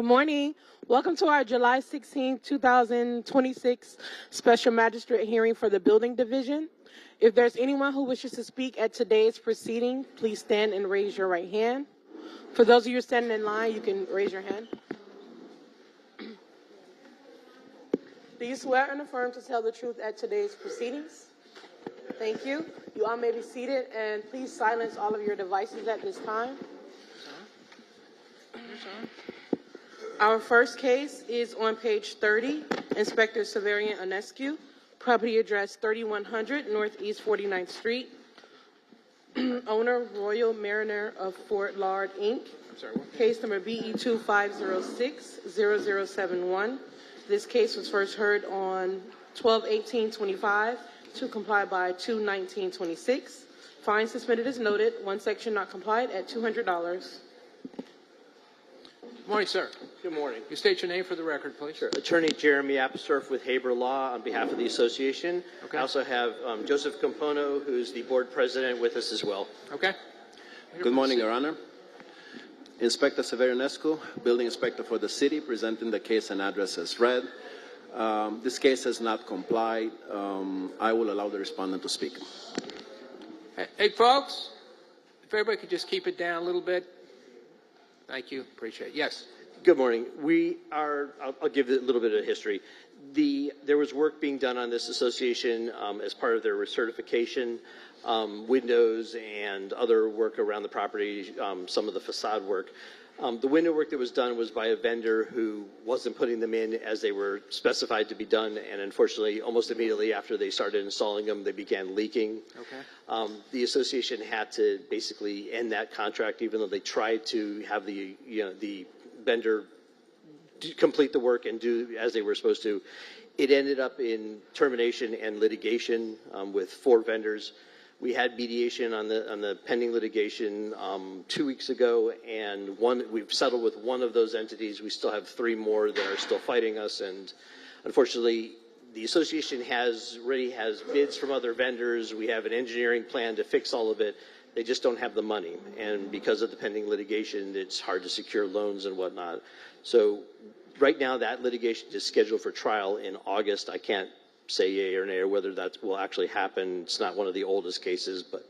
Good morning. Welcome to our July 16, 2026 Special Magistrate hearing for the Building Division. If there's anyone who wishes to speak at today's proceeding, please stand and raise your right hand. For those of you standing in line, you can raise your hand. Do you swear and affirm to tell the truth at today's proceedings? Thank you. You all may be seated, and please silence all of your devices at this time. Our first case is on page 30, Inspector Severian Onescu, property address 3100 Northeast 49th Street. Owner, Royal Mariner of Fort Laud, Inc. Case number BE2506-0071. This case was first heard on 12/18/25 to comply by 2/19/26. Fine suspended as noted. One section not complied at $200. Good morning, sir. Good morning. You state your name for the record, please. Sure. Attorney Jeremy Appisurf with Haber Law on behalf of the association. Okay. I also have Joseph Compono, who's the board president, with us as well. Okay. Good morning, Your Honor. Inspector Severian Onescu, building inspector for the city, presenting the case and address as read. This case has not complied. I will allow the respondent to speak. Hey, folks, if everybody could just keep it down a little bit. Thank you. Appreciate it. Yes. Good morning. I'll give a little bit of history. There was work being done on this association as part of their recertification, windows and other work around the property, some of the facade work. The window work that was done was by a vendor who wasn't putting them in as they were specified to be done, and unfortunately, almost immediately after they started installing them, they began leaking. Okay. The association had to basically end that contract, even though they tried to have the vendor complete the work and do as they were supposed to. It ended up in termination and litigation with 4 vendors. We had mediation on the pending litigation 2 weeks ago, and we've settled with one of those entities. We still have 3 more that are still fighting us, and unfortunately, the association already has bids from other vendors. We have an engineering plan to fix all of it. They just don't have the money, and because of the pending litigation, it's hard to secure loans and whatnot. So right now, that litigation is scheduled for trial in August. I can't say yay or nay or whether that will actually happen. It's not one of the oldest cases, but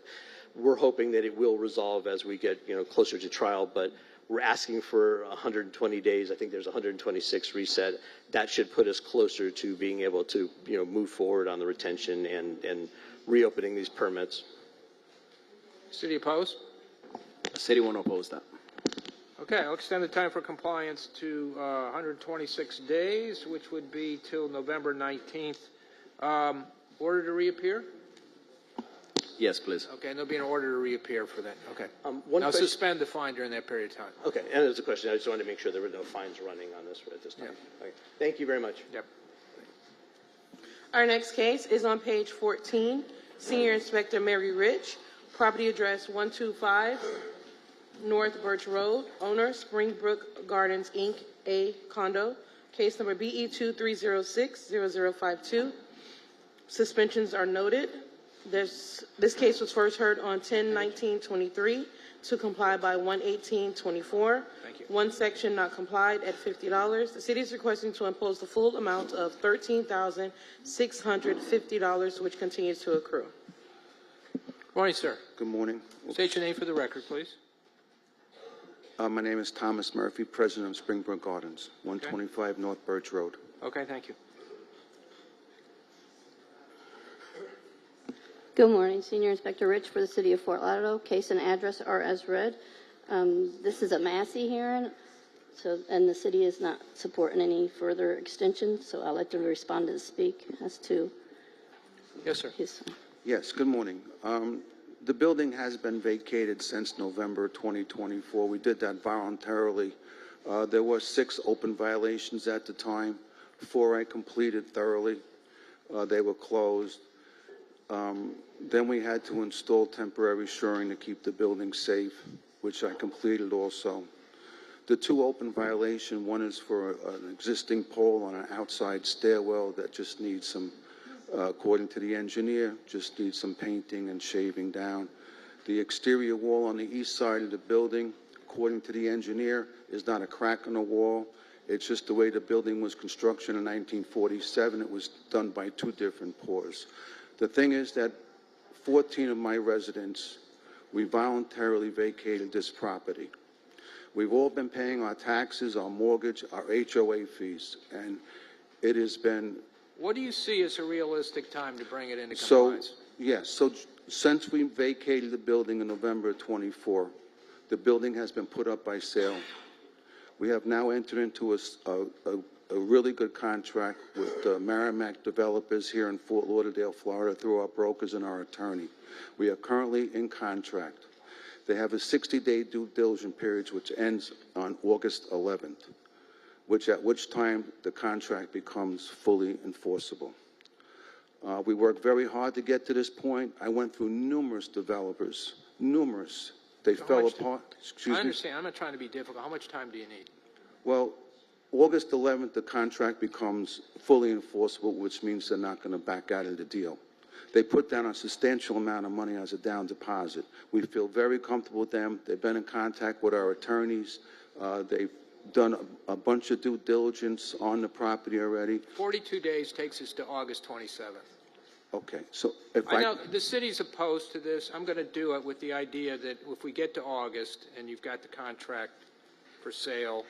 we're hoping that it will resolve as we get closer to trial. But we're asking for 120 days. I think there's 126 reset. That should put us closer to being able to move forward on the retention and reopening these permits. City opposed? The city won't oppose that. Okay, I'll extend the time for compliance to 126 days, which would be till November 19th. Order to reappear? Yes, please. Okay, and there'll be an order to reappear for that. Okay. Now Suspend the fine during that period of time. Okay, and there's a question. I just wanted to make sure there were no fines running on this at this time. Yeah. Okay. Thank you very much. Yep. Our next case is on page 14, Senior Inspector Mary Rich, property address 125 North Birch Road, owner Springbrook Gardens, Inc., A condo, case number BE2306-0052. Suspensions are noted. This case was first heard on 10/19/23 to comply by 1/18/24. Thank you. One section not complied at $50. The city is requesting to impose the full amount of $13,650, which continues to accrue. Good morning, sir. Good morning. State your name for the record, please. My name is Thomas Murphy, president of Springbrook Gardens, 125 North Birch Road. Okay, thank you. Good morning, Senior Inspector Rich for the City of Fort Lauderdale. Case and address are as read. This is a Massey hearing, and the city is not supporting any further extension, so I'll let the respondent speak as to Yes, sir. his. Yes, good morning. The building has been vacated since November 2024. We did that voluntarily. There were 6 open violations at the time. 4 I completed thoroughly. They were closed. Then we had to install temporary shoring to keep the building safe, which I completed also. The 2 open violations, one is for an existing pole on an outside stairwell that just needs some, according to the engineer, just needs some painting and shaving down. The exterior wall on the east side of the building, according to the engineer, is not a crack in the wall. It's just the way the building was constructed in 1947. It was done by two different pours. The thing is that 14 of my residents, we voluntarily vacated this property. We've all been paying our taxes, our mortgage, our HOA fees, and it has been... What do you see as a realistic time to bring it into So, compliance? yes, so since we vacated the building in November of 24, the building has been put up by sale. We have now entered into a really good contract with Merrimack Developers here in Fort Lauderdale, Florida, through our brokers and our attorney. We are currently in contract. They have a 60-day due diligence period, which ends on August 11th, at which time the contract becomes fully enforceable. We worked very hard to get to this point. I went through numerous developers, numerous. They fell apart. Excuse me? I understand. I'm not trying to be difficult. How much time do you need? Well, August 11th, the contract becomes fully enforceable, which means they're not going to back out of the deal. They put down a substantial amount of money as a down deposit. We feel very comfortable with them. They've been in contact with our attorneys. They've done a bunch of due diligence on the property already. 42 days takes us to August 27th. Okay, so if I know the city's opposed to this. I'm going to do it with the idea that if we get to August and you've got the contract for sale,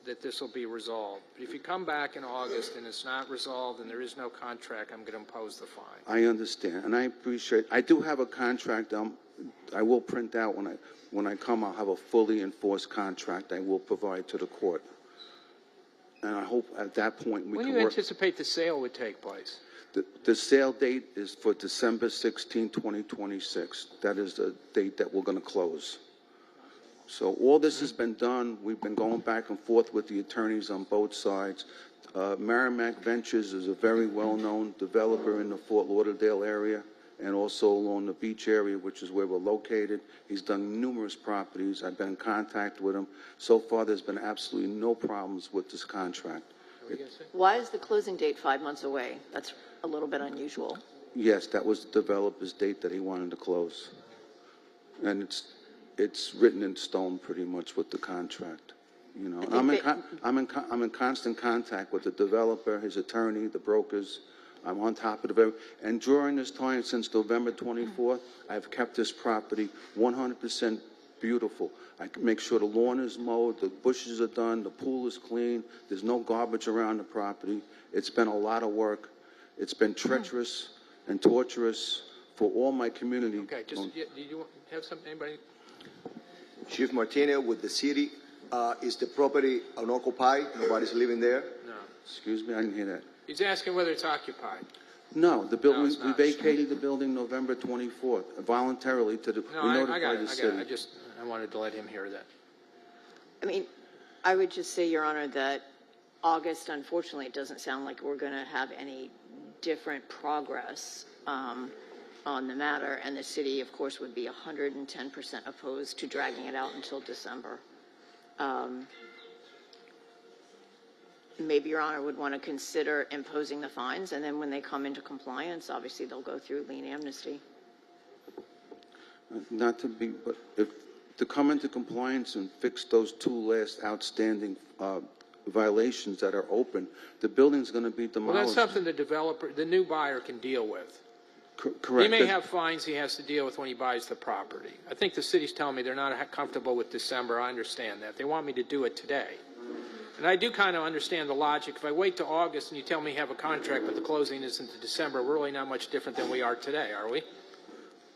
that this will be resolved. But if you come back in August and it's not resolved and there is no contract, I'm going to impose the fine. I understand, and I appreciate. I do have a contract. I will print out when I come. I'll have a fully enforced contract. I will provide to the court, and I hope at that point we When can do you work. anticipate the sale would take place? The sale date is for December 16, 2026. That is the date that we're going to close. So all this has been done. We've been going back and forth with the attorneys on both sides. Merrimack Ventures is a very well-known developer in the Fort Lauderdale area and also along the beach area, which is where we're located. He's done numerous properties. I've been in contact with him. So far, there's been absolutely no problems with this contract. Why is the closing date 5 months away? That's a little bit unusual. Yes, that was the developer's date that he wanted to close. And it's written in stone pretty much with the contract. You know, I'm in constant contact with the developer, his attorney, the brokers. I'm on top of it. And during this time, since November 24th, I've kept this property 100% beautiful. I can make sure the lawn is mowed, the bushes are done, the pool is clean, there's no garbage around the property. It's been a lot of work. It's been treacherous and torturous for all my community. Okay, do you have anybody? Chief Martinez with the city. Is the property unoccupied? Nobody's living there? No. Excuse me, I didn't hear that. He's asking whether it's occupied. No, the building, it's we not. vacated the building November 24th voluntarily to the, No, we I notified got the it. city. I wanted to let him hear that. I mean, I would just say, Your Honor, that August, unfortunately, it doesn't sound like we're going to have any different progress on the matter, and the city, of course, would be 110% opposed to dragging it out until December. Maybe Your Honor would want to consider imposing the fines, and then when they come into compliance, obviously they'll go through lien amnesty. Not to be, but if, to come into compliance and fix those two last outstanding violations that are open, the building's going to be Well, demolished. that's something the developer, the new buyer can deal with. Correct. He may have fines he has to deal with when he buys the property. I think the city's telling me they're not comfortable with December. I understand that. They want me to do it today. And I do kind of understand the logic. If I wait to August and you tell me you have a contract but the closing isn't to December, we're really not much different than we are today, are we?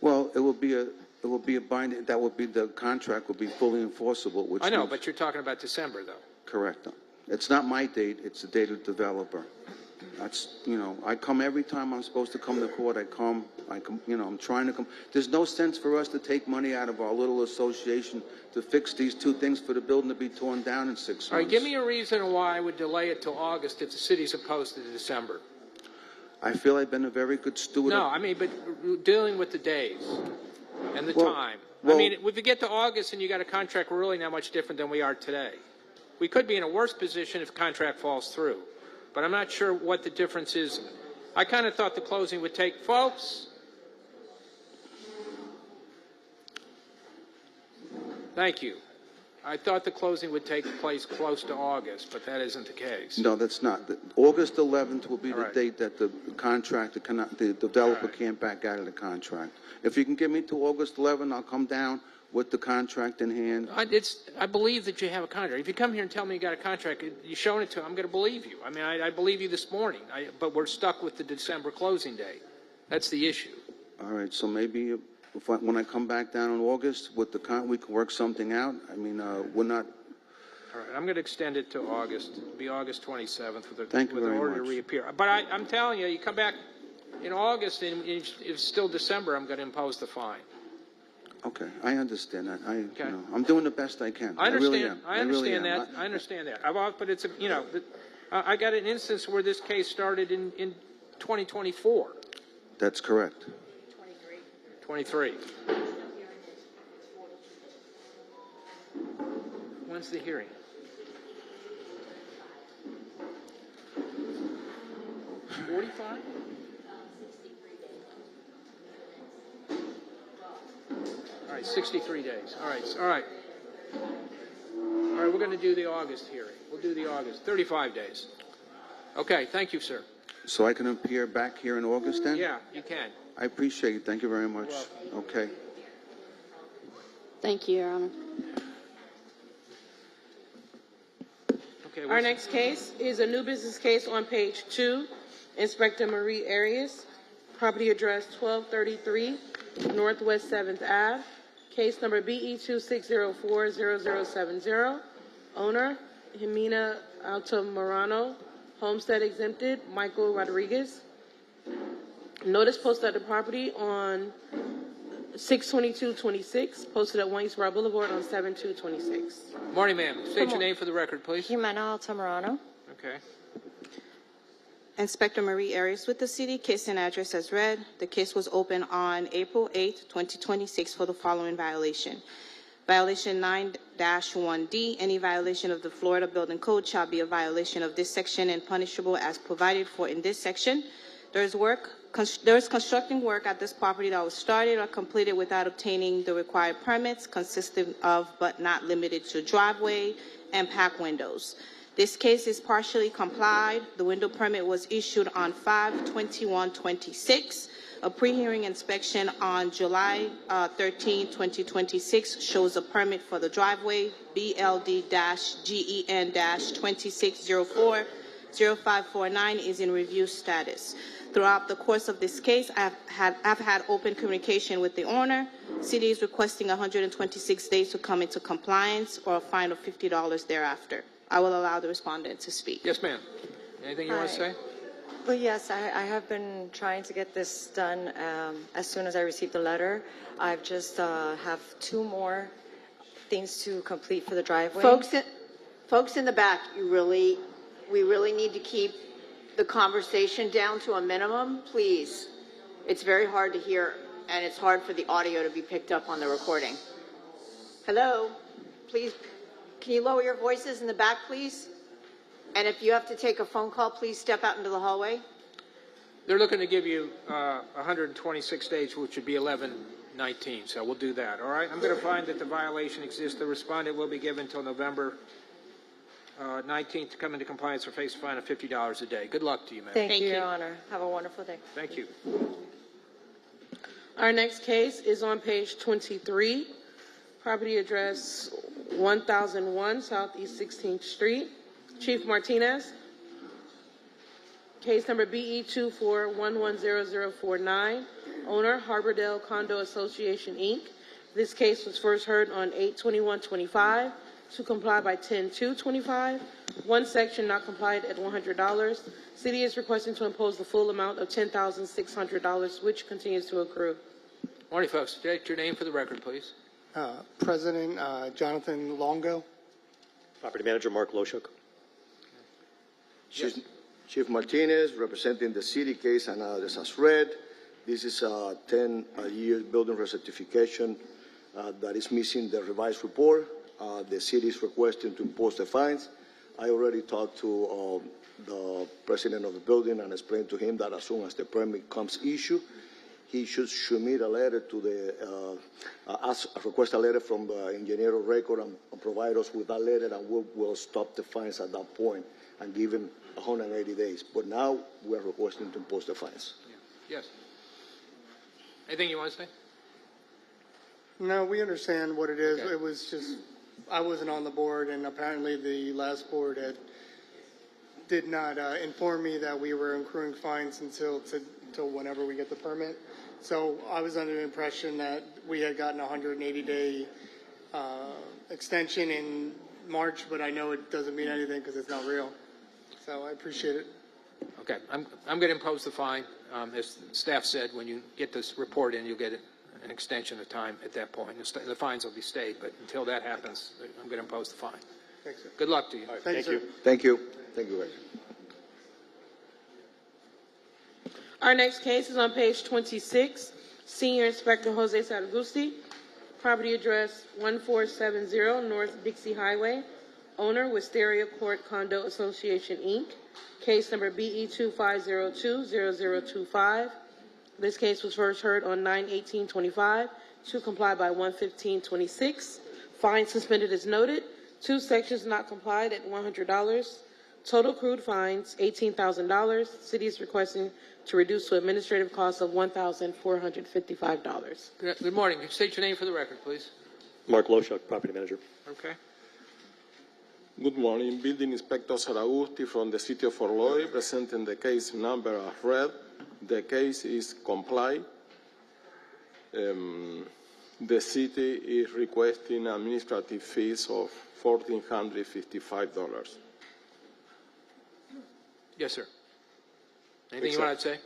Well, it will be a binding, that would be, the contract will be fully enforceable, which I know, means- but you're talking about December, though. Correct. It's not my date, it's the date of the developer. That's, you know, I come every time I'm supposed to come to court, I come, you know, I'm trying to come. There's no sense for us to take money out of our little association to fix these two things for the building to be torn down in 6 months. All right, give me a reason why I would delay it till August if the city's opposed to December. I feel I've been a very good steward. No, I mean, but dealing with the days and the Well, time. I well- mean, if you get to August and you got a contract, we're really not much different than we are today. We could be in a worse position if the contract falls through, but I'm not sure what the difference is. I kind of thought the closing would take, folks. Thank you. I thought the closing would take place close to August, but that isn't the case. No, that's not. August 11th will be All the right. date that the contractor cannot, the developer All right. can't back out of the contract. If you can get me to August 11th, I'll come down with the contract in hand. I believe that you have a contract. If you come here and tell me you got a contract, you're showing it to me, I'm going to believe you. I mean, I believe you this morning, but we're stuck with the December closing date. That's the issue. All right, so maybe when I come back down in August with the we can work something out. I mean, we're not. All right, I'm going to extend it to August. It'll be August 27th with Thank you an very order to much. reappear. But I'm telling you, you come back in August, and if it's still December, I'm going to impose the fine. Okay, I understand that. Okay. I'm doing the best I can. I understand. really am. I really understand am. that. I understand that. But it's I got an instance where this case started in 2024. That's correct. 23. When's the hearing? $45? All right, 63 days. All right, all right. All right, we're going to do the August hearing. We'll do the August, 35 days. Okay, thank you, sir. So I can appear back here in August then? Yeah, you can. I appreciate it. Thank you very much. You're Okay. Thank you, Your Honor. Okay, Our next case is a new business case on page 2. Inspector Marie Arias, property address 1233 Northwest 7th Ave, case number BE 26040070. Owner, Jimena Altamirano, homestead exempted, Michael Rodriguez. Notice posted at the property on 6/22/26, posted at 1 East Broad Boulevard on 7/2/26. Morning, ma'am. State your name for the record, please. Jimena Altamirano. Okay. Inspector Marie Arias with the city. Case and address as read. The case was opened on April 8, 2026 for the following violation. Violation 9-1D. Any violation of the Florida Building Code shall be a violation of this section and punishable as provided for in this section. There is constructing work at this property that was started or completed without obtaining the required permits, consisting of but not limited to driveway and pack windows. This case is partially complied. The window permit was issued on 5/21/26. A pre-hearing inspection on July 13, 2026 shows a permit for the driveway BLD-GEN-2604-0549 is in review status. Throughout the course of this case, I've had open communication with the owner. City is requesting 126 days to come into compliance or a fine of $50 thereafter. I will allow the respondent to speak. Yes, ma'am. Anything you want to say? Well, yes, I have been trying to get this done as soon as I received the letter. I've just have 2 more things to complete for the driveway. Folks in the back, we really need to keep the conversation down to a minimum, please. It's very hard to hear, and it's hard for the audio to be picked up on the recording. Hello? Please, can you lower your voices in the back, please? And if you have to take a phone call, please step out into the hallway. They're looking to give you 126 days, which would be 11/19, so we'll do that, all right? I'm going to find that the violation exists. The respondent will be given until November 19th to come into compliance or face a fine of $50 a day. Good luck to you, ma'am. Thank you, Your Honor. Have a wonderful day. Thank you. Our next case is on page 23, property address 1001 Southeast 16th Street. Chief Martinez, case number BE 24110049, owner Harbordale Condo Association, Inc. This case was first heard on 8/21/25 to comply by 10/2/25. One section not complied at $100. City is requesting to impose the full amount of $10,600, which continues to accrue. Morning, folks. State your name for the record, please. President Jonathan Longo. Property manager Mark Loshuk. Yes. Chief Martinez, representing the city, case and address as read. This is a 10-year building recertification that is missing the revised report. The city is requesting to impose the fines. I already talked to the president of the building and explained to him that as soon as the permit comes issued, he should submit a letter to request a letter from the engineer of record and provide us with that letter, and we'll stop the fines at that point and give him 180 days. But now we're requesting to impose the fines. Yes. Anything you want to say? No, we understand what it is. Okay. It was just, I wasn't on the board, and apparently the last board did not inform me that we were accruing fines until whenever we get the permit. So I was under the impression that we had gotten a 180-day extension in March, but I know it doesn't mean anything because it's not real. So I appreciate it. Okay, I'm going to impose the fine. As staff said, when you get this report in, you'll get an extension of time at that point. The fines will be stayed, but until that happens, I'm going to impose the fine. Thanks, sir. Good luck to you. Thank you. Thank you. Thank you, guys. Our next case is on page 26. Senior Inspector Jose Saragusti, property address 1470 North Dixie Highway, owner Wisteria Court Condo Association, Inc., case number BE25020025. This case was first heard on 9/18/25 to comply by 1/15/26. Fine suspended as noted. 2 sections not complied at $100. Total accrued fines, $18,000. City is requesting to reduce to administrative costs of $1,455. Good morning. Can you state your name for the record, please? Mark Loshuk, property manager. Okay. Good morning. Building Inspector Saragusti from the City of Fort Lauderdale, presenting the case number as read. The case is complied. The city is requesting administrative fees of $1,455. Yes, sir. Anything you want to say?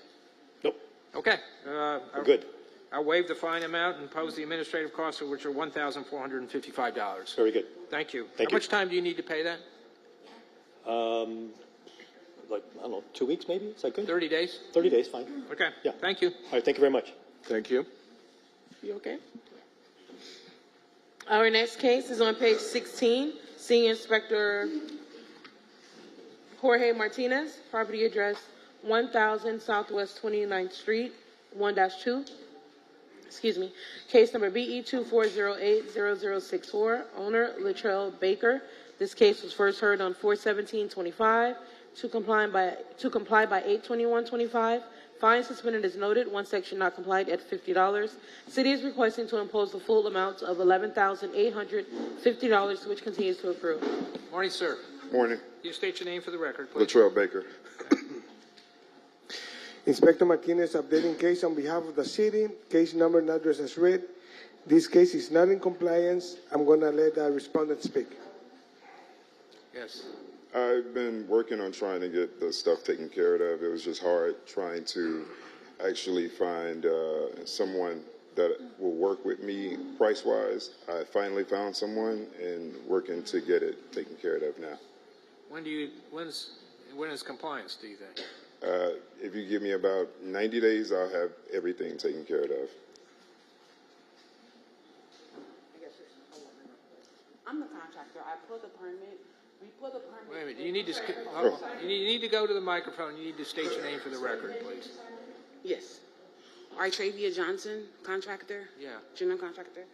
Nope. Okay. We're good. I'll waive the fine amount and impose the administrative costs, which are $1,455. Very good. Thank you. Thank How much time do you need to pay that? Like, I don't know, 2 weeks maybe? Is that good? 30 days? 30 days, fine. Okay. Yeah. Thank you. All right, thank you very much. Thank you. You okay? Our next case is on page 16. Senior Inspector Jorge Martinez, property address 1000 Southwest 29th Street, 1-2. Excuse me. Case number BE24080064. Owner Latrell Baker. This case was first heard on 4/17/25 to comply by 8/21/25. Fine suspended as noted. 1 section not complied at $50. City is requesting to impose the full amount of $11,850, which continues to accrue. Morning, sir. Morning. You state your name for the record, please. Latrell Baker. Inspector Martinez updating case on behalf of the city. Case number and address as read. This case is not in compliance. I'm going to let the respondent speak. Yes. I've been working on trying to get the stuff taken care of. It was just hard trying to actually find someone that will work with me price-wise. I finally found someone and working to get it taken care of now. When is compliance, do you think? If you give me about 90 days, I'll have everything taken care of. I'm the contractor. I pulled the permit. We pulled the permit. Wait a minute. You need to go to the microphone. You need to state your name for the record, please. Yes. Artravia Johnson, contractor. Yeah. General contractor.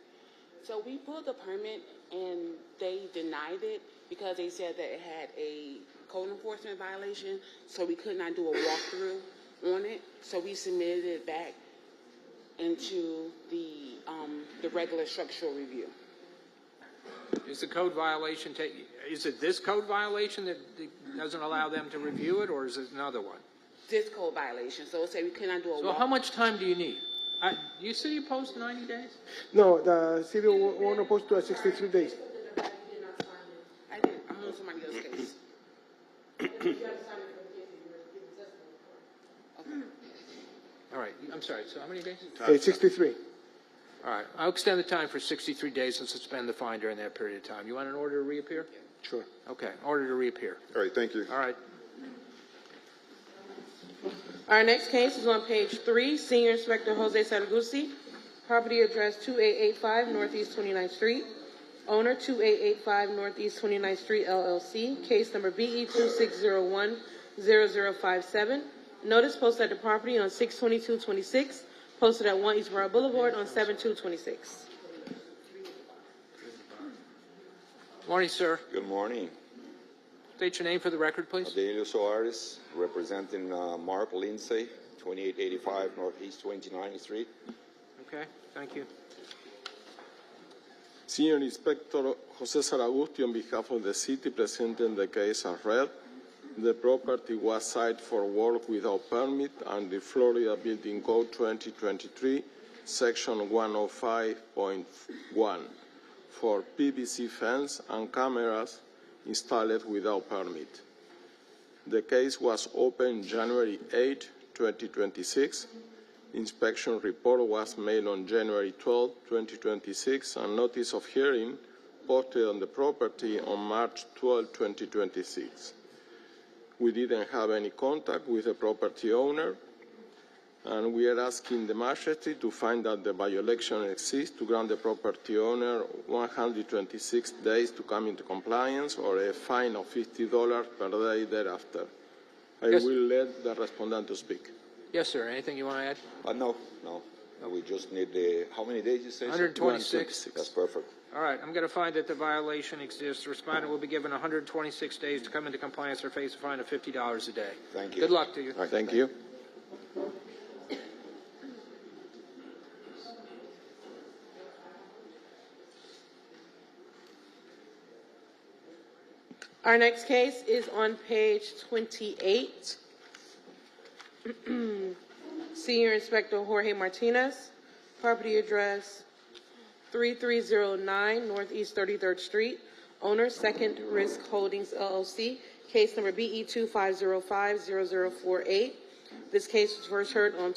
So we pulled the permit and they denied it because they said that it had a code enforcement violation, so we could not do a walkthrough on it. So we submitted it back into the regular structural review. Is the code violation, is it this code violation that doesn't allow them to review it, or is it another one? This code violation. So it said we could not do a So walk. how much time do you need? You say you post 90 days? No, the city won't oppose to 63 days. I did. I'm on somebody else's case. All right. I'm sorry. So how many days? 63. All right. I'll extend the time for 63 days and suspend the fine during that period of time. You want an order to reappear? Sure. Okay. Order to reappear. All right, thank you. All right. Our next case is on page 3. Senior Inspector Jose Saragusti, property address 2885 Northeast 29th Street. Owner 2885 Northeast 29th Street, LLC. Case number BE26010057. Notice posted at the property on 6/22/26. posted at 1 East Borough Boulevard on 7/2/26. Morning, sir. Good morning. State your name for the record, please. Daniel Soares, representing Mark Lindsay, 2885 Northeast 29th Street. Okay, thank you. Senior Inspector Jose Saragusti, on behalf of the city, presenting the case as read. The property was cited for work without permit under Florida Building Code 2023, Section 105.1, for PVC fence and cameras installed without permit. The case was opened January 8, 2026. Inspection report was made on January 12, 2026, and notice of hearing posted on the property on March 12, 2026. We didn't have any contact with the property owner, and we are asking the magistrate to find that the violation exists to grant the property owner 126 days to come into compliance or a fine of $50 per day thereafter. I will let the respondent to speak. Yes, sir. Anything you want to add? No. We just need the, how many days you say? 126. That's perfect. All right, I'm going to find that the violation exists. The respondent will be given 126 days to come into compliance or face a fine of $50 a day. Thank you. Good luck to you. Right, thank you. Our next case is on page 28. Senior Inspector Jorge Martinez, property address 3309 Northeast 33rd Street, owner Second Risk Holdings LLC, case number BE 25050048. This case was first heard on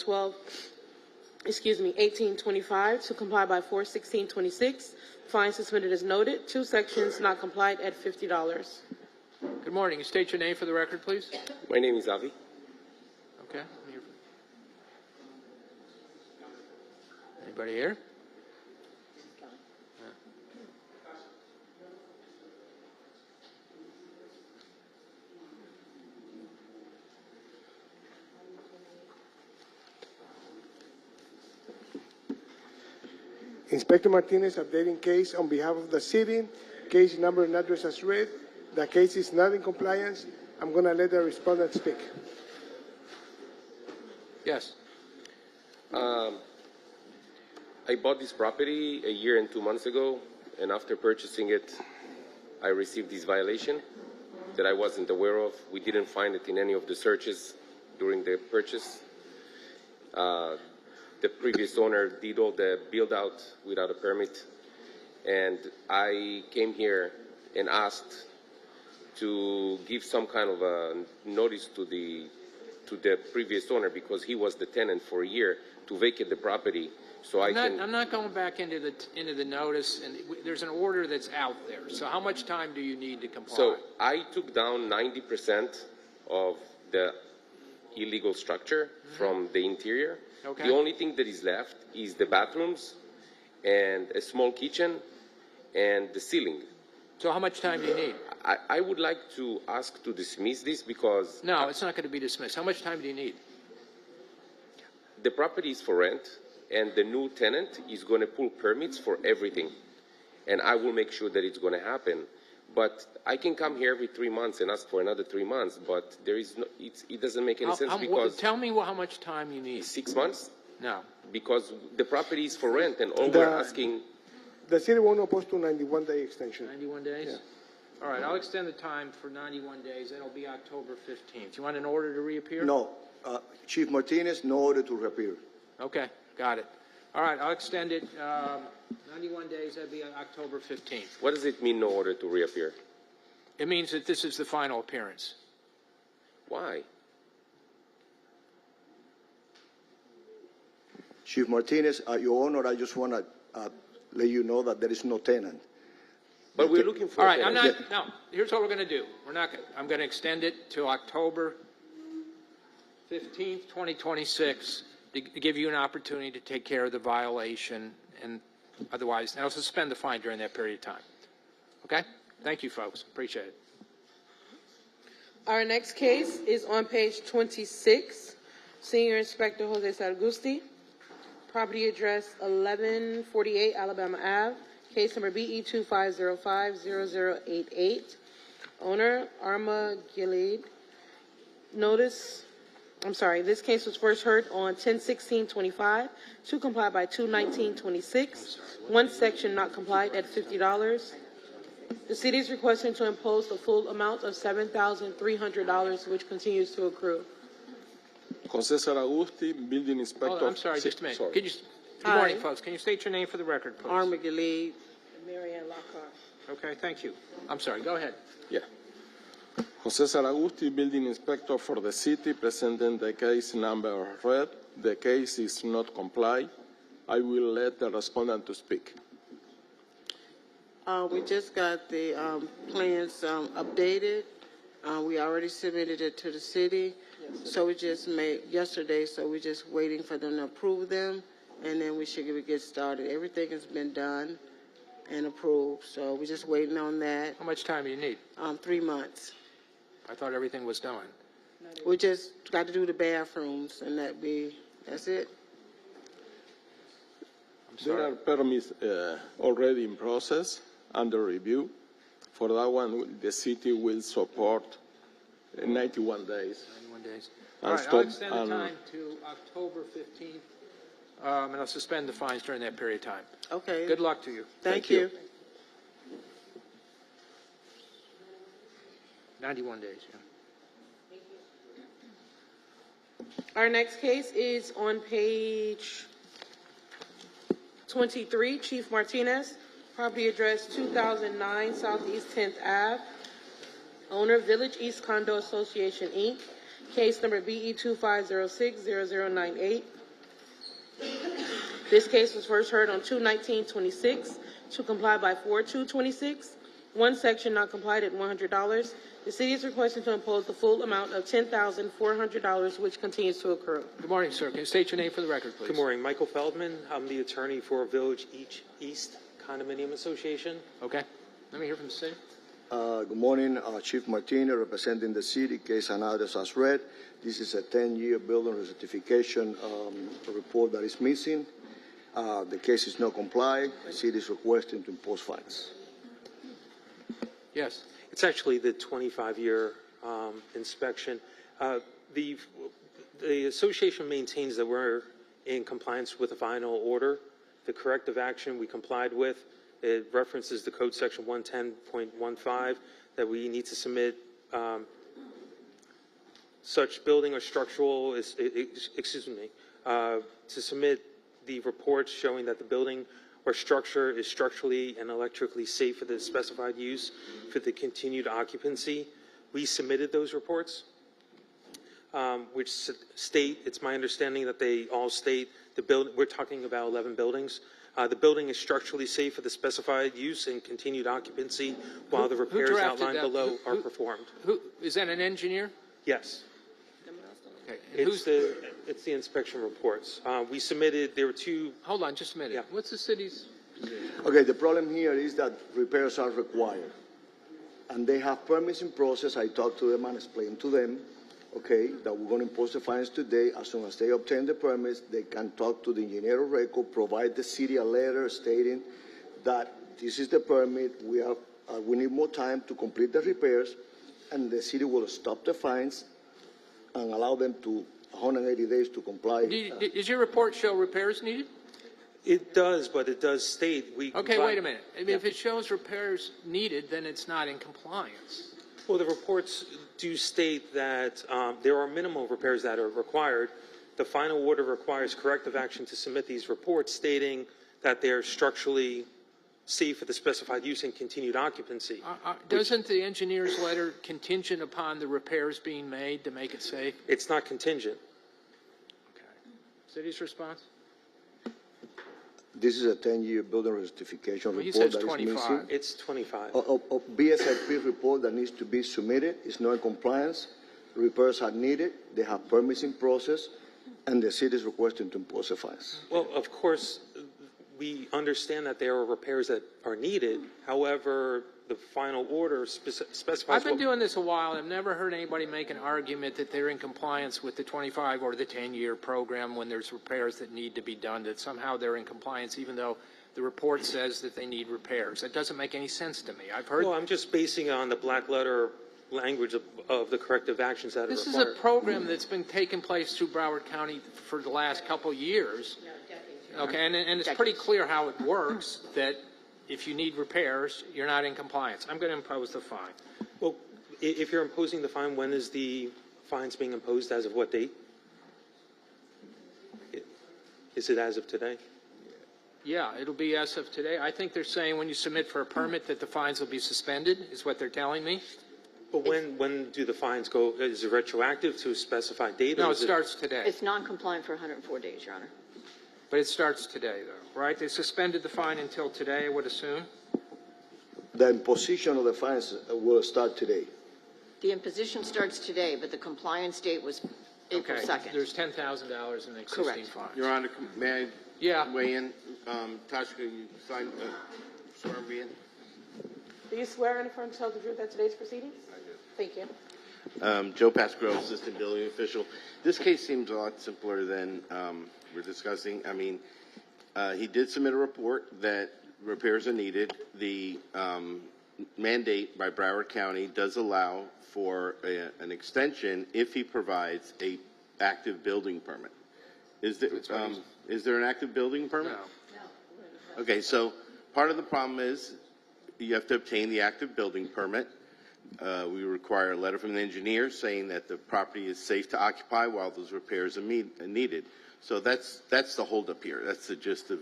1825 to comply by 4/16/26. Fine suspended as noted. 2 sections not complied at $50. Good morning. State your name for the record, please. My name is Avi. Okay. Anybody here? Inspector Martinez, updating case on behalf of the city. Case number and address as read. The case is not in compliance. I'm going to let the respondent speak. Yes. I bought this property a year and 2 months ago, and after purchasing it, I received this violation that I wasn't aware of. We didn't find it in any of the searches during the purchase. The previous owner did all the build-out without a permit, and I came here and asked to give some kind of a notice to the previous owner, because he was the tenant for a year, to vacate the property. So I'm not going back into the notice, and there's an order that's out there. So how much time do you need to comply? So I took down 90% of the illegal structure from the interior. Okay. The only thing that is left is the bathrooms and a small kitchen and the ceiling. So how much time do you need? I would like to ask to dismiss this because... No, it's not going to be dismissed. How much time do you need? The property is for rent, and the new tenant is going to pull permits for everything. And I will make sure that it's going to happen. But I can come here every 3 months and ask for another 3 months, but there is no, it doesn't make any sense because... Tell me how much time you need. 6 months? No. Because the property is for rent, and all we're asking... The city won't oppose to 91-day extension. 91 days? Yeah. All right, I'll extend the time for 91 days. That'll be October 15th. You want an order to reappear? No. Chief Martinez, no order to reappear. Okay, got it. All right, I'll extend it 91 days. That'll be October 15th. What does it mean, no order to reappear? It means that this is the final appearance. Why? Chief Martinez, Your Honor, I just want to let you know that there is no tenant. But we're looking for... All right, no, here's what we're going to do. I'm going to extend it to October 15th, 2026, to give you an opportunity to take care of the violation, and otherwise, and I'll suspend the fine during that period of time. Okay? Thank you, folks. Appreciate it. Our next case is on page 26. Senior Inspector Jose Sargusti, Property address 1148 Alabama Ave, case number BE 25050088. Owner Arma Gilead. This case was first heard on 10/16/25 to comply by 2/19/26. One section not complied at $50. The city is requesting to impose the full amount of $7,300, which continues to accrue. Jose Saragusti, building inspector. Hold on, I'm sorry, just a minute. Good morning, folks. Can you state your name for the record, please? Arma Gilead. Marianne Lockhart. Okay, thank you. I'm sorry, go ahead. Yeah. Jose Saragusti, building inspector for the city, presenting the case number read. The case is not complied. I will let the respondent to speak. We just got the plans updated. We already submitted it to the city. So we just made yesterday, so we're just waiting for them to approve them, and then we should get started. Everything has been done and approved, so we're just waiting on that. How much time do you need? 3 months. I thought everything was done. We just got to do the bathrooms, and that's it. There are permits already in process, under review. For that one, the city will support 91 days. 91 days. All right, I'll extend the time to October 15th, and I'll suspend the fines during that period of time. Okay. Good luck to you. Thank you. 91 days, yeah. Our next case is on page 23, Chief Martinez, property address 2009 Southeast 10th Ave, owner Village East Condo Association, Inc., case number BE 25060098. This case was first heard on 2/19/26 to comply by 4/2/26. One section not complied at $100. The city is requesting to impose the full amount of $10,400, which continues to accrue. Good morning, sir. Can you state your name for the record, please? Good morning. Michael Feldman. I'm the attorney for Village East Condominium Association. Okay. Let me hear from the city. Good morning, Chief Martinez, representing the city, case and address as read. This is a 10-year building recertification report that is missing. The case is not complied. The city is requesting to impose fines. Yes. It's actually the 25-year inspection. The association maintains that we're in compliance with the final order. The corrective action we complied with. It references the code section 110.15 that we need to submit such building or structural, to submit the reports showing that the building or structure is structurally and electrically safe for the specified use for the continued occupancy. We submitted those reports, which state, it's my understanding that they all state the building, we're talking about 11 buildings. The building is structurally safe for the specified use and continued occupancy while the repairs outlined below are performed. Is that an engineer? Yes. Okay. It's the inspection reports. We submitted, there were two. Hold on just a minute. Yeah. What's the city's position? Okay, the problem here is that repairs are required. And they have permits in process. I talked to them and explained to them, okay, that we're going to impose the fines today. As soon as they obtain the permits, they can talk to the engineer of record, provide the city a letter stating that this is the permit, we need more time to complete the repairs, and the city will stop the fines and allow them to 180 days to comply. Does your report show repairs needed? It does, but it does state we. Okay, wait a minute. I mean, if it shows repairs needed, then it's not in compliance. Well, the reports do state that there are minimal repairs that are required. The final order requires corrective action to submit these reports stating that they're structurally safe for the specified use and continued occupancy. Doesn't the engineer's letter contingent upon the repairs being made to make it safe? It's not contingent. Okay. City's response? This is a 10-year building recertification Well, report that 25. is missing. It's 25. A BSIP report that needs to be submitted is not in compliance. Repairs are needed. They have permits in process, and the city is requesting to impose the fines. Well, of course, we understand that there are repairs that are needed. However, the final order specifies. I've been doing this a while. I've never heard anybody make an argument that they're in compliance with the 25 or the 10-year program when there's repairs that need to be done, that somehow they're in compliance even though the report says that they need repairs. That doesn't make any sense to me. I've heard. Well, I'm just basing it on the black letter language of the corrective actions that This are is required. a program that's been taking place through Broward County for the last couple of years. Okay, and it's pretty clear how it works, that if you need repairs, you're not in compliance. I'm going to impose the fine. Well, if you're imposing the fine, when is the fines being imposed? As of what date? Is it as of today? Yeah, it'll be as of today. I think they're saying when you submit for a permit that the fines will be suspended, is what they're telling me. But when do the fines go? Is it retroactive to a specified date? No, or it is starts today. It's non-compliant for 104 days, Your Honor. But it starts today, though, right? They suspended the fine until today, I would assume. The imposition of the fines will start today. The imposition starts today, but the compliance date was April Okay, 2nd. there's $10,000 in the existing Correct. fines. Your Honor, may I weigh in? Tasha, you sign, swear me in? Do you swear and affirm to tell the truth at today's proceedings? I do. Thank you. Joe Pasquarello, Assistant Building Official. This case seems a lot simpler than we're discussing. I mean, he did submit a report that repairs are needed. The mandate by Broward County does allow for an extension if he provides a active building permit. Is there an active building permit? No. Okay, so part of the problem is you have to obtain the active building permit. We require a letter from the engineer saying that the property is safe to occupy while those repairs are needed. So that's the holdup here. That's the gist of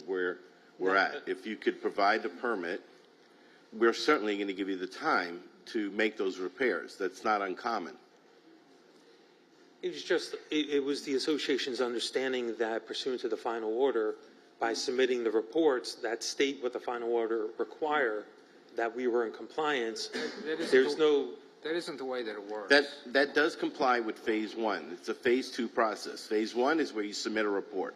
where we're at. If you could provide the permit, we're certainly going to give you the time to make those repairs. That's not uncommon. It was just, it was the association's understanding that pursuant to the final order, by submitting the reports that state what the final order require, that we were in compliance. That isn't the way that it works. That does comply with phase one. It's a phase two process. Phase one is where you submit a report.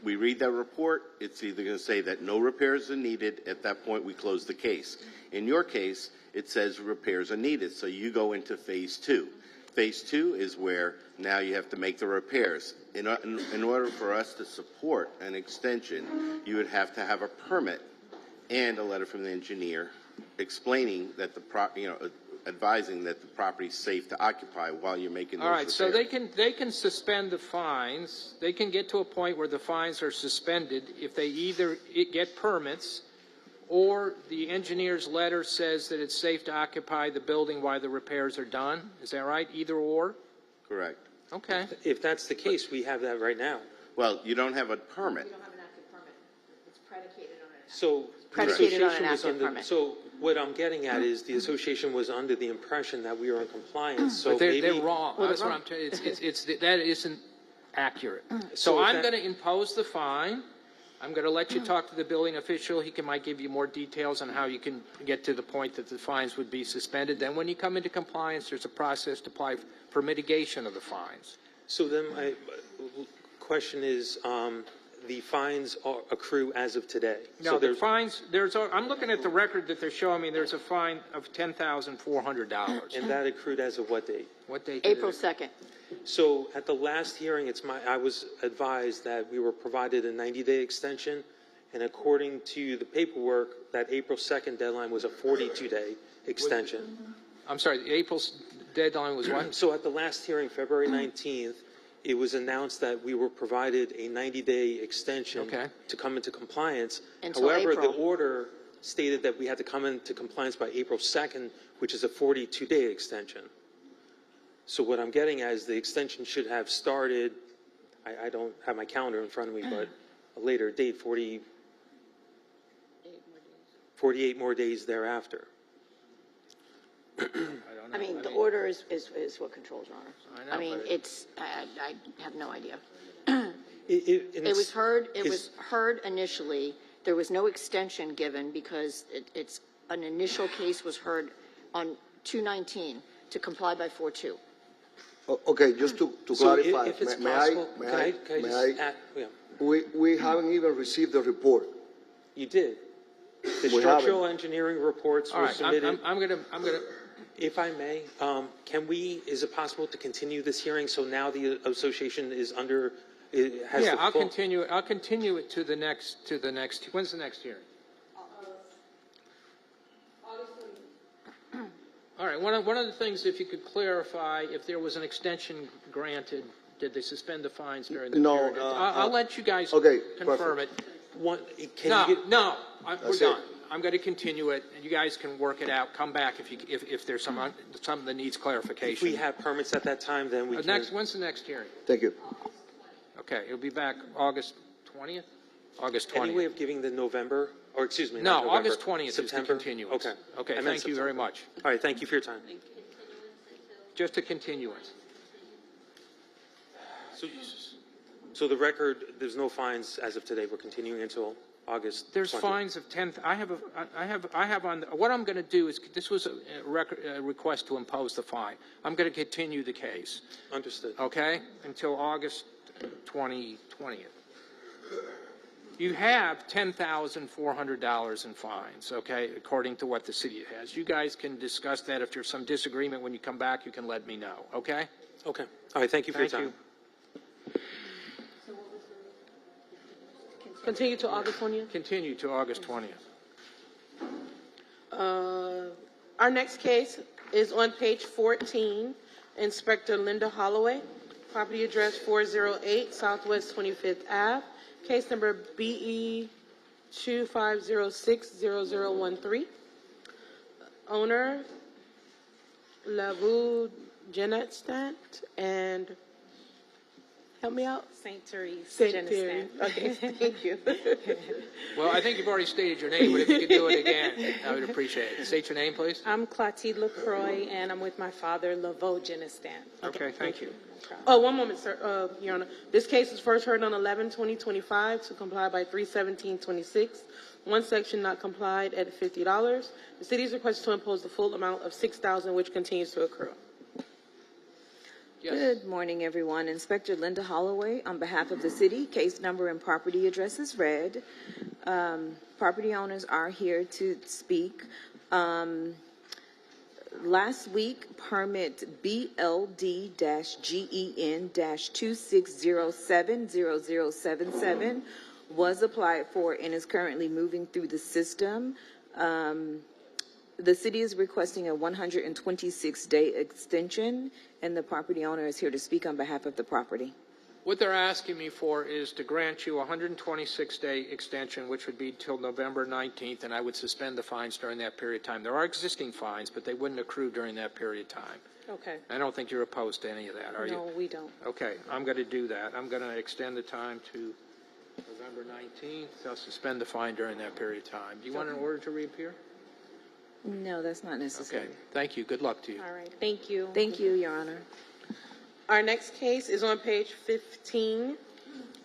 We read that report. It's either going to say that no repairs are needed. At that point, we close the case. In your case, it says repairs are needed. So you go into phase two. Phase two is where now you have to make the repairs. In order for us to support an extension, you would have to have a permit and a letter from the engineer explaining that advising that the property is safe to occupy while you're making those All right, repairs. so they can suspend the fines. They can get to a point where the fines are suspended if they either get permits or the engineer's letter says that it's safe to occupy the building while the repairs are done. Is that right? Either or? Correct. Okay. If that's the case, we have that right now. Well, you don't have a permit. You don't have an active permit. It's predicated on an So Predicated on an the association was active permit. So what I'm getting at is the association was under the impression that we were in compliance. So But they're maybe, wrong. Well, That's they're what I'm telling you. That isn't accurate. So So if I'm that- going to impose the fine. I'm going to let you talk to the building official. He might give you more details on how you can get to the point that the fines would be suspended. Then when you come into compliance, there's a process to apply for mitigation of the fines. So then my question is, the fines accrue as of today. No, So the fines, I'm looking at the record that they're showing me. There's a fine of $10,400. And that accrued as of what date? What date? did April it- 2nd. So at the last hearing, I was advised that we were provided a 90-day extension, and according to the paperwork, that April 2nd deadline was a 42-day extension. I'm sorry, April's deadline was what? So at the last hearing, February 19th, it was announced that we were provided a 90-day extension to come into compliance. Until However, April. the order stated that we had to come into compliance by April 2nd, which is a 42-day extension. So what I'm getting at is the extension should have started, I don't have my calendar in front of me, but a later date, 48 more days thereafter. I mean, the order is what controls, Your Honor. I know, I mean, but I have no idea. It was heard initially. There was no extension given because it's an initial case was heard on 2/19 to comply by 4/2. Okay, just to So clarify, if it's may possible, I, can I just add, yeah. we haven't even received the report. You did. The We structural haven't. engineering reports All were right, submitted. I'm gonna, If I may, is it possible to continue this hearing so now the association is under, has yeah, the I'll full? continue it to the next, when's the next hearing? All right, one of the things, if you could clarify, if there was an extension granted, did they suspend the fines during the No, period? I'll let you guys okay, confirm it. One, We're done. I'm going to continue it, and you guys can work it out. Come back if there's something that needs clarification. If we have permits at that time, then we can. When's the next hearing? Thank you. Okay, it'll be back August 20th? August 20th. Any way of giving the November, or excuse me, No, not November, August 20th September? is the continuance. Okay. Okay, I meant thank you very September. much. All right, thank you for your time. Just a continuance. So the record, there's no fines as of today. We're continuing until August. There's 20th. fines of 10. I have on. What I'm going to do is this was a request to impose the fine. I'm going to continue the case. Understood. Okay, until August 2020. You have $10,400 in fines. Okay, according to what the city has. You guys can discuss that. If there's some disagreement when you come back, you can let me know. Okay. Okay. All right. Thank you for your time. Continue to August 20th? Continue to August 20th. Our next case is on page 14. Inspector Linda Holloway, property address 408 Southwest 25th Ave, case number BE 25060013. Owner, Lavu Genetstat, and help me out? St. Therese. St. Genestat. Therese. Okay, thank you. Well, I think you've already stated your name, but if you could do it again, I would appreciate it. State your name, please. I'm Clotilde LaCroix, and I'm with my father, Laveau Genestat. Okay, thank you. Oh, one moment, sir, Your Honor. This case was first heard on 11/20/25 to comply by 3/17/26. One section not complied at $50. The city is requested to impose the full amount of $6,000, which continues to accrue. Good morning, everyone. Inspector Linda Holloway on behalf of the city. Case number and property address is read. Property owners are here to speak. Last week, permit BLD-GEN-26070077 was applied for and is currently moving through the system. The city is requesting a 126-day extension, and the property owner is here to speak on behalf of the property. What they're asking me for is to grant you a 126-day extension, which would be till November 19th, and I would suspend the fines during that period of time. There are existing fines, but they wouldn't accrue during that period of time. Okay. I don't think you're opposed to any of that, are you? No, we don't. Okay, I'm going to do that. I'm going to extend the time to November 19th. I'll suspend the fine during that period of time. Do you want an order to reappear? No, that's not necessary. Okay, thank you. Good luck to you. All right. Thank you. Thank you, Your Honor. Our next case is on page 15.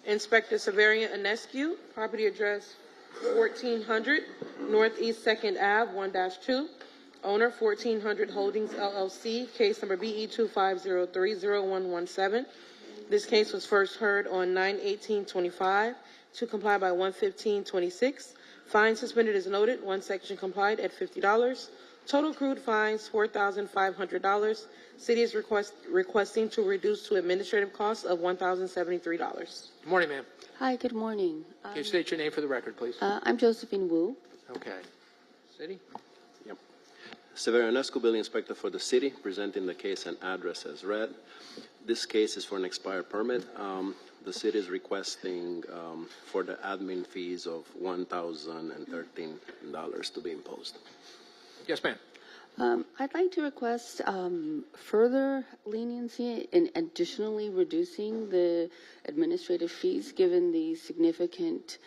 Inspector Severian Anescu, property address 1400 Northeast 2nd Ave, 1-2. Owner 1400 Holdings LLC, case number BE 25030117. This case was first heard on 9/18/25 to comply by 1/15/26. Fine suspended as noted. One section complied at $50. Total accrued fines $4,500. City is requesting to reduce to administrative costs of $1,073. Good morning, ma'am. Hi, good morning. Can you state your name for the record, please? I'm Josephine Wu. Okay. City? Yep. Severian Anescu, building inspector for the city, presenting the case and address as read. This case is for an expired permit. The city is requesting for the admin fees of $1,013 to be imposed. Yes, ma'am. I'd like to request further leniency in additionally reducing the administrative fees, given the significant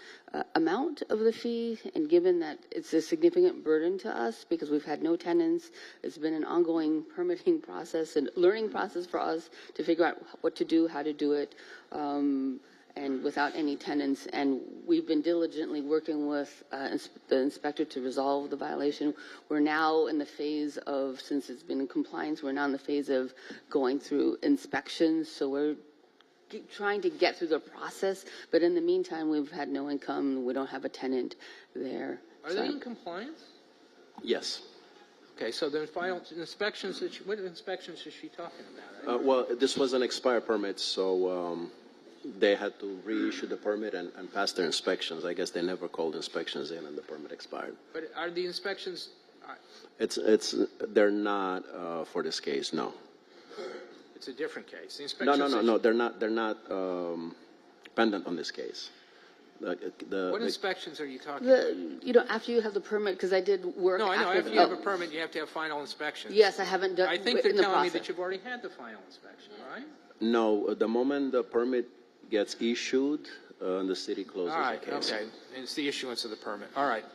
amount of the fee, and given that it's a significant burden to us because we've had no tenants. It's been an ongoing permitting process and learning process for us to figure out what to do, how to do it. and without any tenants, and we've been diligently working with the inspector to resolve the violation. We're now in the phase of, since it's been in compliance, we're now in the phase of going through inspections, so we're trying to get through the process, but in the meantime, we've had no income, we don't have a tenant there. Are they in compliance? Yes. Okay, so the final inspections, what inspections is she talking about? Well, this was an expired permit, so they had to reissue the permit and pass their inspections. I guess they never called inspections in and the permit expired. But are the inspections, They're not for this case, no. it's a different case. The No, inspections they're not pendant on this case. What inspections are you talking about? After you have the permit, because I did work. No, I know. After you have a permit, you have to have final inspections. Yes, I haven't done. I think they're in the telling me process. that you've already had the final inspection, right? No, the moment the permit gets issued, the city closes All right, the case. okay. It's the issuance of the permit. All right.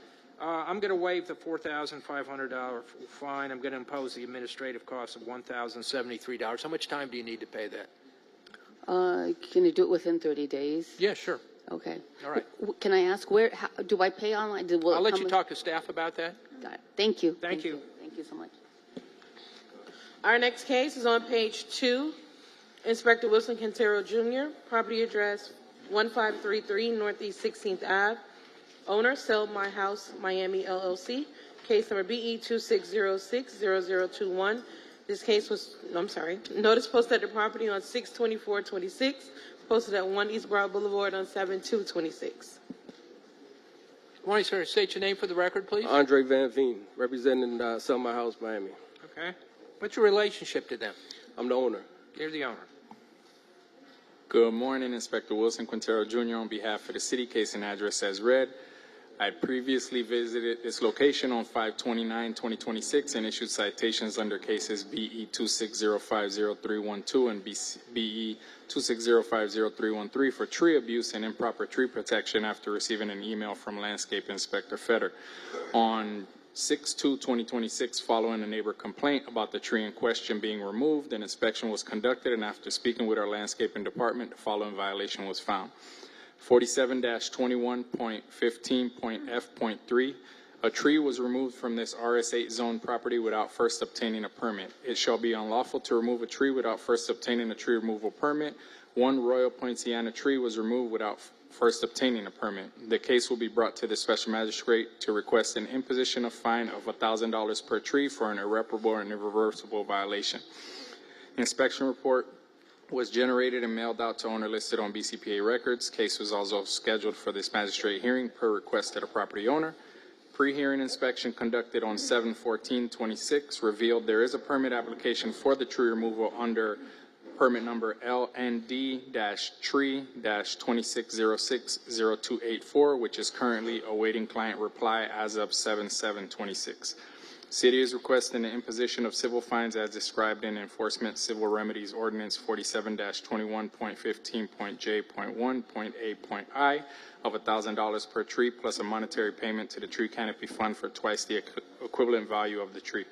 I'm going to waive the $4,500 fine. I'm going to impose the administrative cost of $1,073. How much time do you need to pay that? Can you do it within 30 days? Yeah, sure. Okay. All right. Can I ask how, do I pay online? I'll let you talk to staff about that. Got it. Thank you. Thank you. Thank you so much. Our next case is on page 2. Inspector Wilson Quintero Jr., property address 1533 Northeast 16th Ave. Owner, Sell My House, Miami, LLC. Case number BE 26060021. This case was, notice posted at the property on 6/24/26, posted at 1 East Broad Boulevard on 7/2/26. Good morning, sir. State your name for the record, please. Andre Van Veen, representing Sell My House, Miami. Okay. What's your relationship to them? I'm the owner. You're the owner. Good morning, Inspector Wilson Quintero Jr. on behalf of the city, case and address as read. I previously visited this location on 5/29/2026 and issued citations under cases BE 26050-312 and BE 26050-313 for tree abuse and improper tree protection after receiving an email from Landscape Inspector Fetter. On 6/2/2026, following a neighbor complaint about the tree in question being removed, an inspection was conducted, and after speaking with our landscaping department, the following violation was found. 47-21.15.f.3, a tree was removed from this RS8 zone property without first obtaining a permit. It shall be unlawful to remove a tree without first obtaining a tree removal permit. One Royal Poinciana tree was removed without first obtaining a permit. The case will be brought to the special magistrate to request an imposition of fine of $1,000 per tree for an irreparable and irreversible violation. Inspection report was generated and mailed out to owner listed on BCPA records. Case was also scheduled for this magistrate hearing per request of the property owner. Pre-hearing inspection conducted on 7/14/26 revealed there is a permit application for the tree removal under permit number LND-tree-2606-0284, which is currently awaiting client reply as of 7/7/26. City is requesting the imposition of civil fines as described in Enforcement Civil Remedies Ordinance 47-21.15.J.1.A.I of $1,000 per tree plus a monetary payment to the tree canopy fund for twice the equivalent value of the tree.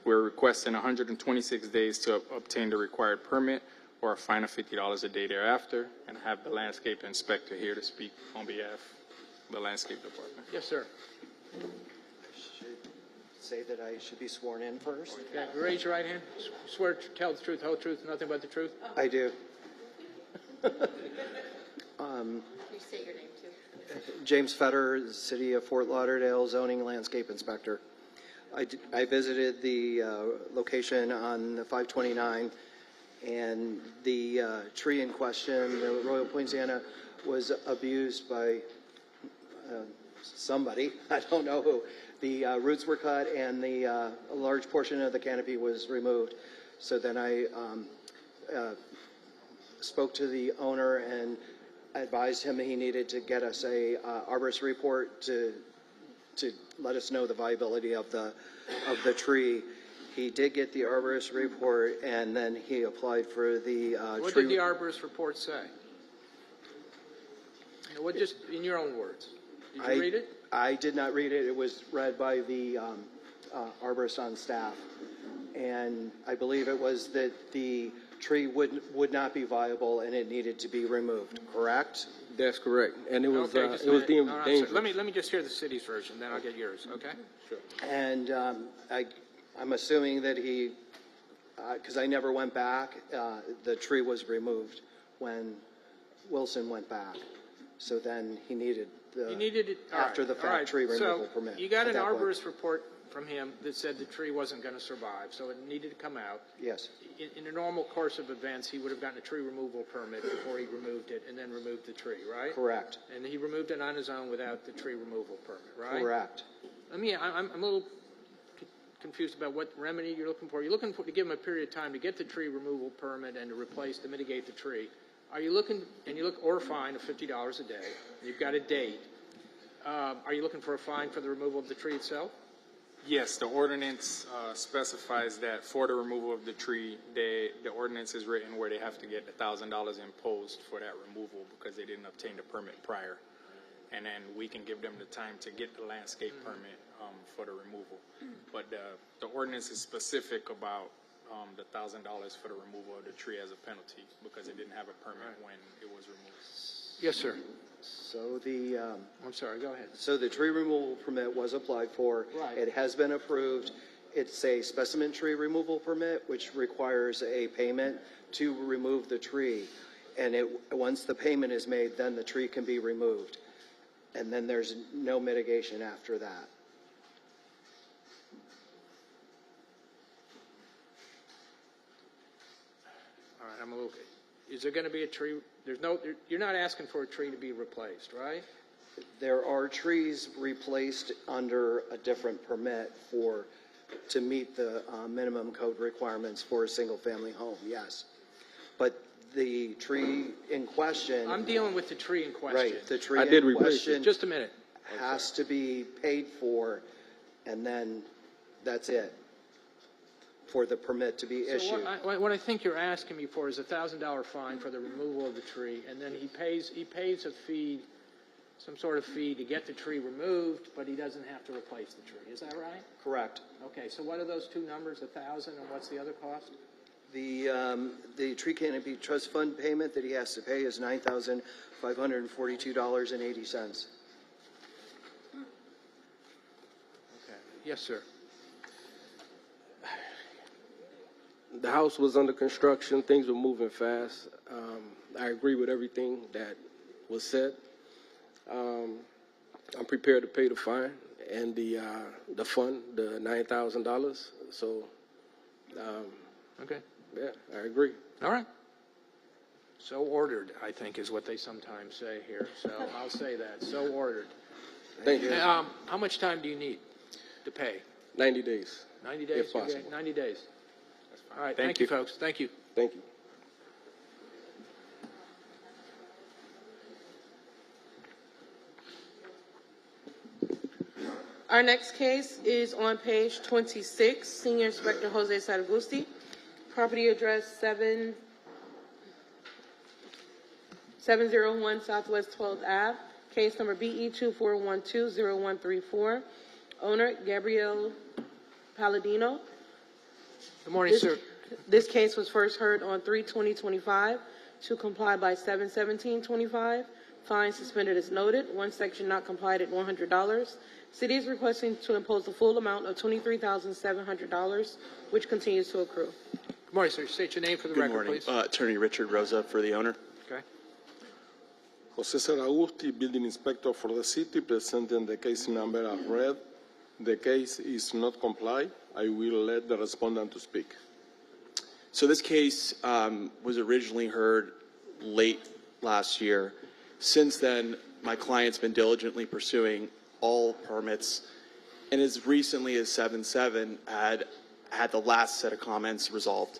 We're requesting 126 days to obtain the required permit or a fine of $50 a day thereafter, and I have the landscape inspector here to speak on behalf of the landscape department. Yes, sir. Say that I should be sworn in first? Okay. Raise your right hand. Swear to tell the truth, the whole truth, nothing but the truth. I do. You say your name too. James Fetter, City of Fort Lauderdale Zoning Landscape Inspector. I visited the location on 529, and the tree in question, the Royal Poinciana, was abused by somebody. I don't know who. The roots were cut, and a large portion of the canopy was removed. So then I spoke to the owner and advised him that he needed to get us a arborist report to let us know the viability of the tree. He did get the arborist report, and then he applied for the What tree. did the arborist report say? What, just in your own words? Did you read it? I did not read it. It was read by the arborist on staff. And I believe it was that the tree would not be viable and it needed to be removed, correct? That's correct. And it was, Okay, just a it was minute. deemed All right, dangerous. so let me just hear the city's version, then I'll get yours, okay? Sure. And I'm assuming that he, because I never went back, the tree was removed when Wilson went back. So then he needed the, You needed it, all right, after the all fact right. tree removal So permit. you got at an that point. arborist report from him that said the tree wasn't going to survive, so it needed to come out. Yes. In the normal course of events, he would have gotten a tree removal permit before he removed it and then removed the tree, right? Correct. And he removed it on his own without the tree removal permit, right? Correct. I'm a little confused about what remedy you're looking for. You're looking for to give him a period of time to get the tree removal permit and to mitigate the tree. Are you looking, or a fine of $50 a day? You've got a date. Are you looking for a fine for the removal of the tree itself? Yes, the ordinance specifies that for the removal of the tree, the ordinance is written where they have to get $1,000 imposed for that removal because they didn't obtain the permit prior. And then we can give them the time to get the landscape permit for the removal. But the ordinance is specific about the $1,000 for the removal of the tree as a penalty because it didn't have a permit when it was removed. Yes, sir. So the, I'm sorry, go ahead. so the tree removal permit was applied for. Right. It has been approved. It's a specimen tree removal permit, which requires a payment to remove the tree. And once the payment is made, then the tree can be removed. And then there's no mitigation after that. All right, I'm a little. Is there going to be a tree? You're not asking for a tree to be replaced, right? There are trees replaced under a different permit to meet the minimum code requirements for a single-family home, yes. But the tree in question... I'm dealing with the tree in question. Right, the tree in question... Just a minute. ...has to be paid for, and then that's it, for the permit to be issued. So what I think you're asking me for is a $1,000 fine for the removal of the tree, and then he pays a fee, some sort of fee to get the tree removed, but he doesn't have to replace the tree. Is that right? Correct. Okay, so what are those two numbers, 1,000, and what's the other cost? The tree canopy trust fund payment that he has to pay is $9,542.80. Okay. Yes, sir. The house was under construction. Things were moving fast. I agree with everything that was said. I'm prepared to pay the fine and the fund, the $9,000. So, okay. Yeah, I agree. All right. So ordered, I think, is what they sometimes say here. So I'll say that. So ordered. Thank you. How much time do you need to pay? 90 days. 90 days? If possible. Okay, 90 days. All right. Thank you, folks. Thank you. Thank you. Our next case is on page 26, Senior Inspector Jose Saragusti. Property address 701 Southwest 12th Ave. Case number BE 24120134. Owner Gabriel Palladino. Good morning, sir. This case was first heard on 3/20/25 to comply by 7/17/25. Fine suspended as noted. One section not complied at $100. City is requesting to impose the full amount of $23,700, which continues to accrue. Good morning, sir. State your name for the record, please. Attorney Richard Rosa for the owner. Okay. Jose Saragusti, building inspector for the city, presenting the case number as read. The case is not complied. I will let the respondent to speak. So this case was originally heard late last year. Since then, my client's been diligently pursuing all permits, and as recently as 7/7 had the last set of comments resolved.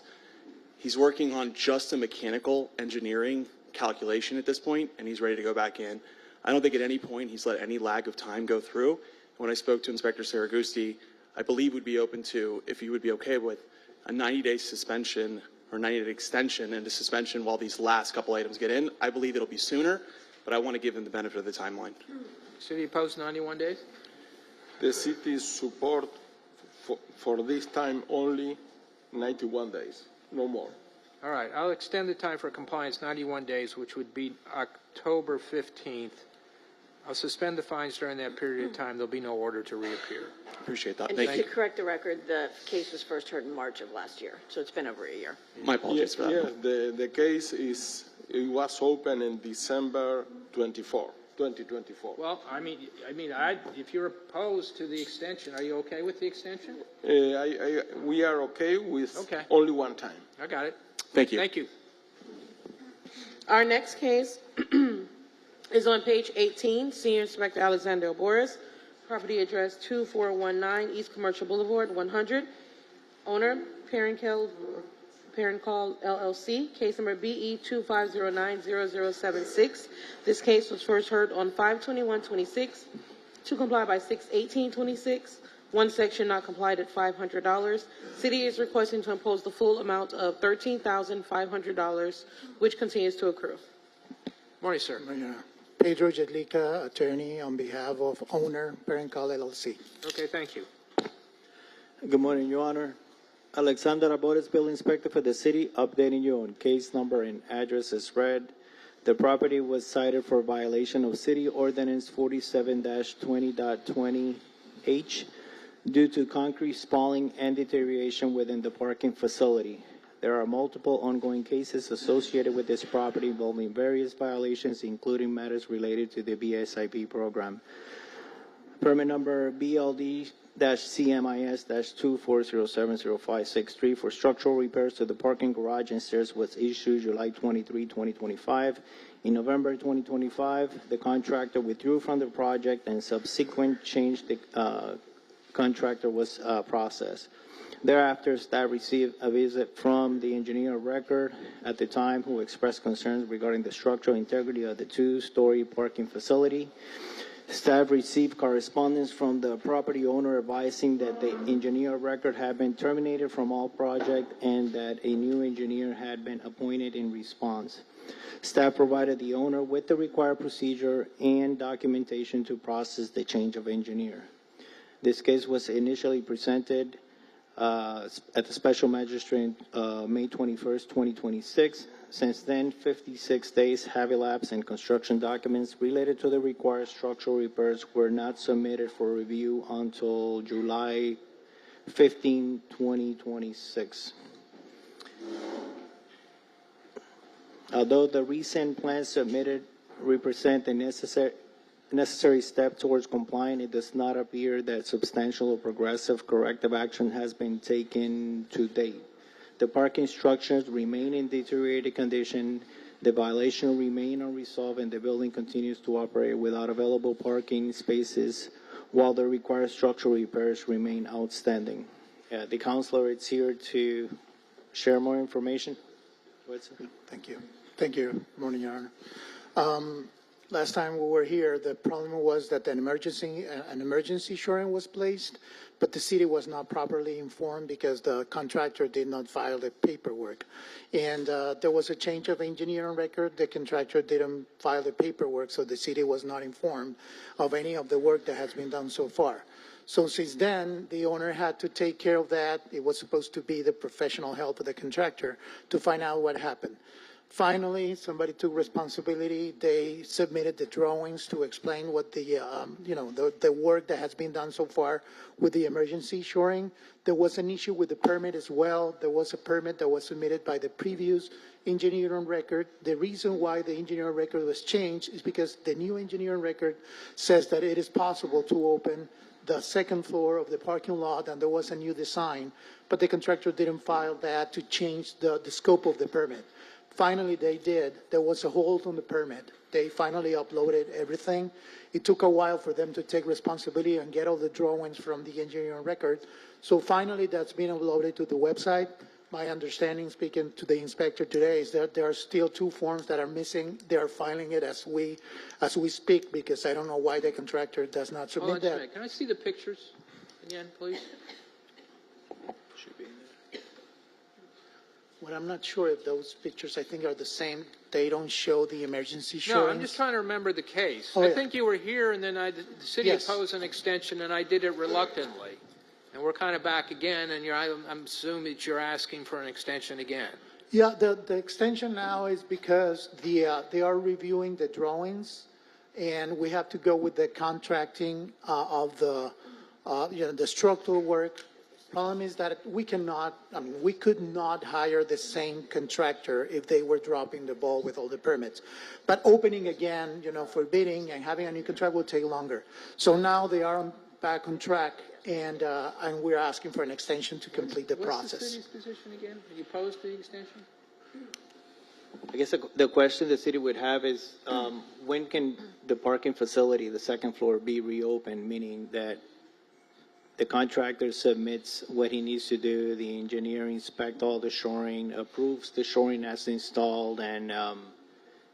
He's working on just a mechanical engineering calculation at this point, and he's ready to go back in. I don't think at any point he's let any lag of time go through. When I spoke to Inspector Saragusti, I believe would be open to, if he would be okay with, a 90-day suspension or 90-day extension into suspension while these last couple items get in. I believe it'll be sooner, but I want to give him the benefit of the timeline. City opposed 91 days? The city support for this time only 91 days, no more. All right, I'll extend the time for compliance 91 days, which would be October 15th. I'll suspend the fines during that period of time. There'll be no order to reappear. Appreciate that. And Thank just you. to correct the record, the case was first heard in March of last year, so it's been over a year. My apologies for that. Yeah, the case it was open in December 2024. Well, if you're opposed to the extension, are you okay with the extension? We are okay with Okay. only one time. I got it. Thank you. Thank you. Our next case is on page 18, Senior Inspector Alexander Boris, property address 2419 East Commercial Boulevard, 100. Owner, Parent Call LLC, case number BE 25090076. This case was first heard on 5/21/26 to comply by 6/18/26. One section not complied at $500. City is requesting to impose the full amount of $13,500, which continues to accrue. Morning, sir. Pedro Jedlica, attorney on behalf of owner, Parent Call LLC. Okay, thank you. Good morning, Your Honor. Alexander Arbores, Building Inspector for the city, updating you on case number and address as read. The property was cited for violation of City Ordinance 47-20.20H due to concrete spalling and deterioration within the parking facility. There are multiple ongoing cases associated with this property involving various violations, including matters related to the BSIP program. Permit number BLD-CMIS-2407053 for structural repairs to the parking garage and stairs was issued July 23, 2025. In November 2025, the contractor withdrew from the project and subsequent change the contractor was processed. Thereafter, staff received a visit from the engineer of record at the time who expressed concerns regarding the structural integrity of the two-story parking facility. Staff received correspondence from the property owner advising that the engineer of record had been terminated from all project and that a new engineer had been appointed in response. Staff provided the owner with the required procedure and documentation to process the change of engineer. This case was initially presented at the Special Magistrate May 21st, 2026. Since then, 56 days have elapsed and construction documents related to the required structural repairs were not submitted for review until July 15, 2026. Although the recent plans submitted represent a necessary step towards complying, it does not appear that substantial or progressive corrective action has been taken to date. The parking structures remain in deteriorated condition, the violation remain unresolved, and the building continues to operate without available parking spaces while the required structural repairs remain outstanding. The counselor is here to share more information. Thank you. Thank you. Good morning, Your Honor. Last time we were here, the problem was that an emergency shoring was placed, but the city was not properly informed because the contractor did not file the paperwork. And there was a change of engineer on record. The contractor didn't file the paperwork, so the city was not informed of any of the work that has been done so far. So since then, the owner had to take care of that. It was supposed to be the professional help of the contractor to find out what happened. Finally, somebody took responsibility. They submitted the drawings to explain what the work that has been done so far with the emergency shoring. There was an issue with the permit as well. There was a permit that was submitted by the previous engineer on record. The reason why the engineer on record was changed is because the new engineer on record says that it is possible to open the second floor of the parking lot, and there was a new design, but the contractor didn't file that to change the scope of the permit. Finally, they did. There was a hold on the permit. They finally uploaded everything. It took a while for them to take responsibility and get all the drawings from the engineer on record. So finally, that's been uploaded to the website. My understanding, speaking to the inspector today, is that there are still 2 forms that are missing. They are filing it as we speak, because I don't know why the contractor does not submit that. Can I see the pictures again, please? Well, I'm not sure if those pictures, I think, are the same. They don't show the emergency No, shoring. I'm just trying to remember the case. Oh, I yeah. think you were here, and then the city Yes. opposed an extension, and I did it reluctantly. And we're kind of back again, and I'm assuming that you're asking for an extension again. Yeah, the extension now is because they are reviewing the drawings, and we have to go with the contracting of the, the structural work. Problem is that we could not hire the same contractor if they were dropping the ball with all the permits. But opening again, for bidding and having a new contract will take longer. So now they are back on track, and we're asking for an extension to complete the process. What's the city's position again? Are you opposed to the extension? I guess the question the city would have is, when can the parking facility, the second floor, be reopened, meaning that the contractor submits what he needs to do, the engineer inspect all the shoring, approves the shoring as installed, and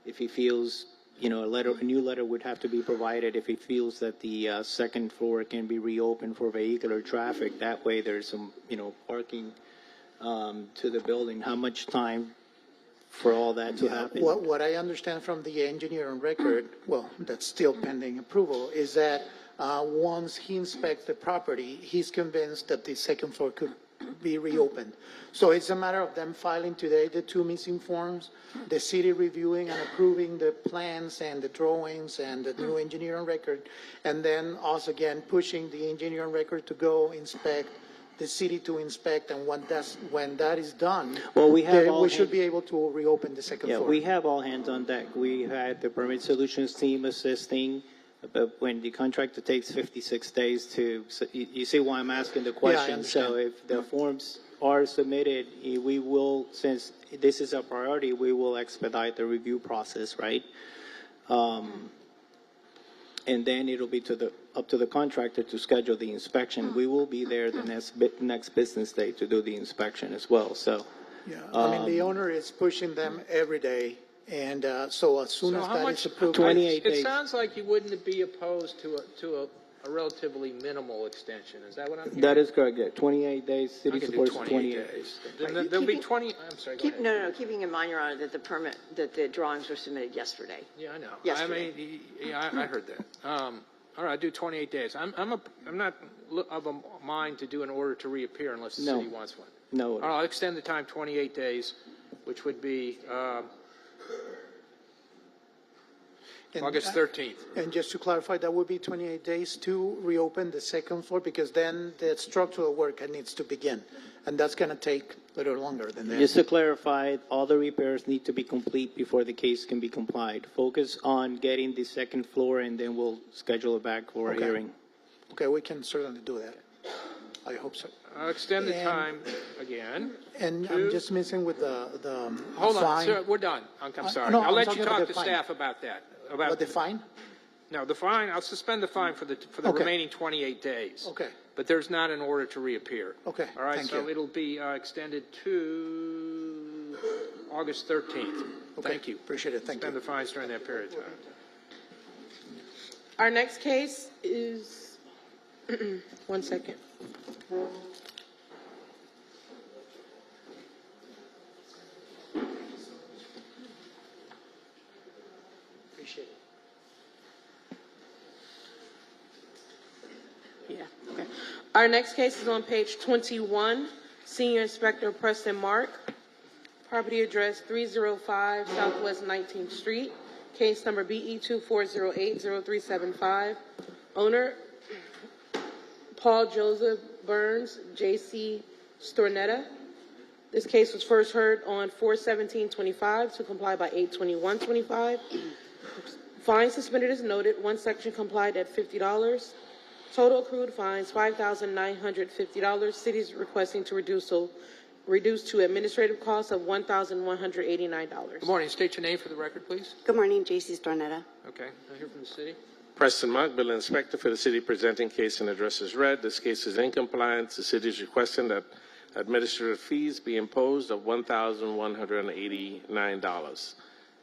if he feels, a new letter would have to be provided if he feels that the second floor can be reopened for vehicular traffic. That way there's some, parking to the building. How much time for all that to happen? What I understand from the engineer on record, well, that's still pending approval, is that once he inspects the property, he's convinced that the second floor could be reopened. So it's a matter of them filing today the two missing forms, the city reviewing and approving the plans and the drawings and the new engineer on record, and then us again pushing the engineer on record to go inspect, the city to inspect, and when that is done, well, we should be able to reopen the second floor. Yeah, we have all hands on deck. We had the permit solutions team assisting. But when the contractor takes 56 days you see why I'm asking the question. Yeah, so if the forms are submitted, we will, since this is a priority, we will expedite the review process, right? And then it'll be up to the contractor to schedule the inspection. We will be there the next business day to do the inspection as well. So, yeah, the owner is pushing them every day. And so as soon as that is approved, 28 days. It sounds like you wouldn't be opposed to a relatively minimal extension. Is that what I'm hearing? That is correct. Yeah, 28 days. City I can supports do 28 days. Then there'll be 20. I'm sorry. Go ahead. No, keeping in mind, Your Honor, that the drawings were submitted yesterday. Yeah, I know. Yesterday. I heard that. All right, I do 28 days. I'm not of a mind to do an order to reappear unless the city wants one. No. All right, I'll extend the time 28 days, which would be August 13th. And just to clarify, that would be 28 days to reopen the second floor, because then the structural work needs to begin, and that's going to take a little longer than that. Just to clarify, all the repairs need to be complete before the case can be complied. Focus on getting the second floor, and then we'll schedule it back for a hearing. Okay, we can certainly do that. I hope so. I'll extend the time again. And I'm just missing with the Hold on, fine. sir, we're done. I'm sorry. No, I'll I'm let talking you about talk the to fine. staff about that. About the fine? No, the fine, I'll suspend the fine for the Okay. remaining 28 days. Okay. But there's not an order to reappear. Okay, All right, thank so you. it'll be extended to August 13th. Okay, Thank you. appreciate it. Thank Suspend you. the fines during that period of time. Our next case is, one second. Appreciate it. Yeah, okay. Our next case is on page 21, Senior Inspector Preston Mark, property address 305 Southwest 19th Street, case number BE 24080375. Owner, Paul Joseph Burns, J.C. Stornetta. This case was first heard on 4/17/25 to comply by 8/21/25. Fine suspended as noted. One section complied at $50. Total accrued fines $5,950. City is requesting to reduce to administrative costs of $1,189. Good morning. State your name for the record, please. Good morning, J.C. Stornetta. Okay, I hear from the city. Preston Mark, Bill Inspector for the city, presenting case and address as read. This case is in compliance. The city is requesting that administrative fees be imposed of $1,189.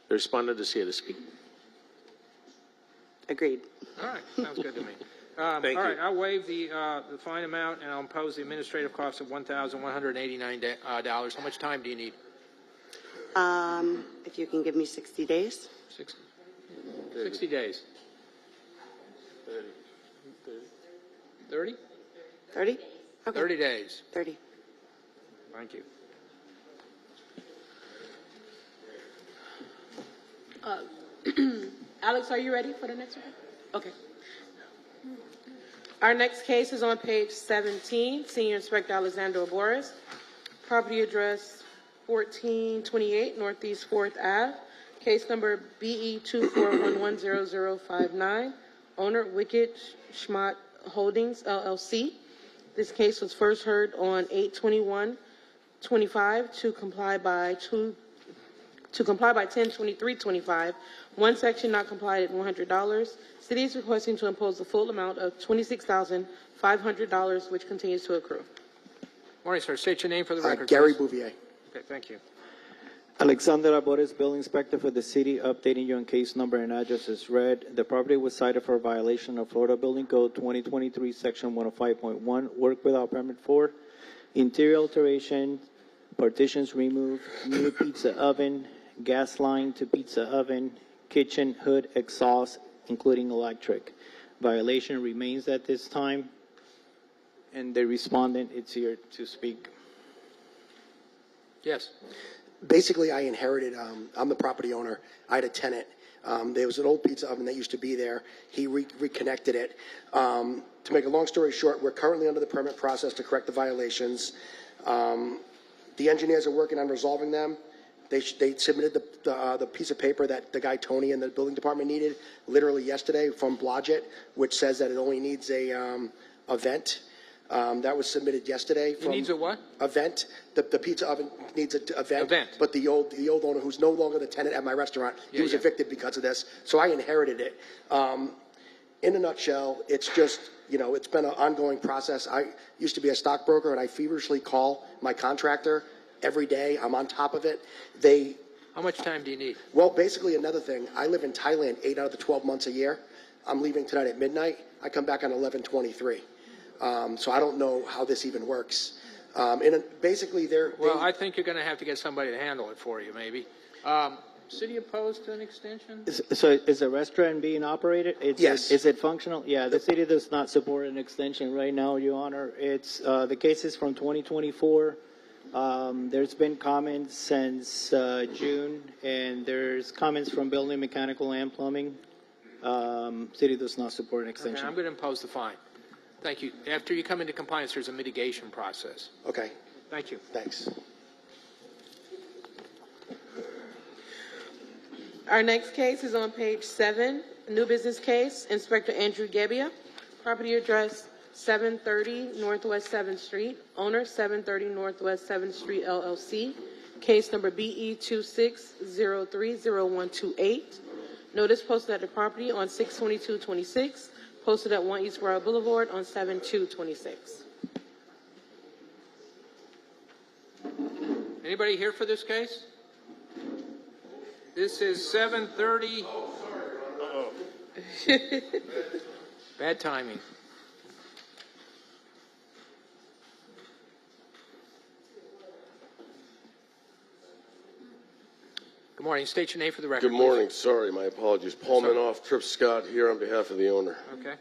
The respondent is here to speak. Agreed. All right, sounds good to me. Thank all right, you. I'll waive the fine amount, and I'll impose the administrative cost of $1,189. How much time do you need? If you can give me 60 days. 60 days. 30? 30? Okay. 30 days. 30. Thank you. Alex, are you ready for the next one? Okay. Our next case is on page 17, Senior Inspector Alexander Boris. Property address 1428 Northeast 4th Ave. Case number BE 241100059. Owner Wicked Schmott Holdings, LLC. This case was first heard on 8/21/25 to comply by 10/23/25. One section not complied at $100. City is requesting to impose the full amount of $26,500, which continues to accrue. Morning, sir. State your name for the record. Gary please. Bouvier. Okay, thank you. Alexander Arbores, Building Inspector for the city, updating you on case number and address as read. The property was cited for a violation of Florida Building Code 2023, Section 105.1, work without permit for interior alteration, partitions removed, new pizza oven, gas line to pizza oven, kitchen hood exhaust, including electric. Violation remains at this time, and the respondent is here to speak. Yes. Basically, I inherited, I'm the property owner. I had a tenant. There was an old pizza oven that used to be there. He reconnected it. To make a long story short, we're currently under the permit process to correct the violations. The engineers are working on resolving them. They submitted the piece of paper that the guy Tony in the building department needed literally yesterday from Blodgett, which says that it only needs a vent. That was submitted yesterday. It needs a what? A vent. The pizza oven needs a vent. But the old owner, who's no longer the tenant at my restaurant, he was evicted because of this. So I inherited it. In a nutshell, it's just, it's been an ongoing process. I used to be a stockbroker, and I feverishly call my contractor every day. I'm on top of it. How much time do you need? Well, basically, another thing. I live in Thailand 8 out of the 12 months a year. I'm leaving tonight at midnight. I come back on 11/23. So I don't know how this even works. Basically, Well, I think you're going to have to get somebody to handle it for you, maybe. City opposed to an extension? So is the restaurant being operated? Yes. Is it functional? Yeah, the city does not support an extension right now, Your Honor. It's, the case is from 2024. There's been comments since June, and there's comments from building, mechanical, and plumbing. City does not support an extension. Okay, I'm going to impose the fine. Thank you. After you come into compliance, there's a mitigation process. Okay. Thank you. Thanks. Our next case is on page 7, new business case, Inspector Andrew Gebbia. Property address 730 Northwest 7th Street. Owner 730 Northwest 7th Street, LLC. Case number BE 26030128. Notice posted at the property on 6/22/26. Posted at 1 East Royal Boulevard on 7/2/26. Anybody here for this case? This is 7:30. Bad timing. Good morning. State your name for the record. Good morning. Sorry, my apologies. Paul Minoff, Trip Scott, here on behalf of the owner. Okay.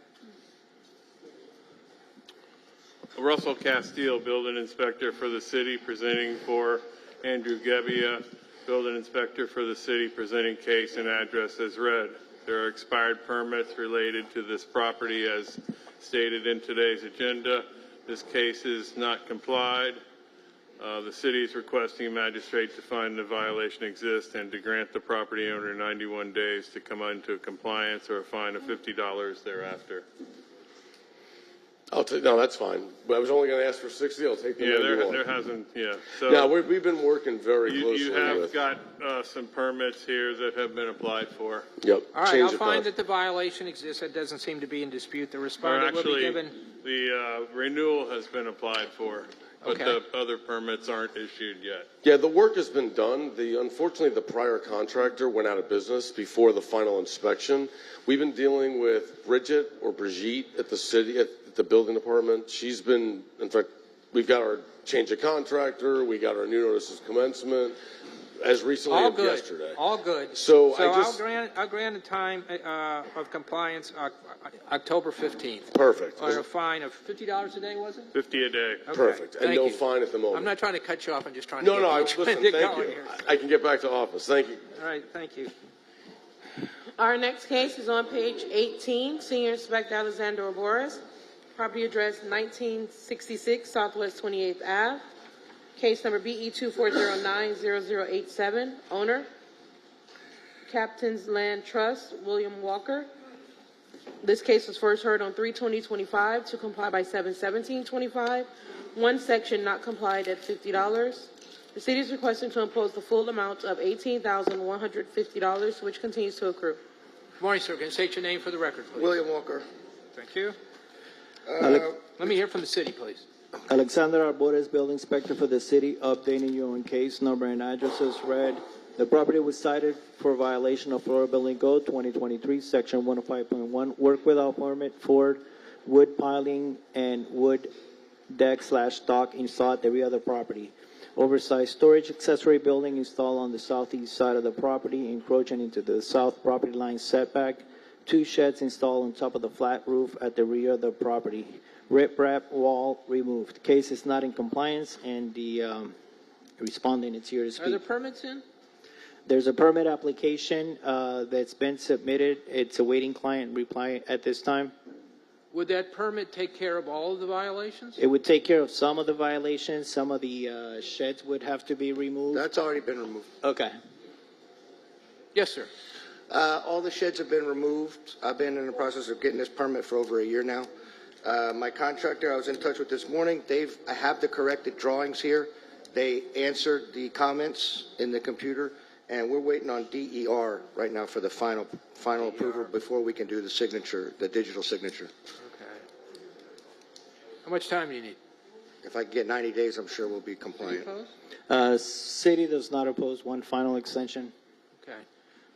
Russell Castile, Building Inspector for the City, presenting for Andrew Gebbia, Building Inspector for the City, presenting case and address as read. There are expired permits related to this property as stated in today's agenda. This case is not complied. The city is requesting a magistrate to find the violation exists and to grant the property owner 91 days to come into compliance or a fine of $50 thereafter. No, that's fine. But I was only going to ask for 60. I'll take the Yeah, 91. there hasn't, yeah. So No, we've been working very closely you have with. got some permits here that have been applied for. Yep. All right, Change I'll of find cost. that the violation exists. That doesn't seem to be in dispute. The Or respondent will be actually, given. the renewal has been applied for, but Okay. the other permits aren't issued yet. Yeah, the work has been done. Unfortunately, the prior contractor went out of business before the final inspection. We've been dealing with Brigitte at the city, at the building department. She's been, in fact, we've got our change of contractor, we got our new notices commencement as recently All as good. yesterday. All good. So I just- I'll grant a time of compliance October 15th. Perfect. Or a fine of $50 a day, was it? 50 a day. Okay. Perfect. And Thank no you. fine at the moment. I'm not trying to cut you off. I'm just trying No, to no, get listen, get thank going you. here. I can get back to office. Thank you. All right, thank you. Our next case is on page 18, Senior Inspector Alexander Oboris, property address 1966 Southwest 28th Ave, case number BE 24090087, owner, Captain's Land Trust, William Walker. This case was first heard on 3/20/25 to comply by 7/17/25. One section not complied at $50. The city is requesting to impose the full amount of $18,150, which continues to accrue. Good morning, sir. Can you state your name for the record, please? William Walker. Thank you. Let me hear from the city, please. Alexander Arbores, Building Inspector for the city, updating you on case number and addresses read. The property was cited for violation of Florida Building Code 2023, Section 105.1, work without permit for wood piling and wood deck/dock installed at the rear of the property. Oversized storage accessory building installed on the southeast side of the property, encroaching into the south property line setback. 2 sheds installed on top of the flat roof at the rear of the property. Rip-wrap wall removed. Case is not in compliance, and the respondent is here to speak. Are there permits in? There's a permit application that's been submitted. It's awaiting client reply at this time. Would that permit take care of all of the violations? It would take care of some of the violations. Some of the sheds would have to be removed. That's already been removed. Okay. Yes, sir. All the sheds have been removed. I've been in the process of getting this permit for over a year now. My contractor, I was in touch with this morning. I have the corrected drawings here. They answered the comments in the computer, and we're waiting on DER right now for the final approval before we can do the signature, the digital signature. Okay. How much time do you need? If I can get 90 days, I'm sure we'll be compliant. City does not oppose one final extension. Okay.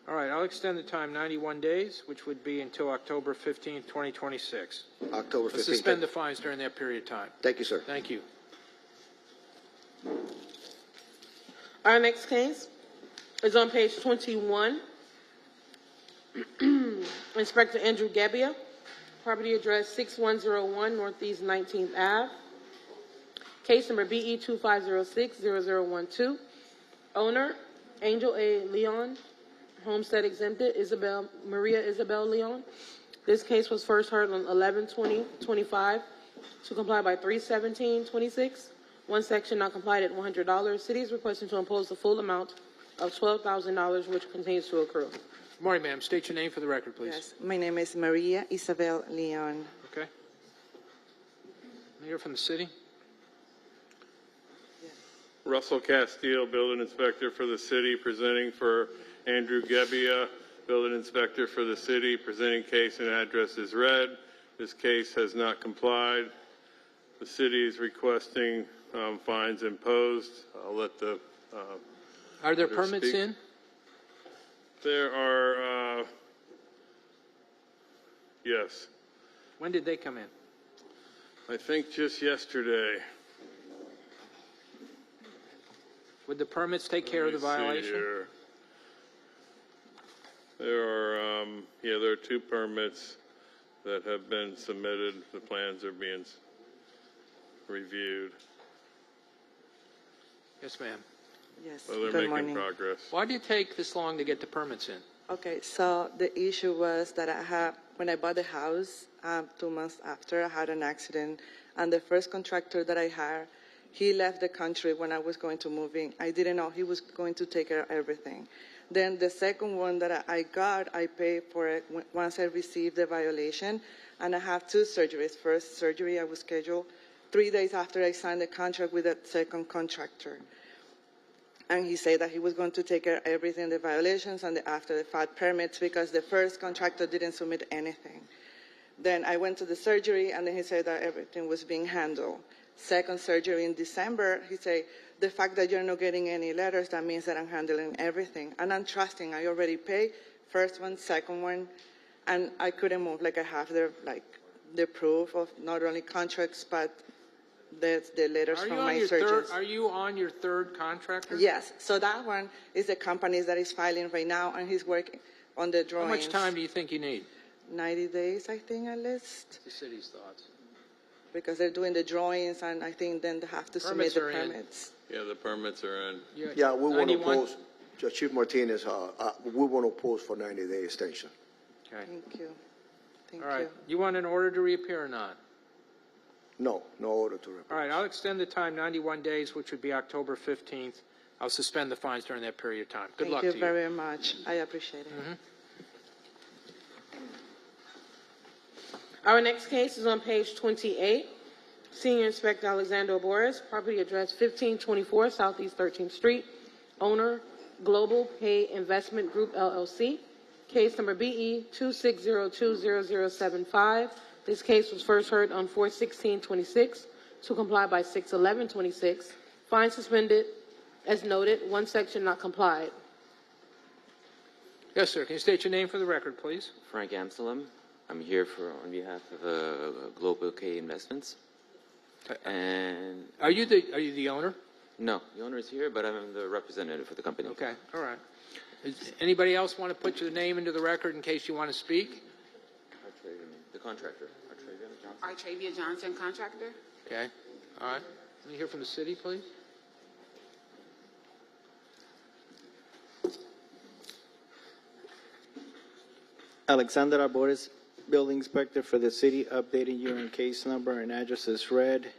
All right, I'll extend the time 91 days, which would be until October 15th, 2026. October 15th. Let's suspend the fines during that period of time. Thank you, sir. Thank you. Our next case is on page 21. Inspector Andrew Gebbia, property address 6101 Northeast 19th Ave. Case number BE 25060012. Owner, Angel A. Leon. Homestead exempted, Maria Isabel Leon. This case was first heard on 11/20/25 to comply by 3/17/26. One section not complied at $100. City is requesting to impose the full amount of $12,000, which continues to accrue. Good morning, ma'am. State your name for the record, please. Yes, my name is Maria Isabel Leon. Okay. Let me hear from the city. Russell Castile, Building Inspector for the city, presenting for Andrew Gebbia, Building Inspector for the city, presenting case and address is read. This case has not complied. The city is requesting fines imposed. I'll let the Are there permits speak. in? There are, yes. When did they come in? I think just yesterday. Would the permits take care of the violation? Here. There are, there are 2 permits that have been submitted. The plans are being reviewed. Yes, ma'am. Yes, So they're good making morning. progress. Why do you take this long to get the permits in? Okay, so the issue was that when I bought the house, 2 months after, I had an accident, and the first contractor that I hired, he left the country when I was going to move in. I didn't know he was going to take care of everything. Then the second one that I got, I paid for it once I received the violation, and I have 2 surgeries. First surgery I was scheduled 3 days after I signed the contract with the second contractor. And he said that he was going to take care of everything, the violations and the after the fact permits, because the first contractor didn't submit anything. Then I went to the surgery, and then he said that everything was being handled. Second surgery in December, he said, the fact that you're not getting any letters, that means that I'm handling everything. And I'm trusting, I already paid, first one, second one, and I couldn't move. Like I have the proof of not only contracts, but the letters from my surgeons. Are you on your 3rd contractor? Yes, so that one is the company that is filing right now, and he's working on the drawings. How much time do you think you need? 90 days, I think, at least. The city's thoughts. Because they're doing the drawings, and I think then they have to submit the permits. Yeah, the permits are in. Yeah, we want to 91? post. Chief Martinez, we want to pause for 90-day extension. Okay. Thank you. Thank All right. you. You want an order to reappear or not? No order to repair. All right. I'll extend the time 91 days, which would be October 15th. I'll suspend the fines during that period of time. Good luck to Thank you very much. I appreciate it. Our next case is on page 28. Senior Inspector Alexander Boris, property address 1524 Southeast 13th Street. Owner, Global Pay Investment Group, LLC. Case number BE 26020075. This case was first heard on 4/16/26 to comply by 6/11/26. Fine suspended as noted, one section not complied. Yes, sir. Can you state your name for the record, please? Frank Amsterdam. I'm here on behalf of Global K Investments. And Are you the owner? no, the owner is here, but I'm the representative for the company. Okay. All right. Does anybody else want to put your name into the record in case you want to speak? The contractor, Artravia Johnson, contractor. Okay. All right. Let me hear from the city, please. Alexander Arbores, Building Inspector for the city, updating you on case number and address as read.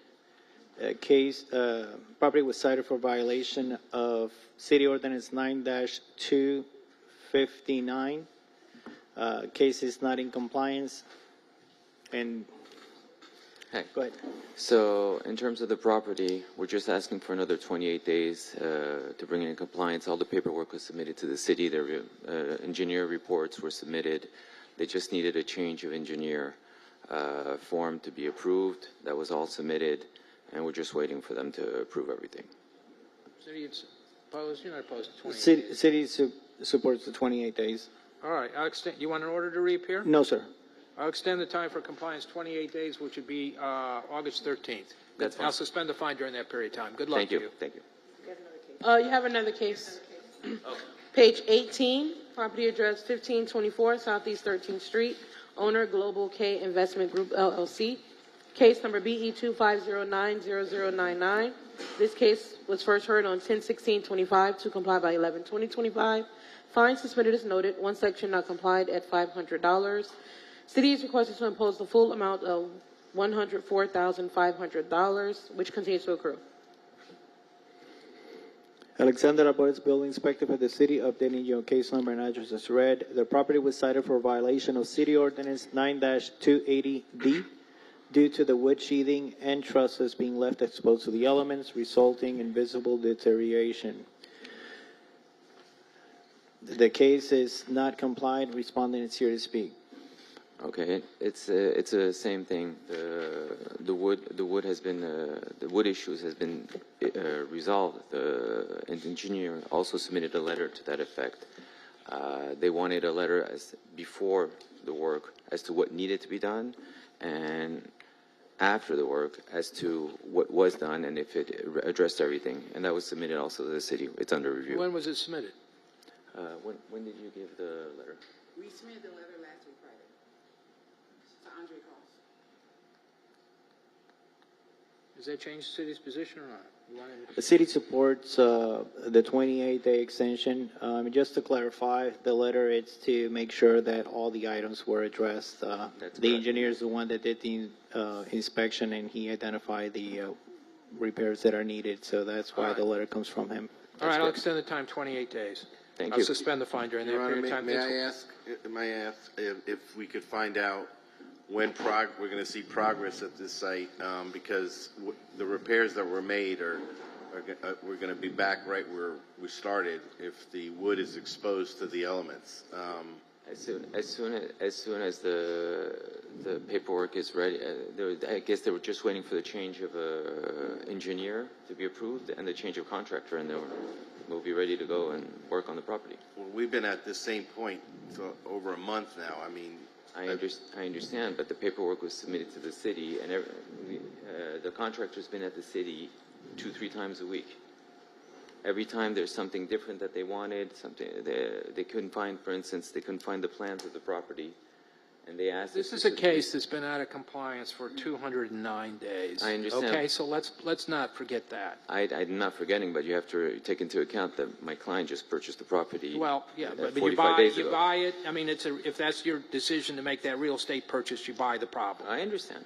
Property was cited for violation of City Ordinance 9-259. Case is not in compliance. And Hey. go ahead. So in terms of the property, we're just asking for another 28 days to bring it in compliance. All the paperwork was submitted to the city. Their engineer reports were submitted. They just needed a change of engineer form to be approved. That was all submitted, and we're just waiting for them to approve everything. City, it's opposed. You're not opposed to 28 City, days. city supports the 28 days. All right. I'll extend. You want an order to reappear? No, sir. I'll extend the time for compliance 28 days, which would be August 13th. That's fine. I'll suspend the fine during that period of time. Good luck Thank to you. you. Thank you. You have another case. Page 18, property address 1524 Southeast 13th Street. Owner, Global K Investment Group, LLC. Case number BE 25090099. This case was first heard on 10/16/25 to comply by 11/20/25. Fine suspended as noted. One section not complied at $500. City is requested to impose the full amount of $104,500, which continues to accrue. Alexander Arbores, Building Inspector for the city, updating you on case number and address as read. The property was cited for violation of City Ordinance 9-280B due to the wood sheathing and trusses being left exposed to the elements, resulting in visible deterioration. The case is not complied. Respondent is here to speak. Okay, it's the same thing. The wood issues has been resolved. The engineer also submitted a letter to that effect. They wanted a letter before the work as to what needed to be done, and after the work as to what was done and if it addressed everything. And that was submitted also to the city. It's under review. When was it submitted? When did you give the letter? We submitted the letter last week, Friday, to Andre Cross. Does that change the city's position or not? You want The city supports the 28-day extension. Just to clarify, the letter is to make sure that all the items were addressed. The engineer is the one that did the inspection, and he identified the repairs that are needed. So that's why the letter comes from him. All right, I'll extend the time 28 days. Thank I'll you. suspend the fine during that Your Honor, period of time. may I ask if we could find out when we're going to see progress at this site, because the repairs that were made we're going to be back right where we started if the wood is exposed to the elements. As soon as the paperwork is ready, I guess they were just waiting for the change of engineer to be approved and the change of contractor, and we'll be ready to go and work on the property. Well, we've been at this same point for over a month now. I mean, I understand, but the paperwork was submitted to the city, and the contractor's been at the city 2-3 times a week. Every time there's something different that they wanted, something they couldn't find. For instance, they couldn't find the plans of the property, and they asked. This is a case that's been out of compliance for 209 days. I understand. Okay, so let's not forget that. I'm not forgetting, but you have to take into account that my client just purchased the property. Well, yeah, but 45 days you ago. buy it. I mean, if that's your decision to make that real estate purchase, you buy the problem. I understand.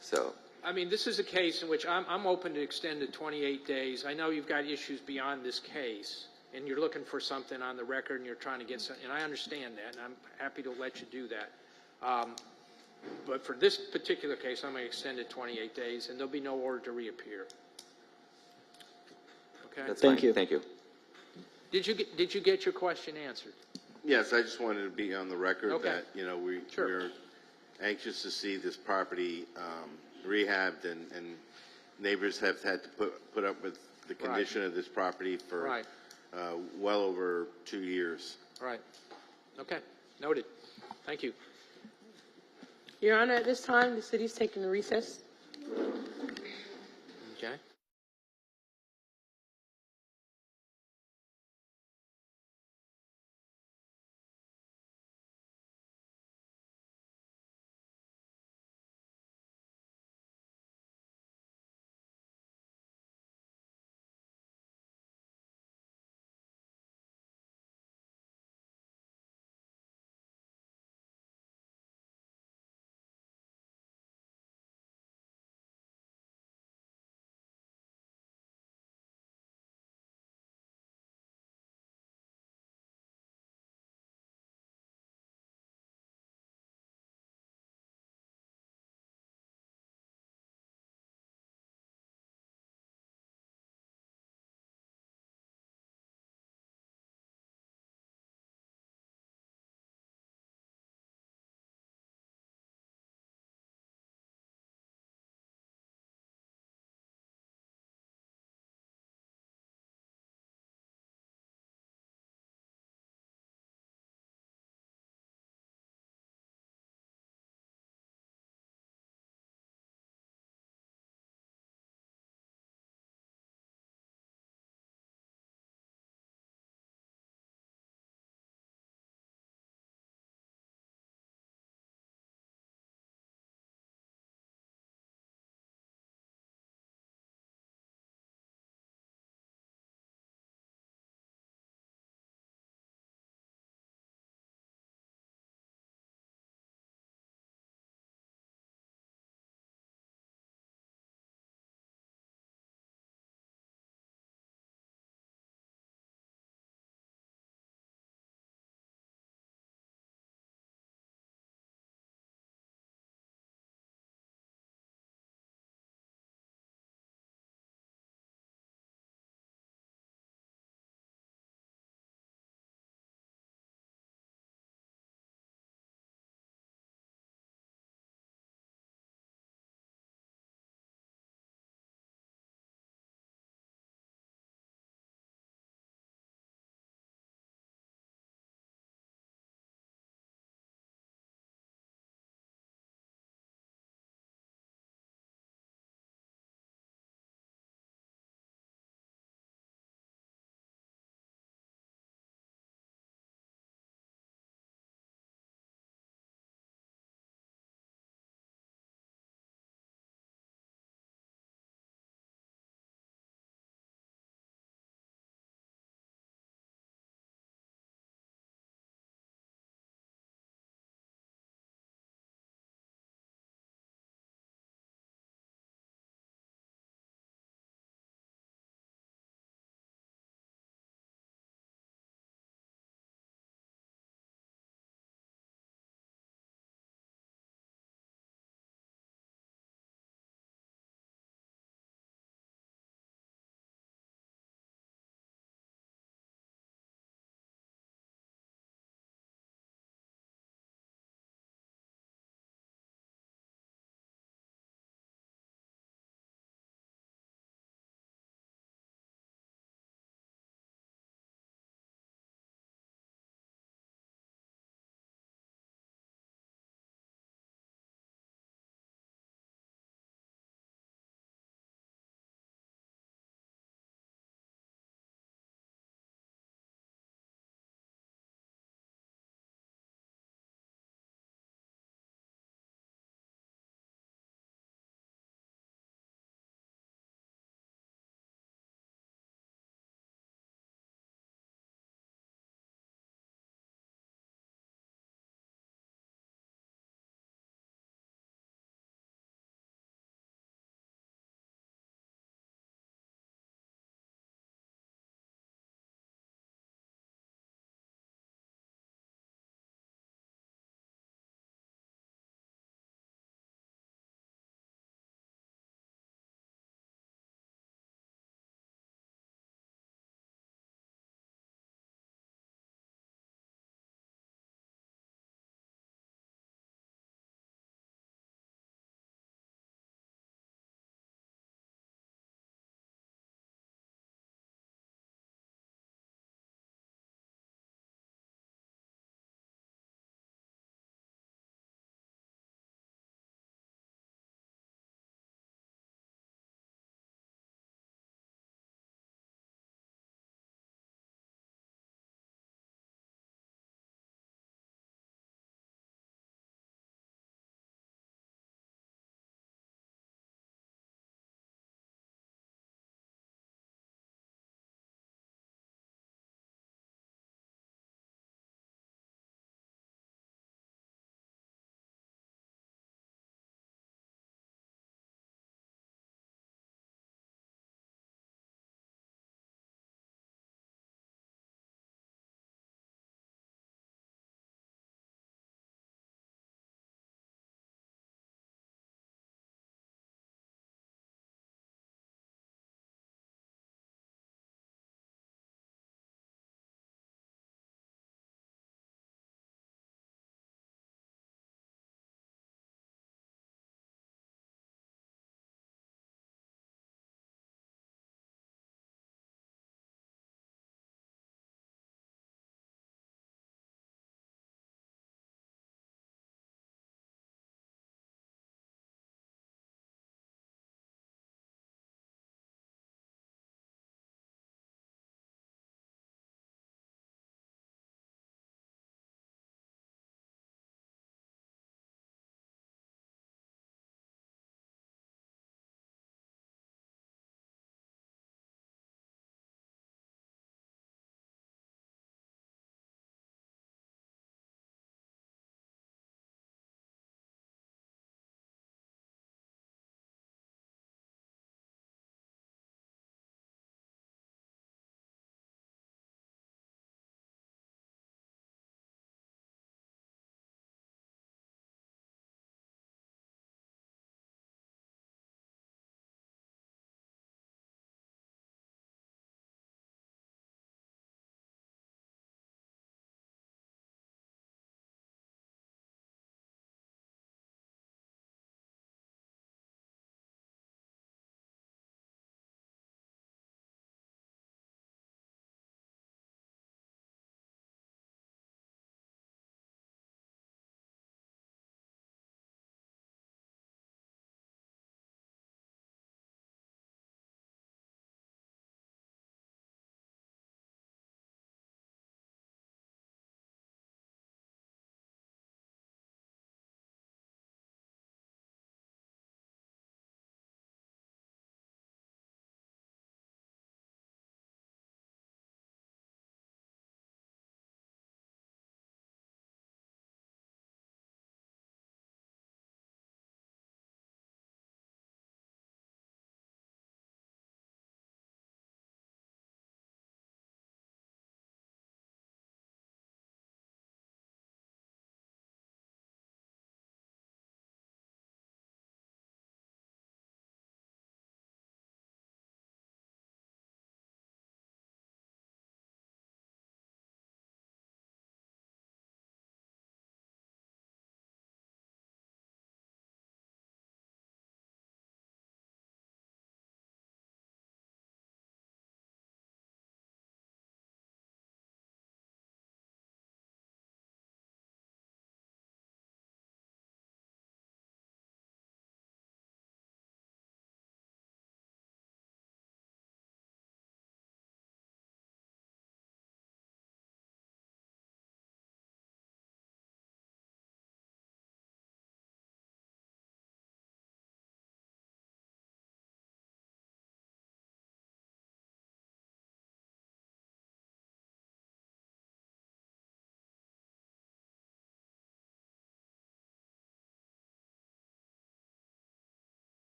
So. I mean, this is a case in which I'm open to extend to 28 days. I know you've got issues beyond this case, and you're looking for something on the record, and you're trying to get something, and I understand that, and I'm happy to let you do that. But for this particular case, I'm going to extend it 28 days, and there'll be no order to reappear. Okay? That's Thank fine. you. Thank you. Did you get your question answered? Yes, I just wanted to be on the record Okay. that, we're anxious to see this property rehabbed, and neighbors have had to put up with the condition of this property for well over 2 years. Right. Okay. Noted. Thank you. Your Honor, at this time, the city's taking a recess. Okay.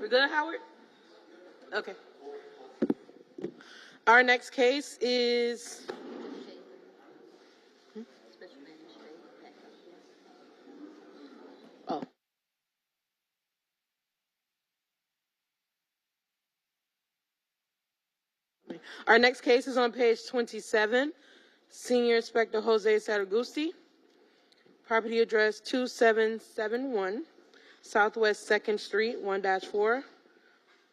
We're good, Howard? Okay. Our next case is Our next case is on page 27. Senior Inspector Jose Saragusti. Property address 2771 Southwest 2nd Street, 1-4.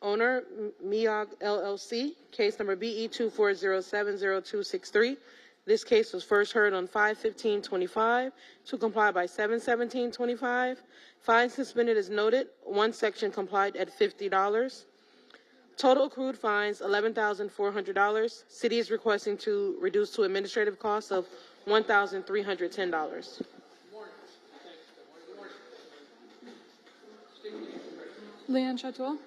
Owner, Miog LLC. Case number BE 24070263. This case was first heard on 5/15/25 to comply by 7/17/25. Fine suspended as noted. One section complied at $50. Total accrued fines, $11,400. City is requesting to reduce to administrative costs of $1,310. Leanne Chateau.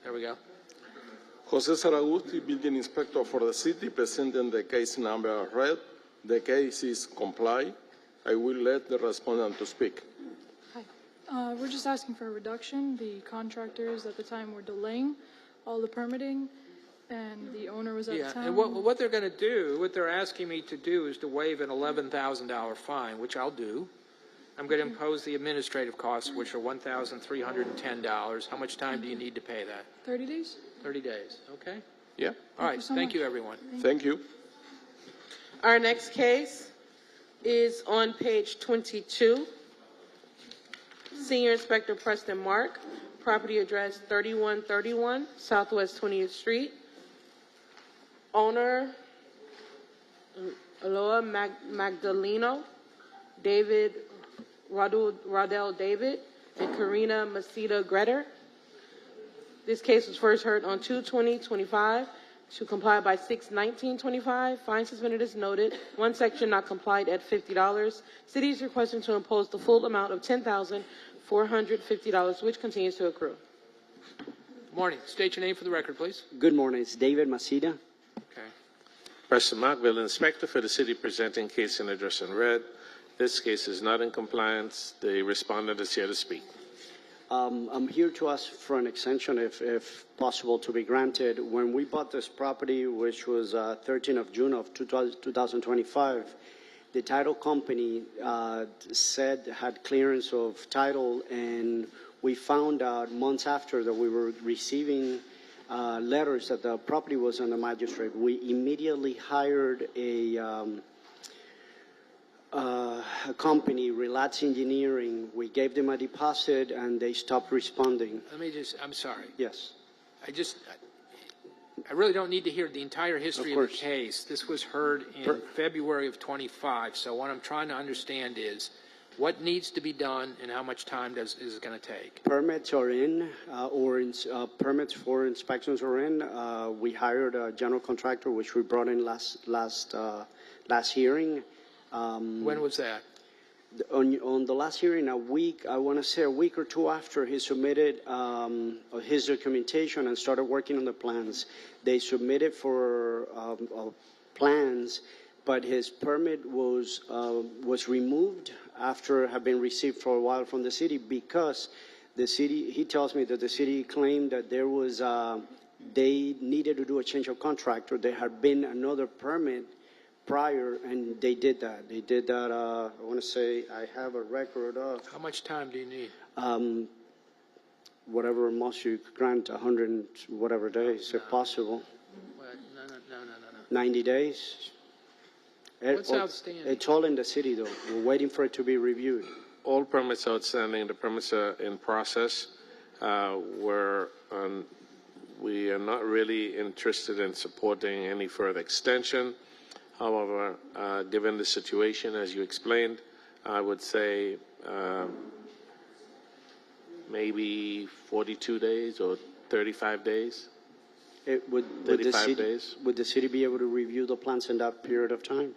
There we go. Jose Saragusti, building inspector for the city, presenting the case number read. The case is comply. I will let the respondent to speak. Hi. We're just asking for a reduction. The contractors at the time were delaying all the permitting, and the owner was out of town. And what they're going to do, what they're asking me to do is to waive an $11,000 fine, which I'll do. I'm going to impose the administrative costs, which are $1,310. How much time do you need to pay that? 30 days? 30 days, okay? Yeah. All right, thank you, everyone. Thank you. Our next case is on page 22. Senior Inspector Preston Mark, property address 3131 Southwest 20th Street. Owner, Aloha Magdaleno, David Raudel David, and Karina Masita Gretter. This case was first heard on 2/20/25 to comply by 6/19/25. Fine suspended as noted. One section not complied at $50. City is requesting to impose the full amount of $10,450, which continues to accrue. Good morning. State your name for the record, please. Good morning. It's David Masita. Okay. Preston Mark, Building Inspector for the city, presenting case and address in red. This case is not in compliance. The respondent is here to speak. I'm here to ask for an extension, if possible, to be granted. When we bought this property, which was 13th of June of 2025, the title company said had clearance of title, and we found out months after that we were receiving letters that the property was on the magistrate. We immediately hired a company, Relats Engineering. We gave them a deposit, and they stopped responding. I'm sorry. Yes. I really don't need to hear the entire history of the case. This was heard in February of 25. So what I'm trying to understand is what needs to be done and how much time is it going to take? Permits are in, permits for inspections are in. We hired a general contractor, which we brought in last hearing. When was that? On the last hearing, I want to say a week or two after he submitted his documentation and started working on the plans. They submitted for plans, but his permit was removed after it had been received for a while from the city, because the city, he tells me that the city claimed that there was, they needed to do a change of contractor. There had been another permit prior, and they did that. They did that, I want to say, I have a record of. How much time do you need? Whatever most you could grant, 100 and whatever days, if possible. No. 90 days. What's outstanding? It's all in the city, though. We're waiting for it to be reviewed. All permits outstanding. The permits are in process. We are not really interested in supporting any further extension. However, given the situation, as you explained, I would say maybe 42 days or 35 days. Would the city be able to review the plans in that period of time?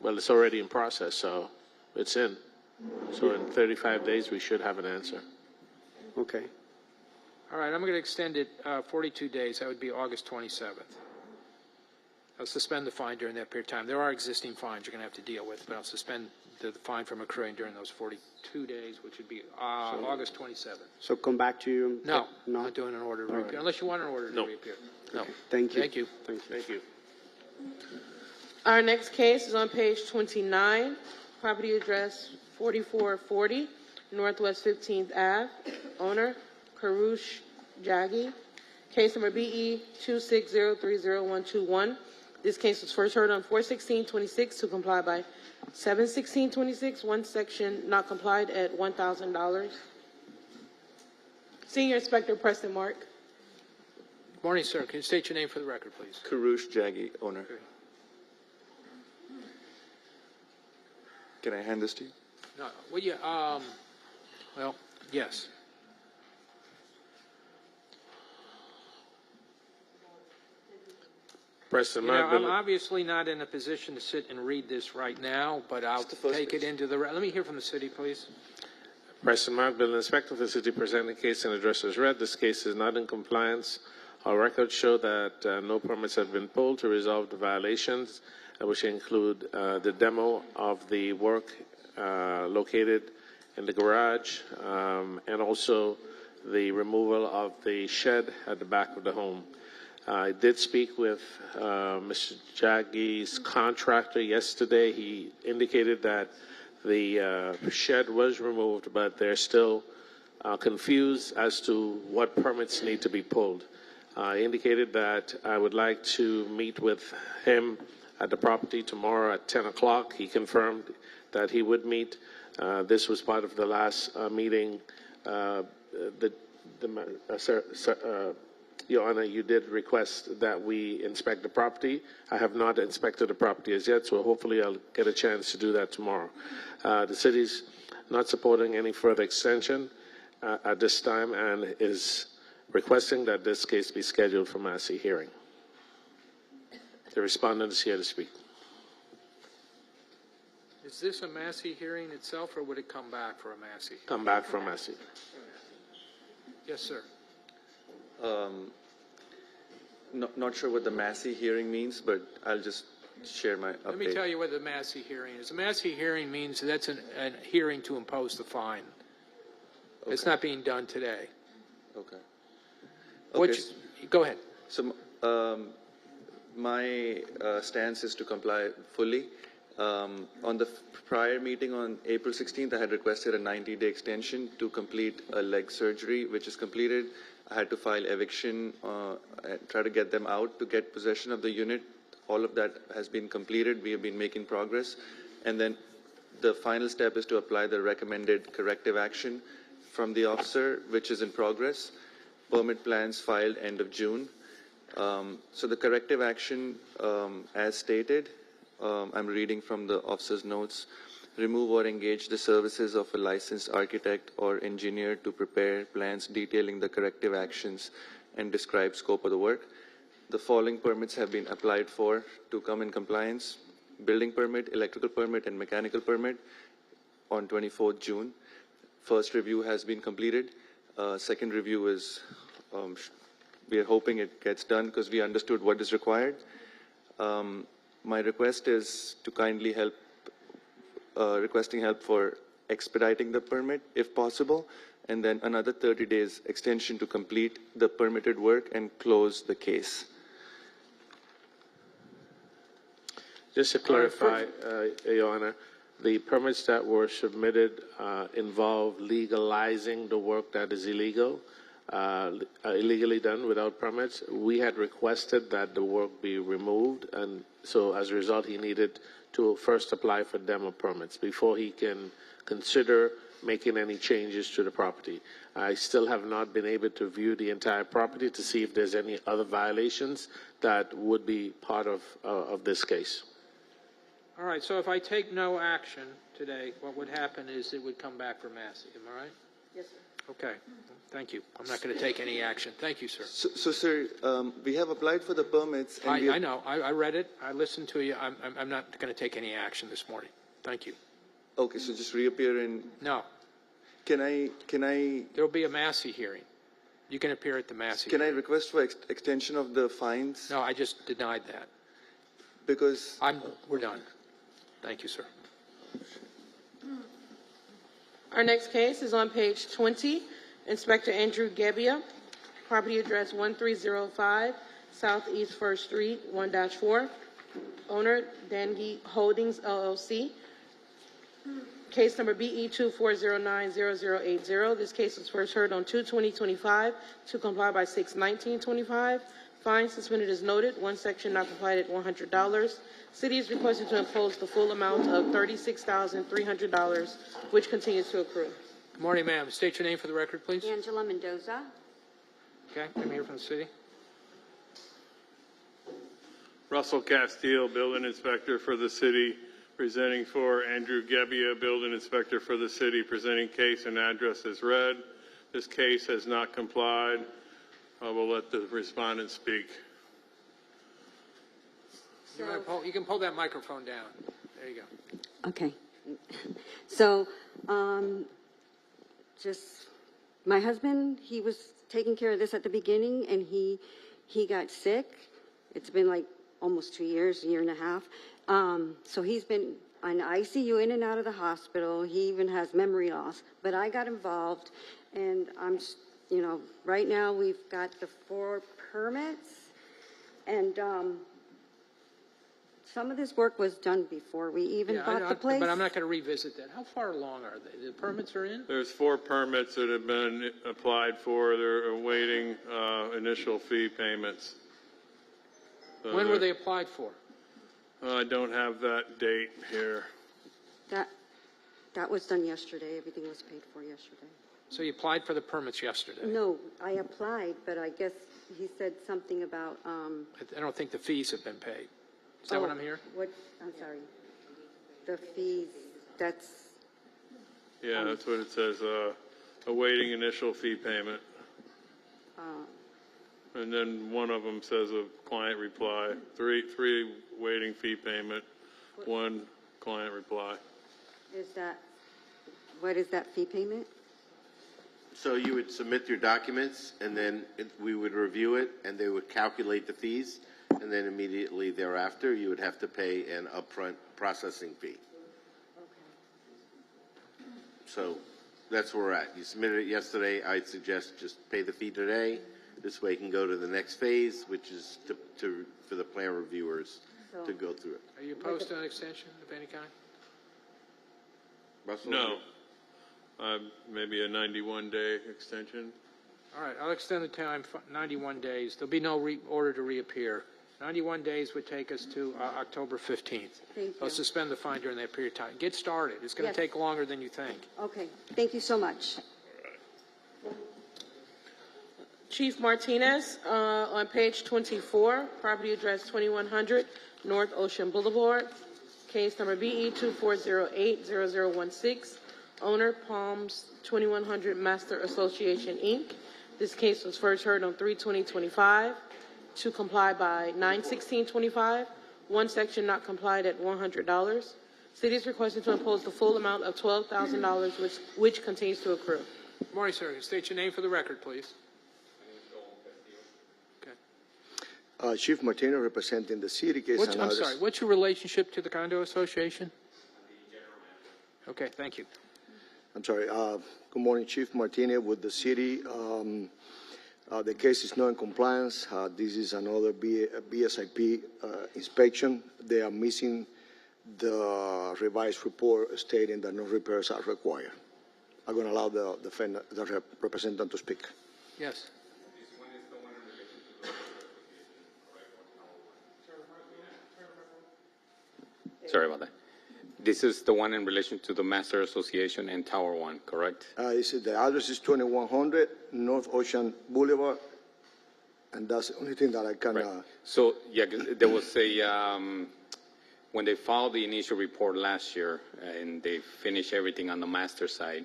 Well, it's already in process, so it's in. So in 35 days, we should have an answer. Okay. All right, I'm going to extend it 42 days. That would be August 27th. I'll suspend the fine during that period of time. There are existing fines you're going to have to deal with, but I'll suspend the fine from accruing during those 42 days, which would be August 27th. So come back to you? No, I'm not doing an order to All reappear, right. unless you want an order to reappear. No. Thank you. Thank you. Thank you. Thank you. Our next case is on page 29, property address 4440 Northwest 15th Ave, owner Karush Jaggi, case number BE 260302121. This case was first heard on 4/16/26 to comply by 7/16/26, one section not complied at $1,000. Senior Inspector Preston Mark. Good morning, sir. Can you state your name for the record, please? Karush Jaggi, owner. Can I hand this to you? No, well, well, yes. Preston You know, I'm Mark, obviously not in a position to sit and read this right now, but I'll take it into the, let me hear from the city, please. Preston Mark, Building Inspector for the city, presenting case and address as read. This case is not in compliance. Our records show that no permits have been pulled to resolve the violations, which include the demo of the work located in the garage, and also the removal of the shed at the back of the home. I did speak with Mr. Jaggi's contractor yesterday. He indicated that the shed was removed, but they're still confused as to what permits need to be pulled. I indicated that I would like to meet with him at the property tomorrow at 10 o'clock. He confirmed that he would meet. This was part of the last meeting. Your Honor, you did request that we inspect the property. I have not inspected the property as yet, so hopefully I'll get a chance to do that tomorrow. The city's not supporting any further extension at this time and is requesting that this case be scheduled for Massey hearing. The respondent is here to speak. Is this a Massey hearing itself, or would it come back for a Massey? Come back from Massey. Yes, sir. Not sure what the Massey hearing means, but I'll just share my update. Let me tell you what the Massey hearing is. A Massey hearing means that's a hearing to impose the fine. Okay. It's not being done today. Okay. Go ahead. So my stance is to comply fully. On the prior meeting on April 16th, I had requested a 90-day extension to complete a leg surgery, which is completed. I had to file eviction and try to get them out to get possession of the unit. All of that has been completed. We have been making progress. And then the final step is to apply the recommended corrective action from the officer, which is in progress. Permit plans filed end of June. So the corrective action, as stated, I'm reading from the officer's notes: remove or engage the services of a licensed architect or engineer to prepare plans detailing the corrective actions and describe scope of the work. The following permits have been applied for to come in compliance: building permit, electrical permit, and mechanical permit on 24th June. First review has been completed. Second review is, we are hoping it gets done because we understood what is required. My request is to kindly help, requesting help for expediting the permit if possible, and then another 30 days extension to complete the permitted work and close the case. Just to clarify, Your Honor, the permits that were submitted involve legalizing the work that is illegal, illegally done without permits. We had requested that the work be removed, and so as a result, he needed to first apply for demo permits before he can consider making any changes to the property. I still have not been able to view the entire property to see if there's any other violations that would be part of this case. All right, so if I take no action today, what would happen is it would come back for Massey. Am I right? Yes, sir. Okay. Thank you. I'm not going to take any action. Thank you, sir. So sir, we have applied for the permits. And I know. I read it. I listened to you. I'm not going to take any action this morning. Thank you. Okay, so just reappear in. No. Can I? There will be a Massey hearing. You can appear at the Massey. Can I request for extension of the fines? No, I just denied that. Because We're done. Thank you, sir. Our next case is on page 20. Inspector Andrew Gebbia, property address 1305 Southeast First Street, 1-4. Owner, Dangi Holdings, LLC. Case number BE 24090080. This case was first heard on 2/20/25 to comply by 6/19/25. Fine suspended as noted. One section not complied at $100. City is requested to impose the full amount of $36,300, which continues to accrue. Good morning, ma'am. State your name for the record, please. Angela Mendoza. Okay, I'm here from the city. Russell Castile, building inspector for the city, presenting for Andrew Gebbia, building inspector for the city, presenting case and address as read. This case has not complied. I will let the respondent speak. You can pull that microphone down. There you go. Okay. So, just my husband, he was taking care of this at the beginning, and he got sick. It's been like almost 2 years, a year and a half. So he's been on ICU, in and out of the hospital. He even has memory loss. But I got involved, and I'm, right now we've got the 4 permits, and some of this work was done before we even bought the place. But I'm not going to revisit that. How far along are they? The permits are in? There's 4 permits that have been applied for. They're awaiting initial fee payments. So When were they applied for? I don't have that date here. That was done yesterday. Everything was paid for yesterday. So you applied for the permits yesterday? No, I applied, but I guess he said something about, I don't think the fees have been paid. Is that what I'm hearing? I'm sorry. The fees, that's, Yeah, that's what it says, awaiting initial fee payment. And then one of them says a client reply, three waiting fee payment, 1 client reply. what is that fee payment? So you would submit your documents, and then we would review it, and they would calculate the fees, and then immediately thereafter, you would have to pay an upfront processing fee. So that's where we're at. You submitted it yesterday. I'd suggest just pay the fee today. This way you can go to the next phase, which is for the plan reviewers to go through it. Are you opposed to an extension of any kind? Russell? No. Maybe a 91-day extension. All right, I'll extend the time 91 days. There'll be no order to reappear. 91 days would take us to October 15th. Thank I'll you. suspend the fine during that period of time. Get started. It's going to Yes. take longer than you think. Okay, thank you so much. Chief Martinez, on page 24, property address 2100 North Ocean Boulevard. Case number BE 24080016. Owner, Palms 2100 Master Association, Inc. This case was first heard on 3/20/25 to comply by 9/16/25. One section not complied at $100. City is requested to impose the full amount of $12,000, which continues to accrue. Good morning, sir. State your name for the record, please. Chief Martinez representing the city case. I'm sorry, what's your relationship to the condo association? Okay, thank you. I'm sorry. Good morning, Chief Martinez with the city. The case is not in compliance. This is another BSIP inspection. They are missing the revised report stating that no repairs are required. I'm going to allow the representative to speak. Yes. Sorry about that. This is the one in relation to the Master Association and Tower 1, correct? The address is 2100 North Ocean Boulevard, and that's the only thing that I can. So, yeah, there was when they filed the initial report last year and they finished everything on the master side,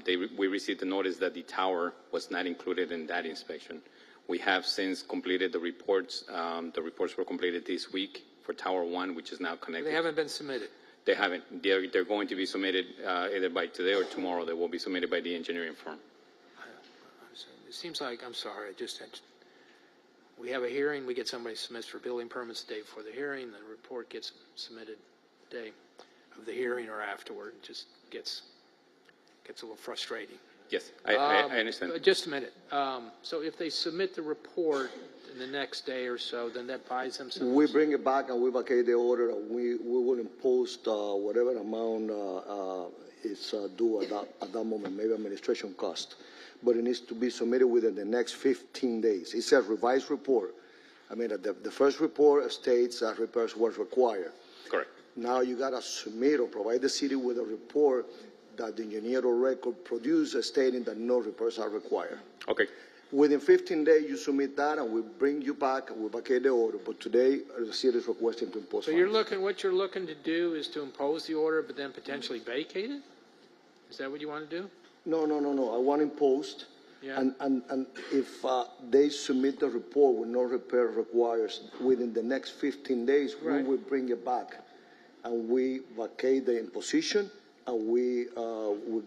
we received the notice that the tower was not included in that inspection. We have since completed the reports. The reports were completed this week for Tower 1, which is now connected. They haven't been submitted. They haven't. They're going to be submitted either by today or tomorrow. They will be submitted by the engineering firm. It seems like, I'm sorry, we have a hearing, we get somebody submits for building permits the day before the hearing, the report gets submitted the day of the hearing or afterward. It just gets a little frustrating. Yes, I understand. Just a minute. So if they submit the report in the next day or so, then that buys them some. We bring it back and we vacate the order, and we will impose whatever amount is due at that moment, maybe administration cost. But it needs to be submitted within the next 15 days. It's a revised report. I mean, the first report states that repairs were required. Correct. Now you got to submit or provide the city with a report that the engineer or record produced stating that no repairs are required. Okay. Within 15 days, you submit that, and we bring you back, and we vacate the order. But today, the city is requesting to impose So fines. what you're looking to do is to impose the order, but then potentially vacate it? Is that what you want to do? No. I want imposed. Yeah. And if they submit the report with no repair requires within the next 15 days, Right. we will bring it back, and we vacate the imposition, and we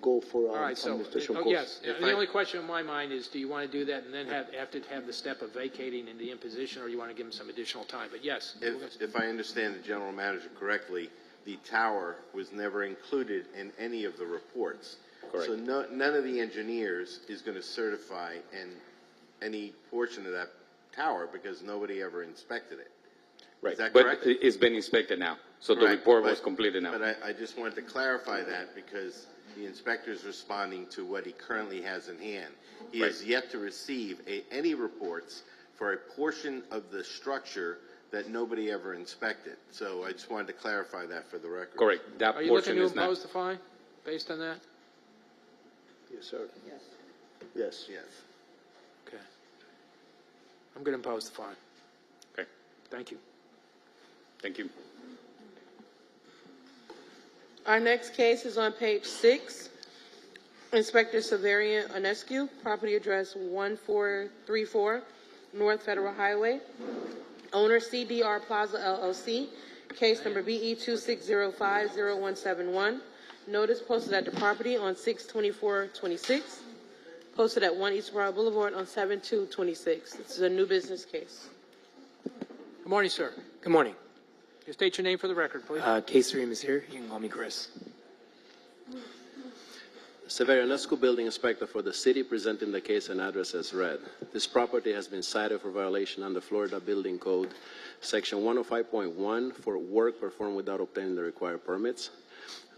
go for All right, so, administration oh, costs. yes. The only question in my mind is, do you want to do that and then have to have the step of vacating in the imposition, or you want to give them some additional time? But yes. If I understand the general manager correctly, the tower was never included in any of the reports. Correct. So none of the engineers is going to certify any portion of that tower because nobody ever inspected it. Right. Is that But correct? it's been inspected now, so the Right, report was but- completed now. But I just wanted to clarify that because the inspector is responding to what he currently has in hand. He has yet to receive any reports for a portion of the structure that nobody ever inspected. So I just wanted to clarify that for the record. Correct. That Are you looking portion to is not. impose the fine based on that? Yes, sir. Yes. Yes. Yes. Okay. I'm going to impose the fine. Okay. Thank you. Thank you. Our next case is on page 6. Inspector Severian Onescu, property address 1434 North Federal Highway. Owner CDR Plaza LLC, case number BE 26050171. Notice posted at the property on 6/24/26. Posted at 1 East Broad Boulevard on 7/2/26. This is a new business case. Good morning, sir. Good morning. You state your name for the record, please. Case 3 is here. You can call me Chris. Severianescu, building inspector for the city, presenting the case and address as read. This property has been cited for violation under Florida Building Code, Section 105.1, for work performed without obtaining the required permits.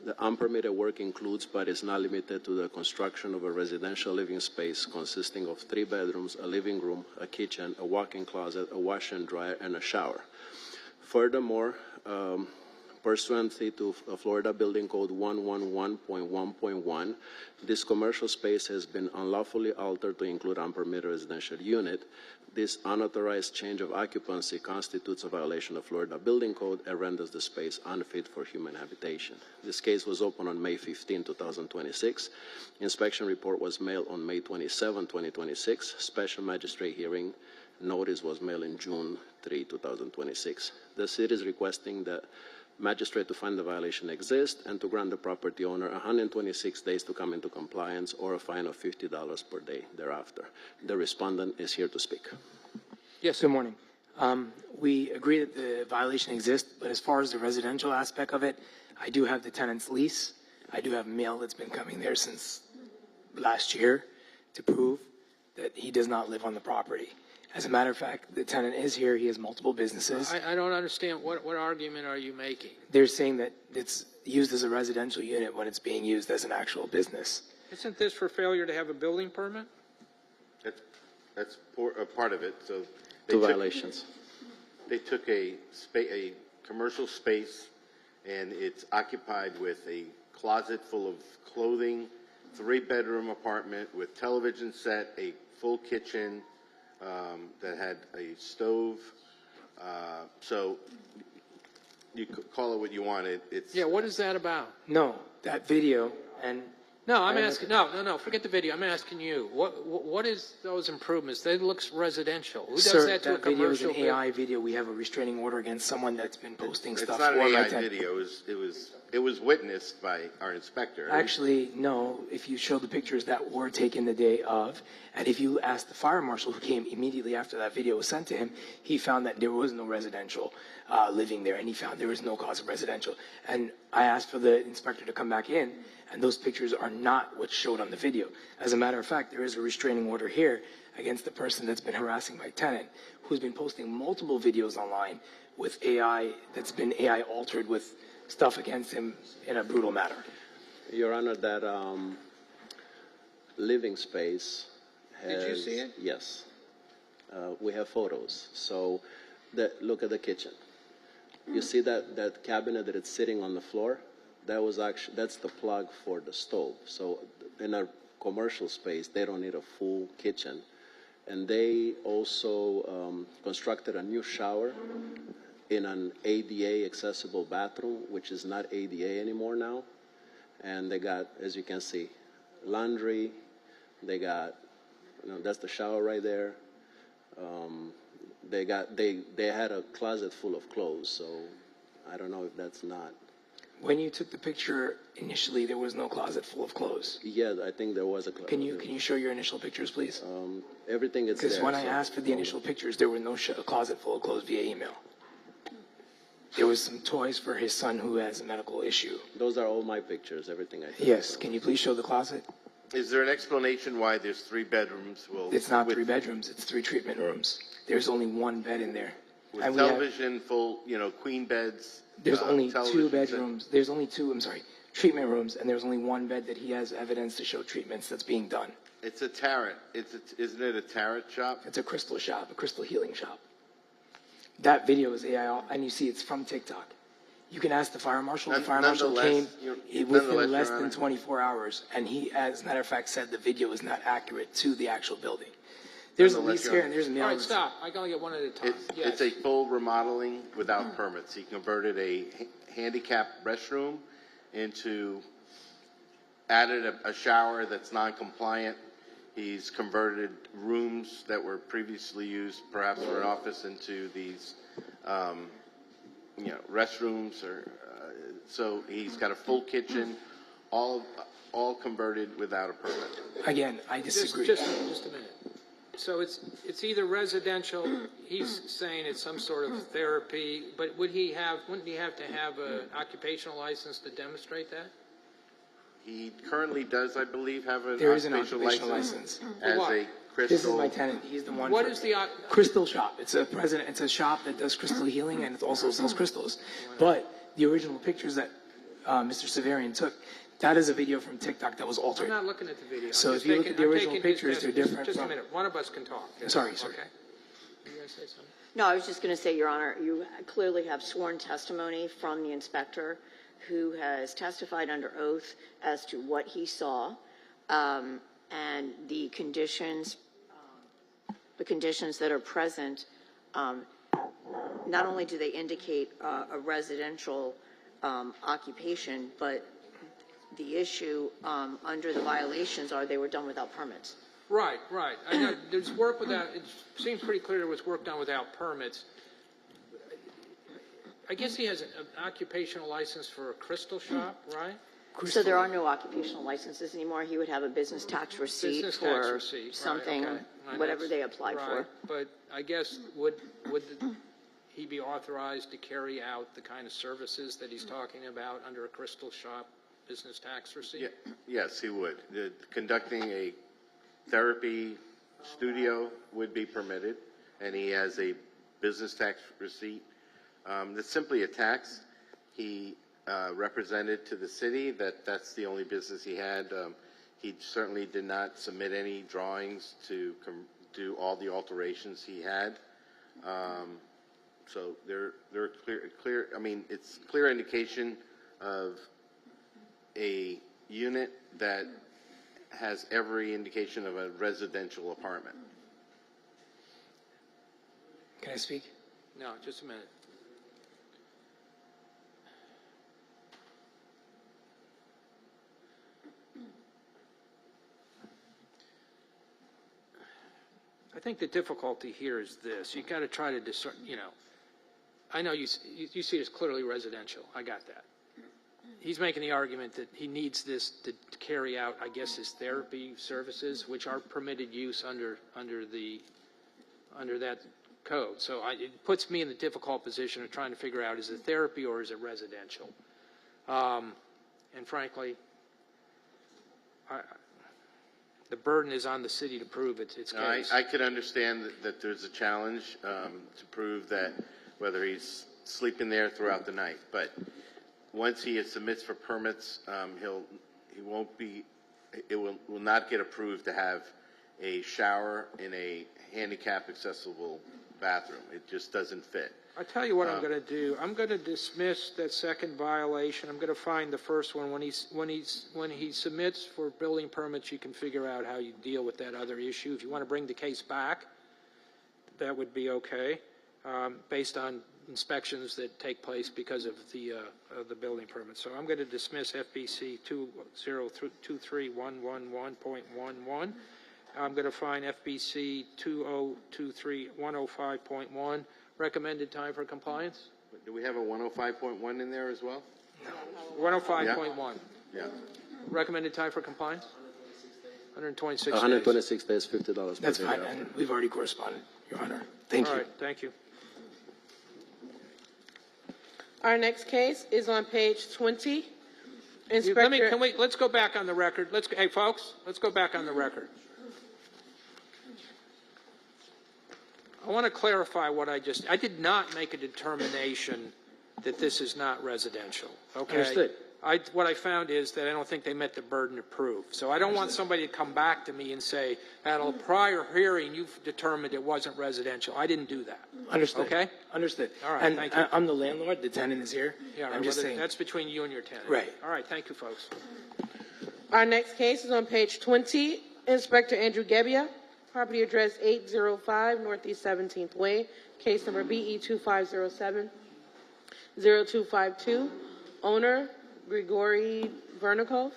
The unpermitted work includes, but is not limited to, the construction of a residential living space consisting of 3 bedrooms, a living room, a kitchen, a walk-in closet, a washer and dryer, and a shower. Furthermore, pursuant to Florida Building Code 111.1.1, this commercial space has been unlawfully altered to include unpermitted residential unit. This unauthorized change of occupancy constitutes a violation of Florida Building Code and renders the space unfit for human habitation. This case was opened on May 15, 2026. Inspection report was mailed on May 27, 2026. Special magistrate hearing notice was mailed in June 3, 2026. The city is requesting that magistrate to find the violation exists and to grant the property owner 126 days to come into compliance or a fine of $50 per day thereafter. The respondent is here to speak. Yes, good morning. We agree that the violation exists, but as far as the residential aspect of it, I do have the tenant's lease. I do have mail that's been coming there since last year to prove that he does not live on the property. As a matter of fact, the tenant is here. He has multiple businesses. I don't understand. What argument are you making? They're saying that it's used as a residential unit when it's being used as an actual business. Isn't this for failure to have a building permit? That's a part of it. So Two violations. They took a commercial space, and it's occupied with a closet full of clothing, 3-bedroom apartment with television set, a full kitchen that had a stove. So you could call it what you want. It's Yeah, what is that about? No, that video, and No, I'm asking, no, forget the video. I'm asking you. What is those improvements? That looks residential. Who does Sir, that to a that video is commercial? an AI video. We have a restraining order against someone that's been posting It's stuff not an for my AI tenant. video. It was witnessed by our inspector. Actually, no. If you show the pictures that were taken the day of, and if you ask the fire marshal who came immediately after that video was sent to him, he found that there was no residential living there, and he found there was no cause of residential. And I asked for the inspector to come back in, and those pictures are not what's showed on the video. As a matter of fact, there is a restraining order here against the person that's been harassing my tenant, who's been posting multiple videos online with AI, that's been AI altered with stuff against him in a brutal manner. Your Honor, that living space has... Did you see it? Yes. We have photos. So look at the kitchen. You see that cabinet that it's sitting on the floor? That's the plug for the stove. So in a commercial space, they don't need a full kitchen. And they also constructed a new shower in an ADA accessible bathroom, which is not ADA anymore now. And they got, as you can see, laundry. They got, that's the shower right there. They had a closet full of clothes. So I don't know if that's not. When you took the picture initially, there was no closet full of clothes. Yeah, I think there was a closet. Can you show your initial pictures, please? Everything is there. Because when I asked for the initial pictures, there were no closet full of clothes via email. There was some toys for his son who has a medical issue. Those are all my pictures, everything I took. Yes, can you please show the closet? Is there an explanation why there's 3 bedrooms? It's not 3 bedrooms, it's 3 treatment rooms. There's only 1 bed in there. With And television, full, queen beds. There's only 2 television set. bedrooms. There's only 2, treatment rooms, and there's only 1 bed that he has evidence to show treatments that's being done. It's a tarot. Isn't it a tarot shop? It's a crystal shop, a crystal healing shop. That video is AI, and you see it's from TikTok. You can ask the fire marshal. The fire marshal came within less than 24 hours, and he, as a matter of fact, said the video is not accurate to the actual building. There's a lease here, and there's a All mail. right, stop. I gotta get one at a time. It's a full remodeling without permits. He converted a handicapped restroom added a shower that's non-compliant. He's converted rooms that were previously used perhaps for an office into these, restrooms so he's got a full kitchen, all converted without a permit. Again, I disagree. Just a minute. So it's either residential, he's saying it's some sort of therapy, but wouldn't he have to have an occupational license to demonstrate that? He currently does, I believe, have an There is an occupational occupational license license. as What? a crystal. This is my tenant. He's the one. What for is the crystal shop? It's a shop that does crystal healing, and it also sells crystals. But the original pictures that Mr. Severian took, that is a video from TikTok that was I'm altered. not looking at the video. So I'm if just you look at the I'm original taking his pictures, they're testimony. different Just a from- minute. One of us can talk. Sorry, sir. Okay. You gonna say something? No, I was just going to say, Your Honor, you clearly have sworn testimony from the inspector who has testified under oath as to what he saw and the conditions that are present. Not only do they indicate a residential occupation, but the issue under the violations are they were done without permits. Right. I know there's work without, it seems pretty clear there was work done without permits. I guess he has an occupational license for a crystal shop, right? So there are no occupational licenses anymore. He would have a business tax receipt Business tax for receipt, right, something, okay. And whatever that's- they applied right. for. But I guess would he be authorized to carry out the kind of services that he's talking about under a crystal shop business tax receipt? Yes, he would. Conducting a therapy studio would be permitted, and he has a business tax receipt. It's simply a tax. He represented to the city that that's the only business he had. He certainly did not submit any drawings to do all the alterations he had. So they're clear. I mean, it's clear indication of a unit that has every indication of a residential apartment. Can I speak? No, just a minute. I think the difficulty here is this. You got to try to discern, I know you see it as clearly residential. I got that. He's making the argument that he needs this to carry out, I guess, his therapy services, which are permitted use under that code. So it puts me in the difficult position of trying to figure out, is it therapy or is it residential? And frankly, the burden is on the city to prove its case. I could understand that there's a challenge to prove that whether he's sleeping there throughout the night, but once he submits for permits, it will not get approved to have a shower in a handicap accessible bathroom. It just doesn't fit. I tell you what I'm going to do. I'm going to dismiss that second violation. I'm going to find the first one. When he submits for building permits, you can figure out how you deal with that other issue. If you want to bring the case back, that would be okay, based on inspections that take place because of the building permit. So I'm going to dismiss FBC 20231111.11. I'm going to find FBC 2023-105.1. Recommended time for compliance? Do we have a 105.1 in there as well? No. 105.1. Yeah. Recommended time for compliance? 126 days. 126 days, $50 per That's day. fine, and we've already corresponded, Your Honor. Thank you. All right, thank you. Our next case is on page 20. Inspector, Let's go back on the record. Hey, folks, let's go back on the record. I want to clarify what I did not make a determination that this is not residential. Okay. Understood. What I found is that I don't think they met the burden of proof. So I don't want somebody to come back to me and say, at a prior hearing, you've determined it wasn't residential. I didn't do that. Understood. Okay? Understood. All right, And thank you. I'm the landlord, the tenant is here. Yeah, I'm just saying. that's between you and your tenant. Right. All right, thank you, folks. our next case is on page 20. Inspector Andrew Gebbia, property address 805 Northeast 17th Way, case number BE 2507-0252. Owner Grigory Vernikov.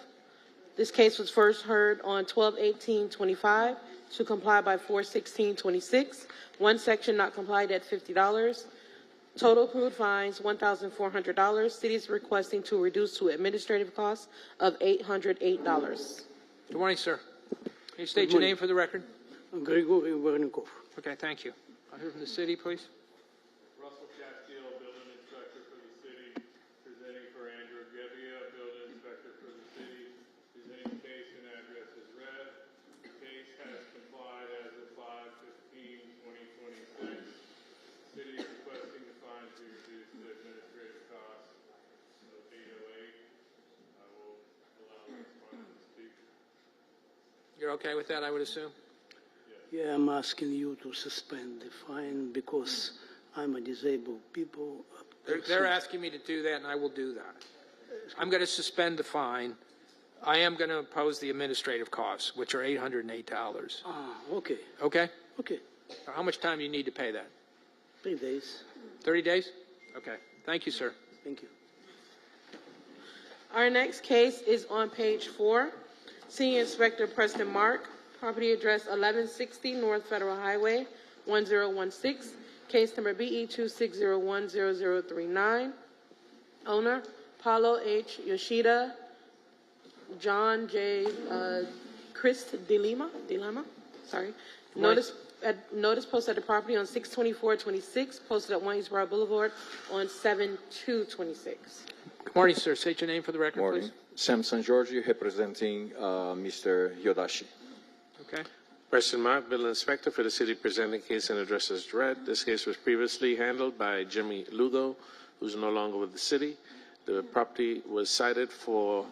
This case was first heard on 12/18/25 to comply by 4/16/26. One section not complied at $50. Total accrued fines $1,400. City is requesting to reduce to administrative costs of $808. Good morning, sir. Can you state your name for the record? Grigory Vernikov. Okay, thank you. I'll hear from the city, please. Russell Castile, building inspector for the city, presenting for Andrew Gebbia, building inspector for the city, presenting case and address as read. The case has complied as of 5/15/2026. City is requesting the fines be reduced to administrative costs of $808. I will allow the respondent to speak. You're okay with that, I would assume? Yeah, I'm asking you to suspend the fine because I'm a disabled people. They're asking me to do that, and I will do that. I'm going to suspend the fine. I am going to impose the administrative costs, which are $808. Okay. Okay? Okay. How much time do you need to pay that? 3 days. 30 days? Okay. Thank you, sir. Thank you. Our next case is on page 4. Senior Inspector Preston Mark, property address 1160 North Federal Highway, 1016, case number BE 26010039. Owner, Paulo H. Yoshida, John J. Chris DeLima, sorry. Notice posted at the property on 6/24/26, posted at 1 East Broad Boulevard on 7/2/26. Good morning, sir. State your name for the record, Morning. please. Samson Giorgio, representing Mr. Yodashi. Okay. Preston Mark, Building Inspector for the city, presenting case and address as read. This case was previously handled by Jimmy Lugo, who's no longer with the city. The property was cited for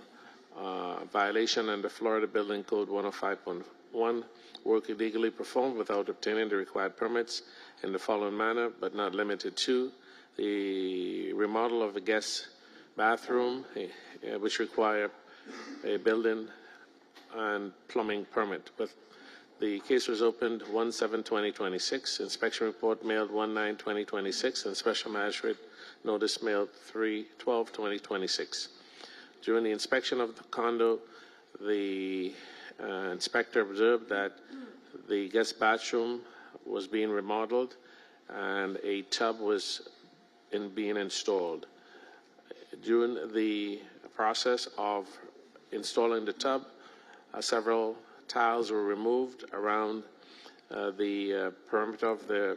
violation under Florida Building Code 105.1, work illegally performed without obtaining the required permits in the following manner, but not limited to: the remodel of a guest bathroom, which require a building and plumbing permit. But the case was opened 1/7/2026, inspection report mailed 1/9/2026, and special magistrate notice mailed 3/12/2026. During the inspection of the condo, the inspector observed that the guest bathroom was being remodeled, and a tub was being installed. During the process of installing the tub, several tiles were removed around the perimeter of the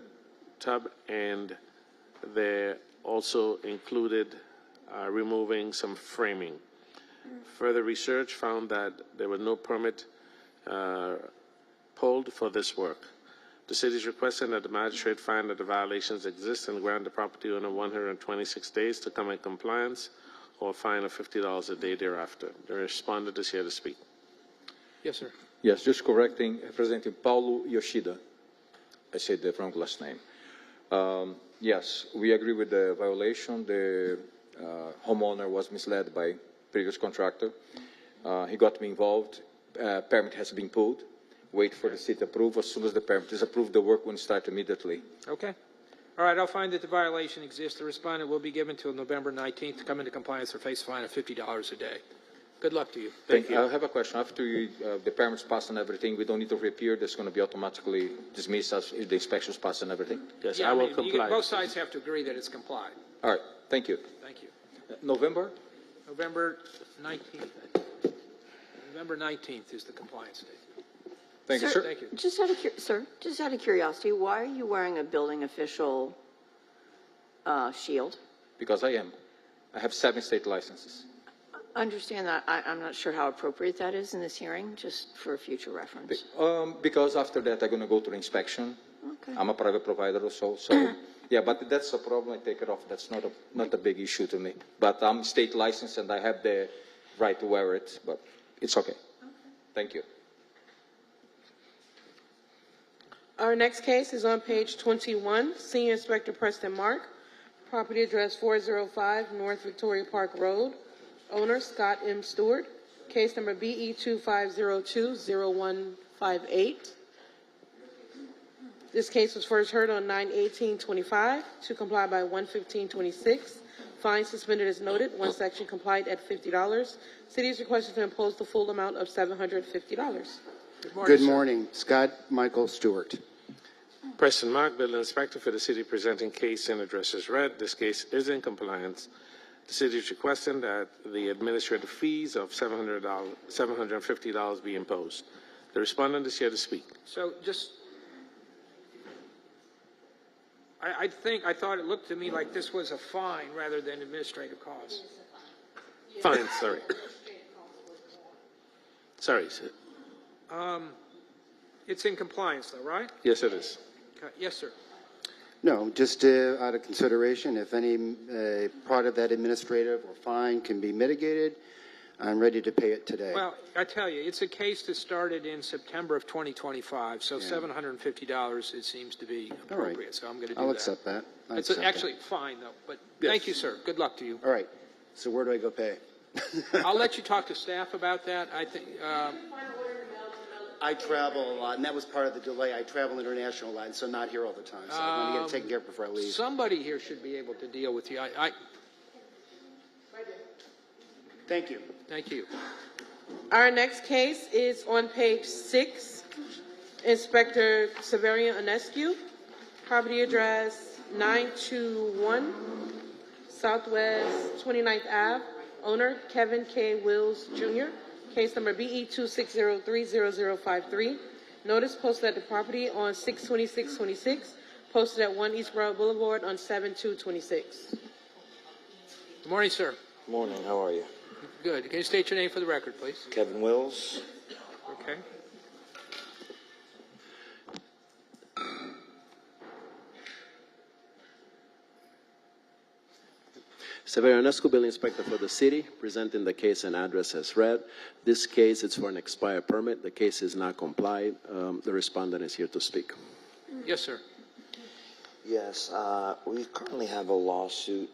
tub, and they also included removing some framing. Further research found that there was no permit pulled for this work. The city is requesting that the magistrate find that the violations exist and grant the property owner 126 days to come in compliance, or a fine of $50 a day thereafter. The respondent is here to speak. Yes, sir. Yes, just correcting, President Paulo Yoshida. I said the wrong last name. Yes, we agree with the violation. The homeowner was misled by previous contractor. He got me involved. Permit has been pulled. Wait for the city approval. As soon as the permit is approved, the work will start immediately. Okay. All right, I'll find that the violation exists. The respondent will be given till November 19th to come into compliance or face a fine of $50 a day. Good luck to you. Thank you. I have a question. After the permits pass and everything, we don't need to reappear. That's going to be automatically dismissed as the inspections pass and everything? Yes, Yeah, I will mean, comply. both sides have to agree that it's complied. All right. Thank you. Thank you. November? November 19th. November 19th is the compliance date. Thank you, sir. Thank you. Just out of curiosity, why are you wearing a building official shield? Because I am. I have 7 state licenses. Understand that. I'm not sure how appropriate that is in this hearing, just for future reference. Because after that, I'm going to go to the inspection. Okay. I'm a private provider also, so yeah, but that's a problem. I take it off. That's not a big issue to me. But I'm state licensed and I have the right to wear it, but it's okay. Thank you. Our next case is on page 21, Senior Inspector Preston Mark, property address 405 North Victoria Park Road, owner Scott M. Stewart, case number BE 2502-0158. This case was first heard on 9/18/25 to comply by 1/15/26. Fine suspended as noted. One section complied at $50. City is requested to impose the full amount of $750. Good morning. Scott Michael Stewart. Preston Mark, Building Inspector for the city, presenting case and address as read. This case is in compliance. The city is requesting that the administrative fees of $750 be imposed. The respondent is here to speak. So just, I thought it looked to me like this was a fine rather than administrative costs. Fine, sorry. Sorry, sir. It's in compliance though, right? Yes, it is. Okay. Yes, sir. No, just out of consideration, if any part of that administrative or fine can be mitigated, I'm ready to pay it today. Well, I tell you, it's a case that started in September of 2025, so $750 it seems to be appropriate. So I'm going to do that. I'll accept that. It's actually fine though, but thank you, sir. Good luck to you. All right. So where do I go pay? I'll let you talk to staff about that. I think. I travel a lot, and that was part of the delay. I travel international a lot, and so not here all the time. So I want to get it taken care of before I leave. Somebody here should be able to deal with you. Thank you. Thank you. Our next case is on page 6, Inspector Severian Onescu, property address 921 Southwest 29th Ave, owner Kevin K. Wills Jr., case number BE 26030053. Notice posted at the property on 6/26/26, posted at 1 East Broad Boulevard on 7/2/26. Good morning, sir. Good morning. How are you? Good. Can you state your name for the record, please? Kevin Wills. Okay. Severian Onescu, Building Inspector for the city, presenting the case and address as read. This case is for an expired permit. The case is not complied. The respondent is here to speak. Yes, sir. Yes, we currently have a lawsuit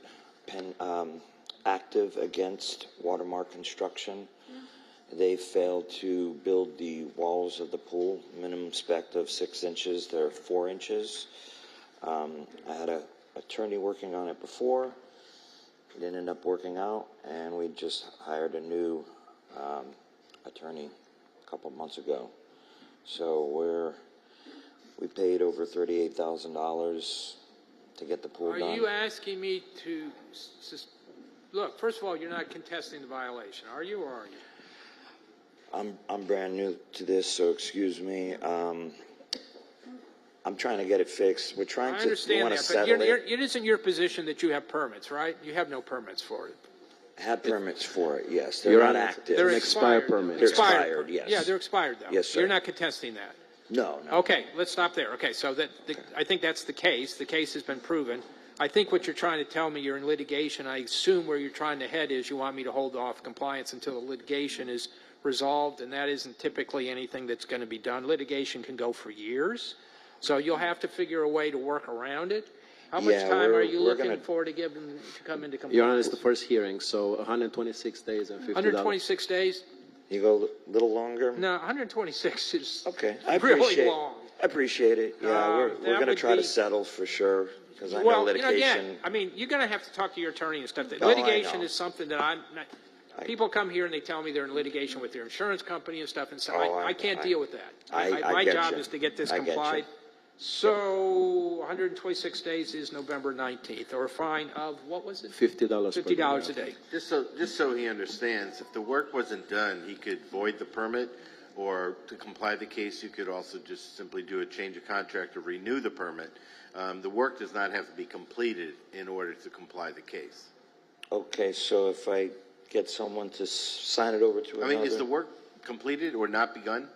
active against Watermark Construction. They failed to build the walls of the pool, minimum spec of 6 inches. They're 4 inches. I had an attorney working on it before. It didn't end up working out, and we just hired a new attorney a couple months ago. So We paid over $38,000 to get the pool Are done. you asking me to, look, first of all, you're not contesting the violation, are you, or are you? I'm brand new to this, so excuse me. I'm trying to get it fixed. We're trying I to, we understand want to that, but settle it. it isn't your position that you have permits, right? You have no permits for it. Have permits for it, yes. They're Your not Honor, active. They're An expired permit. They're expired, yes. Yeah, they're expired, though. Yes, sir. You're not contesting that. No, no. Okay, let's stop there. Okay, so I think that's the case. The case has been proven. I think what you're trying to tell me, you're in litigation. I assume where you're trying to head is you want me to hold off compliance until the litigation is resolved, and that isn't typically anything that's going to be done. Litigation can go for years, so you'll have to figure a way to work around it. How much Yeah, time are we're you looking gonna- for to give them to come into compliance? Your Honor, it's the first hearing, so 126 days and $50. 126 days? You go a little longer? No, 126 is Okay, I really appreciate long. I appreciate it. Yeah, we're that going to would try to be- settle for sure, because I know Well, litigation. yeah, I mean, you're going to have to talk to your attorney and stuff. No, I Litigation know. is something that I'm not, people come here and they tell me they're in litigation with their insurance company and stuff, and so I can't deal with that. My get job you. is to get this I get you. complied. So 126 days is November 19th, or a fine of, what was it? $50 per $50 a day. Just so he understands, if the work wasn't done, he could void the permit, or to comply the case, you could also just simply do a change of contract or renew the permit. The work does not have to be completed in order to comply the case. Okay, so if I get someone to sign it over to I another. mean, is the work completed or not begun?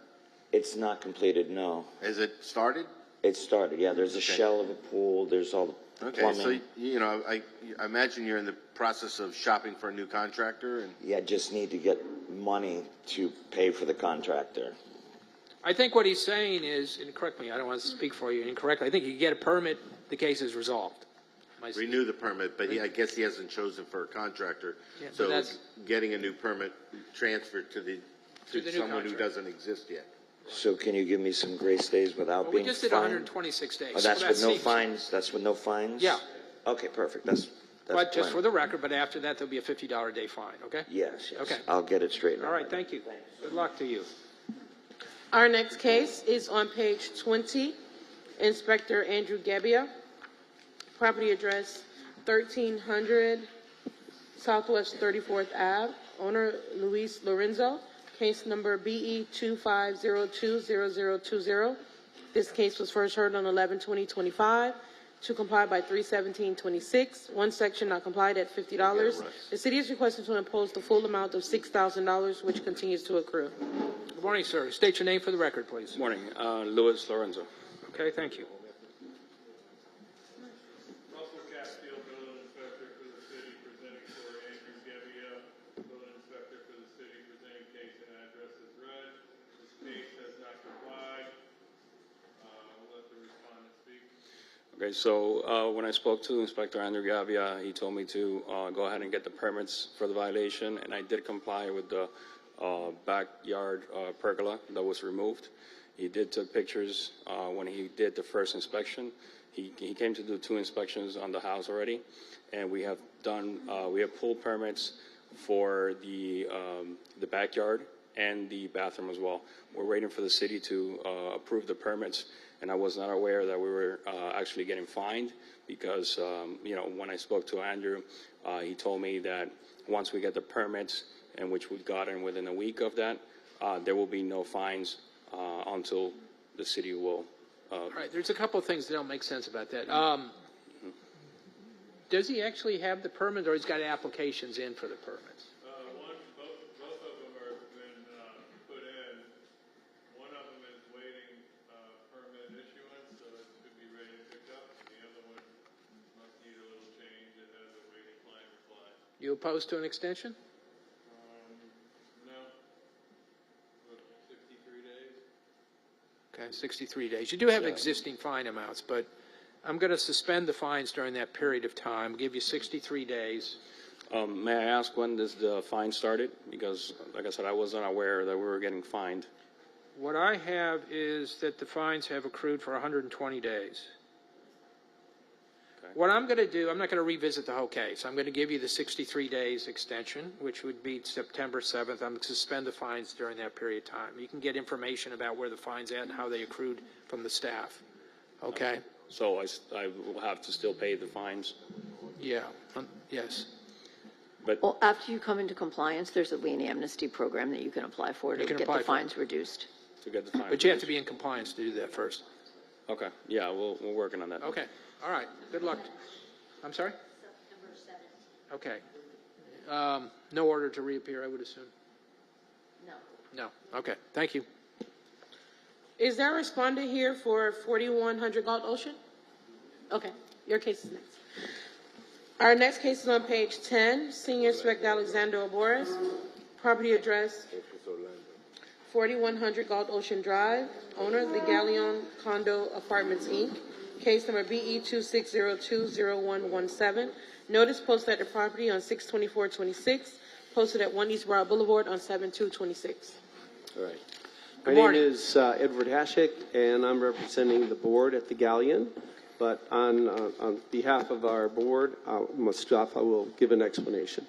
It's not completed, no. Has it started? It started, yeah. There's a Okay. shell of a pool. There's all the Okay, plumbing. so, you know, I imagine you're in the process of shopping for a new contractor, and Yeah, just need to get money to pay for the contractor. I think what he's saying is, and correct me, I don't want to speak for you incorrectly, I think you get a permit, the case is resolved. renew the permit, but I guess he hasn't chosen for a contractor. Yeah, but So that's- getting a new permit transferred to the new someone who contractor. doesn't exist yet. So can you give me some grace days without Well, we being just did fined? 126 days. Oh, that's So with no seems- fines? That's with no fines? Yeah. Okay, perfect. That's But just plenty. for the record, but after that, there'll be a $50 a day fine, okay? Yes, yes. Okay. I'll get it straightened All out. right, thank you. Good luck to you. Our next case is on page 20. Inspector Andrew Gebbia. Property address 1300 Southwest 34th Ave. Owner Luis Lorenzo. Case number BE 25020020. This case was first heard on 11/20/25. To comply by 3/17/26. One section not complied at $50. The city is requested to impose the full amount of $6,000, which continues to accrue. Good morning, sir. State your name for the record, please. Morning, Louis Lorenzo. Okay, thank you. Russell Castile, building inspector for the city, presenting for Andrew Gebbia, building inspector for the city, presenting case and address as read. This case has not complied. We'll let the respondent speak. Okay, so when I spoke to Inspector Andrew Gavia, he told me to go ahead and get the permits for the violation, and I did comply with the backyard pergola that was removed. He did take pictures when he did the first inspection. He came to do 2 inspections on the house already, and we have pulled permits for the backyard and the bathroom as well. We're waiting for the city to approve the permits, and I was not aware that we were actually getting fined because, when I spoke to Andrew, he told me that once we get the permits, and which we've gotten within a week of that, there will be no fines until the city will. All right, there's a couple of things that don't make sense about that. Does he actually have the permit, or he's got applications in for the permits? Both of them have been put in. One of them is waiting permit issuance, so it should be ready to pick up. The other one must need a little change. It has a waiting client reply. You opposed to an extension? No. 63 days. Okay, 63 days. You do have existing fine amounts, but I'm going to suspend the fines during that period of time, give you 63 days. May I ask when the fine started? Because, like I said, I wasn't aware that we were getting fined. What I have is that the fines have accrued for 120 days. Okay. What I'm going to do, I'm not going to revisit the whole case. I'm going to give you the 63 days extension, which would be September 7th. I'm going to suspend the fines during that period of time. You can get information about where the fine's at and how they accrued from the staff. Okay? So I will have to still pay the fines. Yeah, yes. But Well, after you come into compliance, there's a lien amnesty program that you can apply for to You can get apply the for it. fines reduced. to get the fines. But you have to be in compliance to do that first. Okay, yeah, we're working on that. Okay, all right, good luck. I'm sorry? Okay. No order to reappear, I would assume? No. No, okay, thank you. Is there a respondent here for 4100 Gulf Ocean? Okay, your case is next. Our next case is on page 10, Senior Inspector Alexander Oboris, property address 4100 Gulf Ocean Drive, owner the Galleon Condo Apartments, Inc., case number BE 26020117. Notice posted at the property on 6/24/26, posted at 1 East Broad Boulevard on 7/2/26. All right. Good My morning. name is Edward Hashik, and I'm representing the board at the Galleon. But on behalf of our board, Mustafa will give an explanation.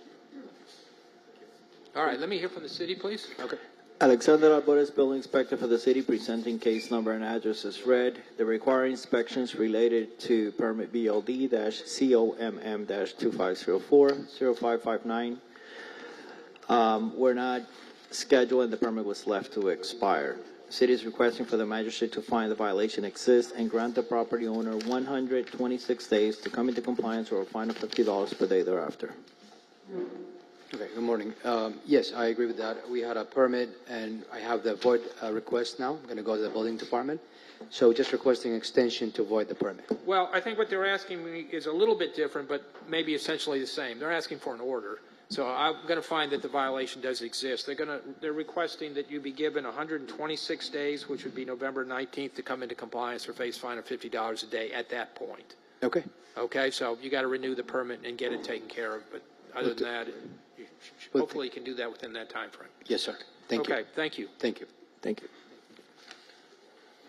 All right, let me hear from the city, please. Okay. Alexander Alvarez, Building Inspector for the city, presenting case number and address as read. The required inspections related to permit BLD-COMM-2504-0559 were not scheduled and the permit was left to expire. The city is requesting for the magistrate to find the violation exists and grant the property owner 126 days to come into compliance or a fine of $50 per day thereafter. Okay, good morning. Yes, I agree with that. We had a permit, and I have the void request now. I'm going to go to the building department. So just requesting extension to void the permit. Well, I think what they're asking me is a little bit different, but maybe essentially the same. They're asking for an order. So I'm going to find that the violation does exist. They're requesting that you be given 126 days, which would be November 19th, to come into compliance or face fine of $50 a day at that point. Okay. Okay, so you got to renew the permit and get it taken care of. But other than that, hopefully you can do that within that time frame. Yes, sir. Thank you. Okay, thank you. Thank you. Thank you.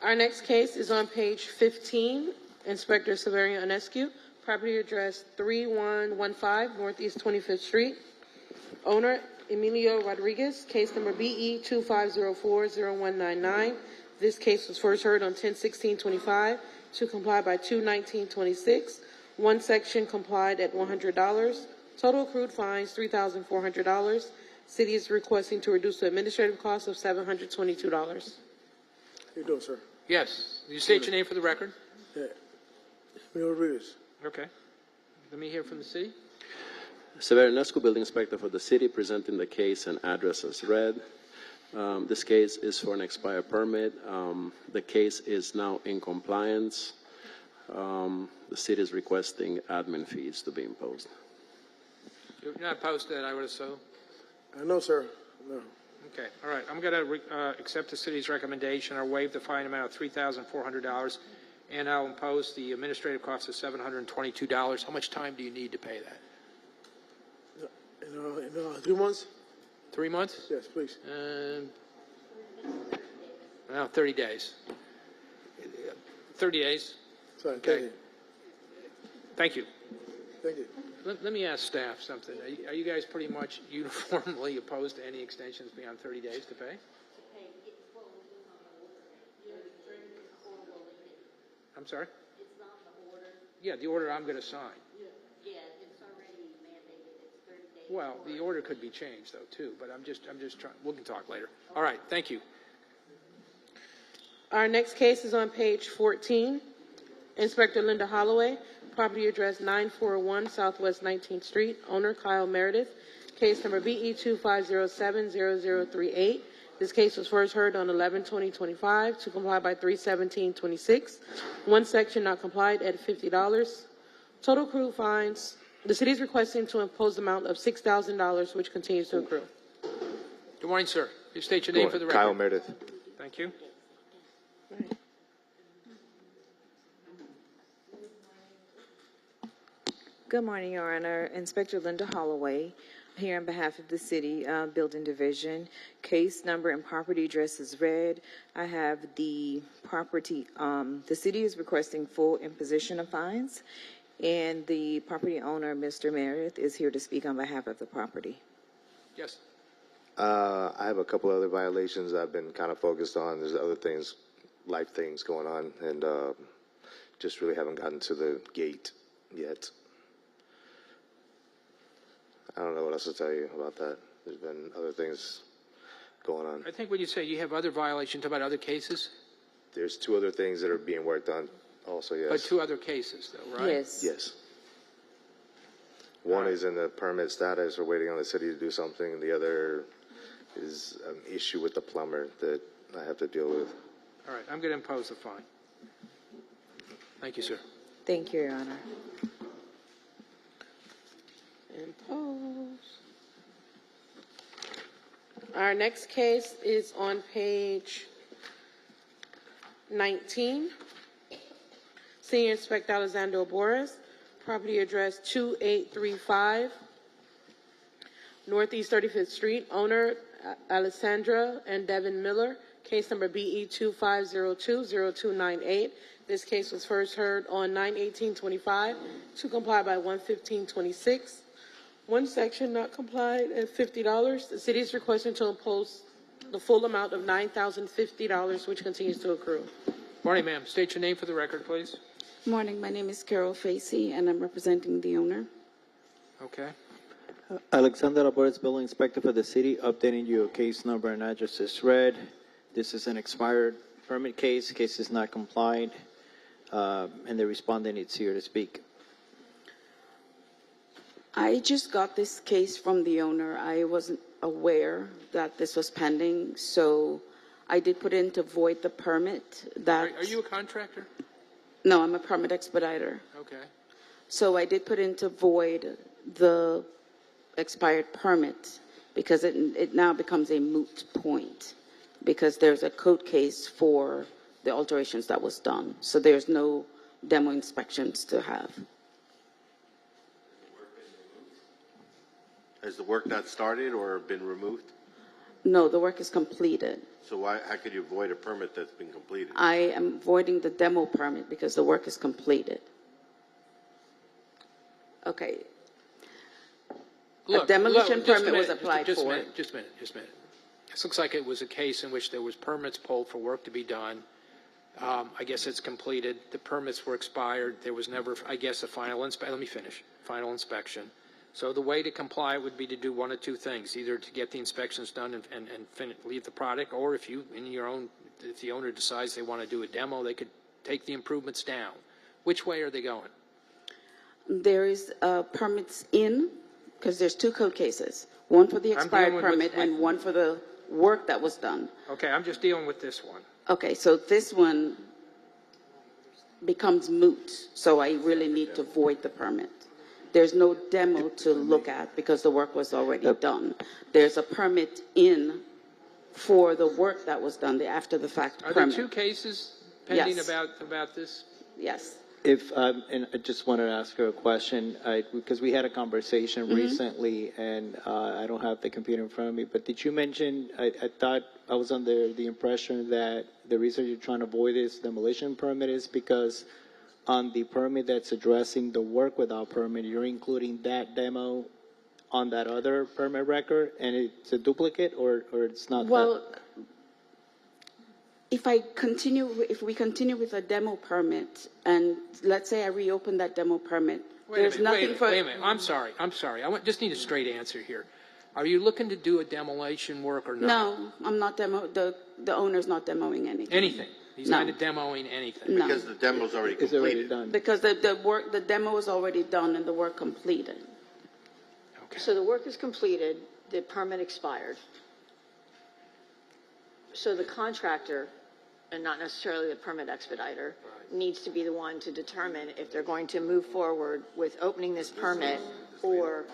Our next case is on page 15, Inspector Severian Onescu, property address 3115 Northeast 25th Street. Owner, Emilio Rodriguez, case number BE 25040199. This case was first heard on 10/16/25 to comply by 2/19/26. One section complied at $100. Total accrued fines, $3,400. City is requesting to reduce the administrative cost of $722. How you doing, sir? Yes. You state your name for the record. Yeah. Emilio Rodriguez. Okay. Let me hear from the city. Severian Onescu, Building Inspector for the city, presenting the case and address as read. This case is for an expired permit. The case is now in compliance. The city is requesting admin fees to be imposed. You're not opposed to that, I would assume? No, sir. No. Okay, all right. I'm going to accept the city's recommendation or waive the fine amount of $3,400, and I'll impose the administrative cost of $722. How much time do you need to pay that? In 3 months? 3 months? Yes, please. Well, 30 days. 30 days. Sorry, Okay. thank you. Thank you. Let me ask staff something. Are you guys pretty much uniformly opposed to any extensions beyond 30 days to pay? I'm sorry? It's not the order. Yeah, the order I'm going to sign. Yeah, it's already mandated. It's 30 days. Well, the order could be changed though too, but I'm just trying. We can talk later. All right, thank you. Our next case is on page 14. Inspector Linda Holloway, property address 941 Southwest 19th Street. Owner Kyle Meredith. Case number BE 25070038. This case was first heard on 11/20/25 to comply by 3/17/26. One section not complied at $50. Total accrued fines. The city is requesting to impose the amount of $6,000, which continues to accrue. Good morning, sir. You state your name for the record. Kyle Meredith. Thank you. Good morning, Your Honor. Inspector Linda Holloway, here on behalf of the City Building Division. Case number and property address is read. I have the property, the city is requesting full imposition of fines, and the property owner, Mr. Meredith, is here to speak on behalf of the property. Yes. I have a couple other violations I've been kind of focused on. There's other things, life things going on, and just really haven't gotten to the gate yet. I don't know what else to tell you about that. There's been other things going on. I think when you say you have other violations, about other cases? There's 2 other things that are being worked on also, yes. But 2 other cases, though, right? Yes. Yes. One is in the permit status. We're waiting on the city to do something. The other is an issue with the plumber that I have to deal with. All right, I'm going to impose a fine. Thank you, sir. Thank you, Your Honor. Impose. Our next case is on page 19. Senior Inspector Alessandro Boris, property address 2835 Northeast 35th Street, owner Alessandra and Devin Miller, case number BE 25020298. This case was first heard on 9/18/25 to comply by 1/15/26. One section not complied at $50. The city is requesting to impose the full amount of $9,050, which continues to accrue. Morning, ma'am. State your name for the record, please. Morning, my name is Carol Facey, and I'm representing the owner. Okay. Alexander Alvarez, building inspector for the city, updating you case number and address is read. This is an expired permit case. Case is not complied, and the respondent is here to speak. I just got this case from the owner. I wasn't aware that this was pending, so I did put in to void the permit. Are you a contractor? No, I'm a permit expediter. Okay. So I did put in to void the expired permit because it now becomes a moot point because there's a code case for the alterations that was done. So there's no demo inspections to have. Has the work not started or been removed? No, the work is completed. So how could you void a permit that's been completed? I am voiding the demo permit because the work is completed. Okay. A demolition permit was applied for. Just a minute. This looks like it was a case in which there was permits pulled for work to be done. I guess it's completed. The permits were expired. There was never, I guess, a final inspection. Let me finish. Final inspection. So the way to comply would be to do one of 2 things: either to get the inspections done and leave the product, or if the owner decides they want to do a demo, they could take the improvements down. Which way are they going? There is permits in, because there's 2 code cases, one for the expired permit and one for the work that was done. Okay, I'm just dealing with this one. Okay, so this one becomes moot, so I really need to void the permit. There's no demo to look at because the work was already done. There's a permit in for the work that was done, the after-the-fact Are permit. there 2 cases pending Yes. about this? Yes. If and I just wanted to ask her a question because we had a conversation recently, and I don't have the computer in front of me. But did you mention? I thought I was under the impression that the reason you're trying to avoid this demolition permit is because on the permit that's addressing the work without permit, you're including that demo on that other permit record, and it's a duplicate, or it's not. Well, if we continue with a demo permit, and let's say I reopen that demo permit, there's nothing for. Wait a minute. I'm sorry. Just need a straight answer here. Are you looking to do a demolition work or not? No, I'm not the owner's not demoing anything. Anything. He's No. not demoing anything. No. Because the demo's already completed. Because the demo is already done and the work completed. So the work is completed, the permit expired. So the contractor, and not necessarily the permit expediter, needs to be the one to determine if they're going to move forward with opening this permit or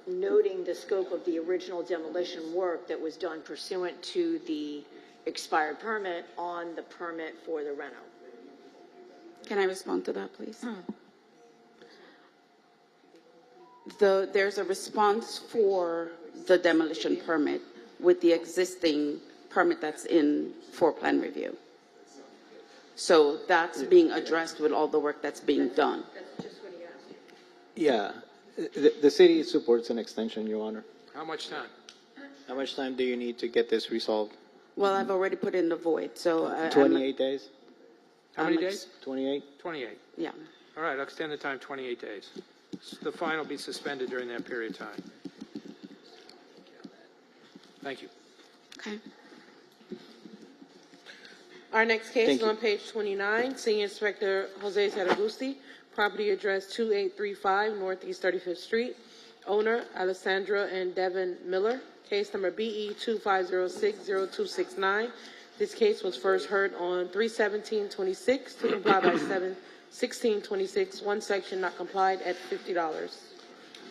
noting the scope of the original demolition work that was done pursuant to the expired permit on the permit for the reno. Can I respond to that, please? There's a response for the demolition permit with the existing permit that's in for plan review. So that's being addressed with all the work that's being done. Yeah, the city supports an extension, Your Honor. How much time? How much time do you need to get this resolved? Well, I've already put in the void, so 28 days? How many days? 28? 28. Yeah. All right, I'll extend the time 28 days. The fine will be suspended during that period of time. Thank you. Okay. Our next case Thank is you. on page 29. Senior Inspector Jose Saragusti, property address 2835 Northeast 35th Street. Owner Alessandra and Devin Miller. Case number BE 25060269. This case was first heard on 3/17/26 to comply by 7/16/26. One section not complied at $50.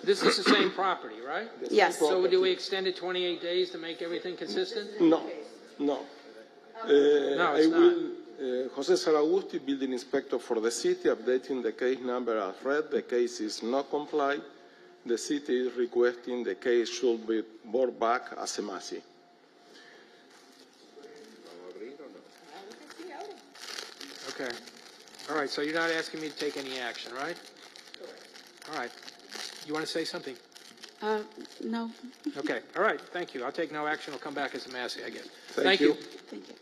This is the same property, right? Yes. So do we extend it 28 days to make everything consistent? No, no. No, I it's will, Jose Saragusti, building inspector for the city, updating the case number as read. The case is not complied. The city is requesting the case should be brought back as a MASI. Okay. All right, so you're not asking me to take any action, right? All right. You want to say something? No. Okay. All right. Thank you. I'll take no action. I'll come back as a Massey, I guess. Thank you. Thank you.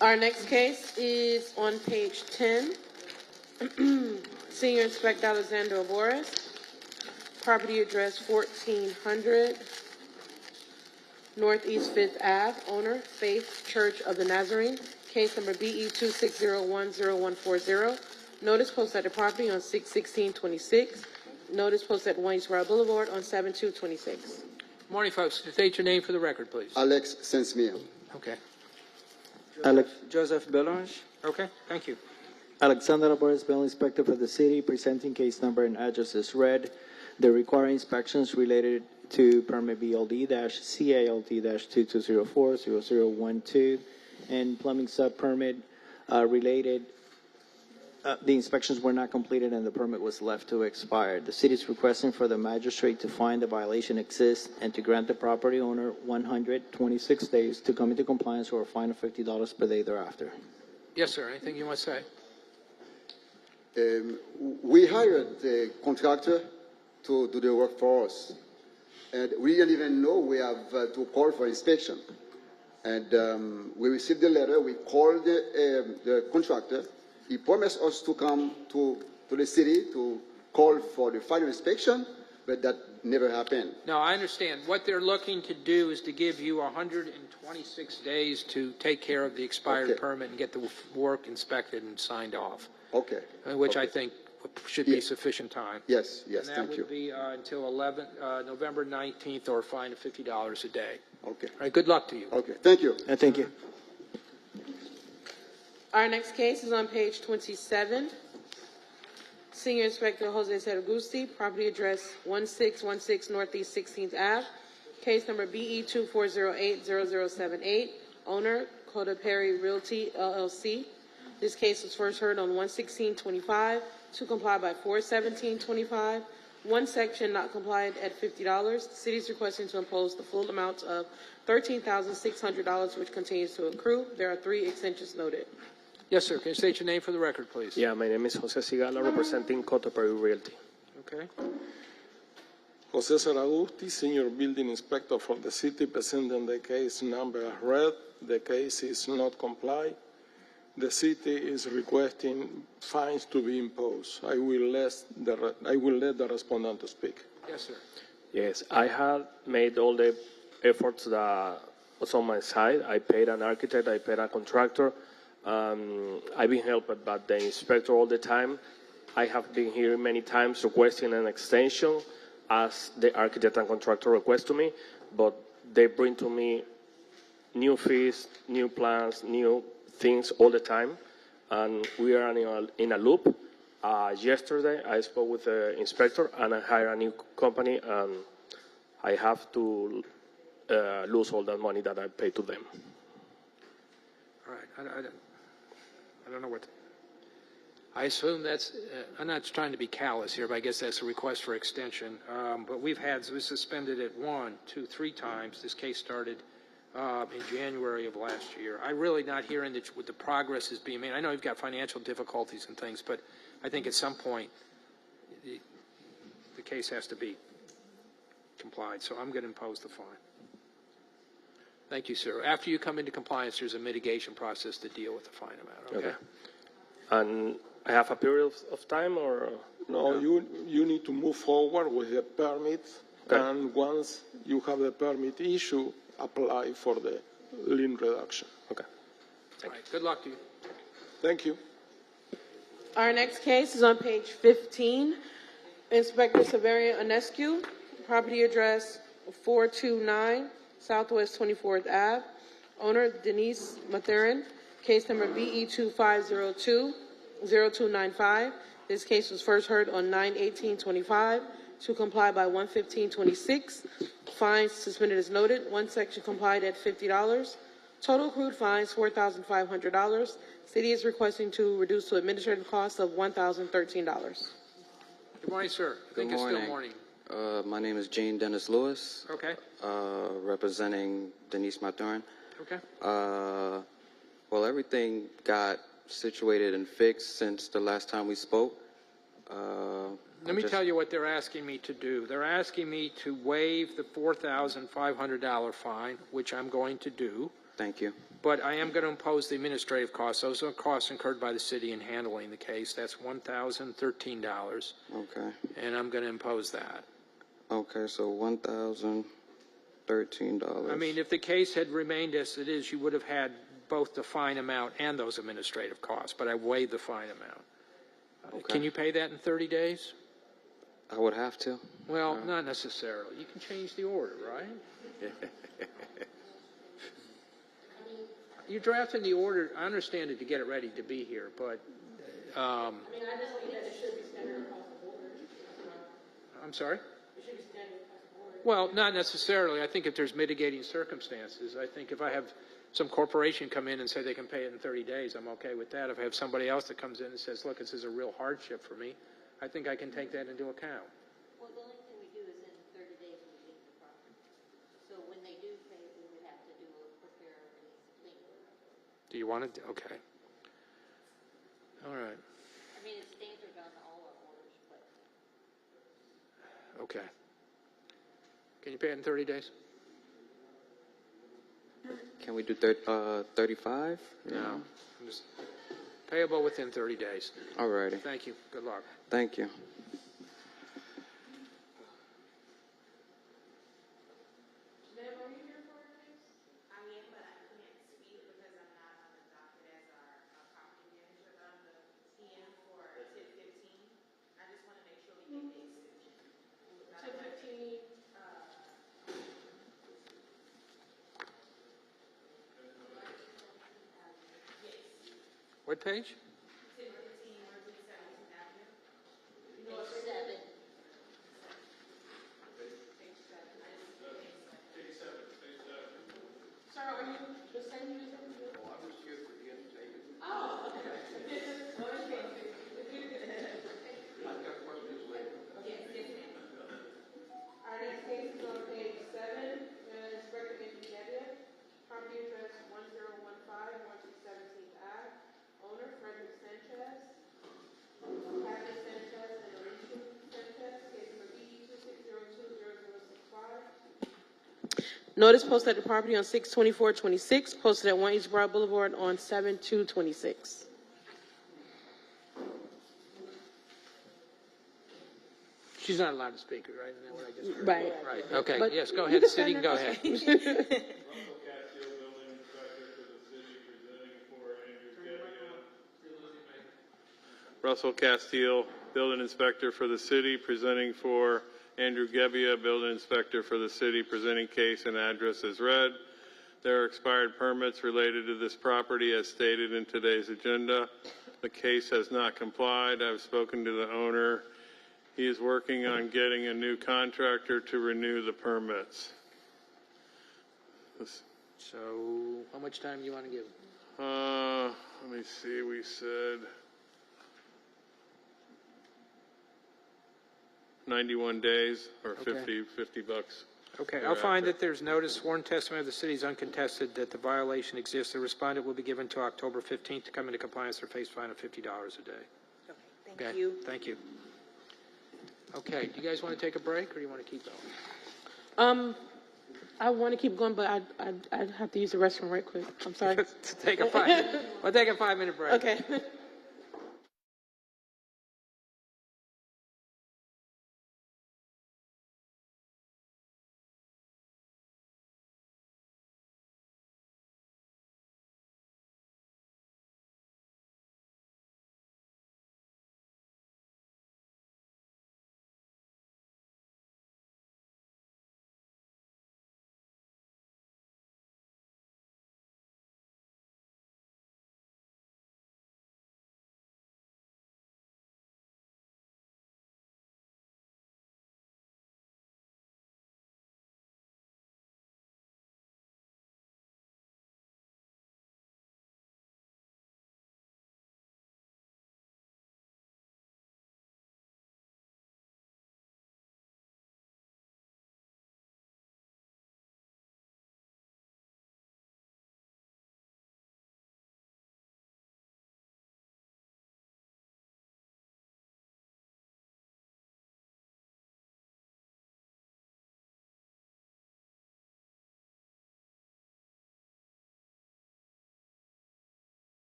Our next case is on page 10. Senior Inspector Alexander Boris, property address 1400 Northeast 5th Ave, owner Faith Church of the Nazarene, case number BE 26010140. Notice posted at the property on 6/16/26. Notice posted at One East Royal Boulevard on 7/2/26. Morning, folks. State your name for the record, please. Alex Saint-Smir. Okay. Joseph Belange. Okay. Thank you. Alexander Boris, Bill Inspector for the city, presenting case number and address as read. The required inspections related to permit BLD-CALT-2204-0012 and plumbing sub-permit related. The inspections were not completed and the permit was left to expire. The city is requesting for the magistrate to find the violation exists and to grant the property owner 126 days to come into compliance or a fine of $50 per day thereafter. Yes, sir. Anything you want to say? We hired the contractor to do the work for us. And we didn't even know we have to call for inspection. And we received the letter, we called the contractor. He promised us to come to the city to call for the final inspection, but that never happened. No, I understand. What they're looking to do is to give you 126 days to take care of the expired permit and get the work inspected and signed off. Okay. Which I think should be sufficient time. Yes, And that thank you. would be until November 19th or a fine of $50 a day. Okay. All right, good luck to you. Okay, thank you. Thank you. Our next case is on page 27. Senior Inspector Jose Saragusti, property address 1616 Northeast 16th Ave, case number BE 24080078, owner Coda Perry Realty LLC. This case was first heard on 1/16/25 to comply by 4/17/25. One section not complied at $50. The city is requesting to impose the full amount of $13,600, which continues to accrue. There are 3 extensions noted. Yes, sir. Can you state your name for the record, please? Yeah, my name is Jose Sigala, representing Cotopaxi Realty. Okay. Jose Saragusti, Senior Building Inspector for the city, presenting the case number as read. The case is not complied. The city is requesting fines to be imposed. I will let the respondent to speak. Yes, sir. Yes, I have made all the efforts that was on my side. I paid an architect, I paid a contractor. I've been helped by the inspector all the time. I have been here many times requesting an extension as the architect and contractor request to me, but they bring to me new fees, new plans, new things all the time, and we are in a loop. Yesterday, I spoke with the inspector, and I hired a new company, and I have to lose all that money that I paid to them. All right. I don't know what. I assume that's. I'm not trying to be callous here, but I guess that's a request for extension. But we suspended it 1, 2, 3 times. This case started in January of last year. I'm really not hearing that what the progress is being made. I know you've got financial difficulties and things, but I think at some point the case has to be complied. So I'm going to impose the fine. Thank you, sir. After you come into compliance, there's a mitigation process to deal with the fine amount, okay? And I have a period of time, or? No, you need to move forward with the permit, and once you have the permit issue, apply for the lien reduction. Okay. All right, good luck to you. Thank you. Our next case is on page 15. Inspector Severian Onescu, property address 429 Southwest 24th Ave. Owner Denise Mathurin, case number BE 2502-0295. This case was first heard on 9/18/25 to comply by 1/15/26. Fines suspended as noted. One section complied at $50. Total accrued fines $4,500. City is requesting to reduce to administrative costs of $1,013. Good morning, sir. I think it's still morning. My name is Jane Dennis Lewis. Okay. Representing Denise Mathurin. Okay. Well, everything got situated and fixed since the last time we spoke. Let me tell you what they're asking me to do. They're asking me to waive the $4,500 fine, which I'm going to do. Thank you. But I am going to impose the administrative costs. Those are costs incurred by the city in handling the case. That's $1,013. Okay. And I'm going to impose that. Okay, so $1,013. I mean, if the case had remained as it is, you would have had both the fine amount and those administrative costs, but I waived the fine amount. Okay. Can you pay that in 30 days? I would have to. Well, not necessarily. You can change the order, right? You're drafting the order. I understand it to get it ready to be here, but I just think that it should be standard across the board. I'm sorry? It should be standard across the board. Well, not necessarily. I think if there's mitigating circumstances, I think if I have some corporation come in and say they can pay it in 30 days, I'm okay with that. If I have somebody else that comes in and says, look, this is a real hardship for me, I think I can take that into account. Well, the only thing we do is in 30 days we leave the property. So when they do pay, we would have to prepare a lien order. Do you want to? Okay. All right. I mean, it's standard on all our orders, but. Okay. Can you pay it in 30 days? Can we do 35? No. I'm just payable within 30 days. All righty. Thank you. Good luck. Thank you. What page? Sir, are you the same user? Oh, I'm just here for the entertainment. Oh, okay. I've got questions later. Yes, yes, ma'am. Our next case is on page 7, Inspector Andrew, property address 1015 Northeast 17th Ave. Owner Frederick Sanchez. Kathy Sanchez and Alicia Sanchez, case number BE 26020065. Notice posted at the property on 6/24/26, posted at 1 East Broad Boulevard on 7/2/26. She's not allowed to speak, right? Isn't that what I just heard? Right. Right. Okay. But yes, go you ahead. can City, stand go up. ahead. Russell Castile, Building Inspector for the city, presenting for Andrew Gebbia, Building Inspector for the city, presenting case and address as read. There are expired permits related to this property as stated in today's agenda. The case has not complied. I've spoken to the owner. He is working on getting a new contractor to renew the permits. So, how much time do you want to give? Let me see, we said 91 days or Okay. 50 bucks. Okay, I'll find that there's notice, sworn testimony of the city is uncontested, that the violation exists. The respondent will be given to October 15th to come into compliance or face fine of $50 a day. Thank you. Thank you. Okay, do you guys want to take a break or do you want to keep going? I want to keep going, but I'd have to use the restroom right quick. I'm sorry. Take a 5-minute. We'll take a 5-minute break. Okay.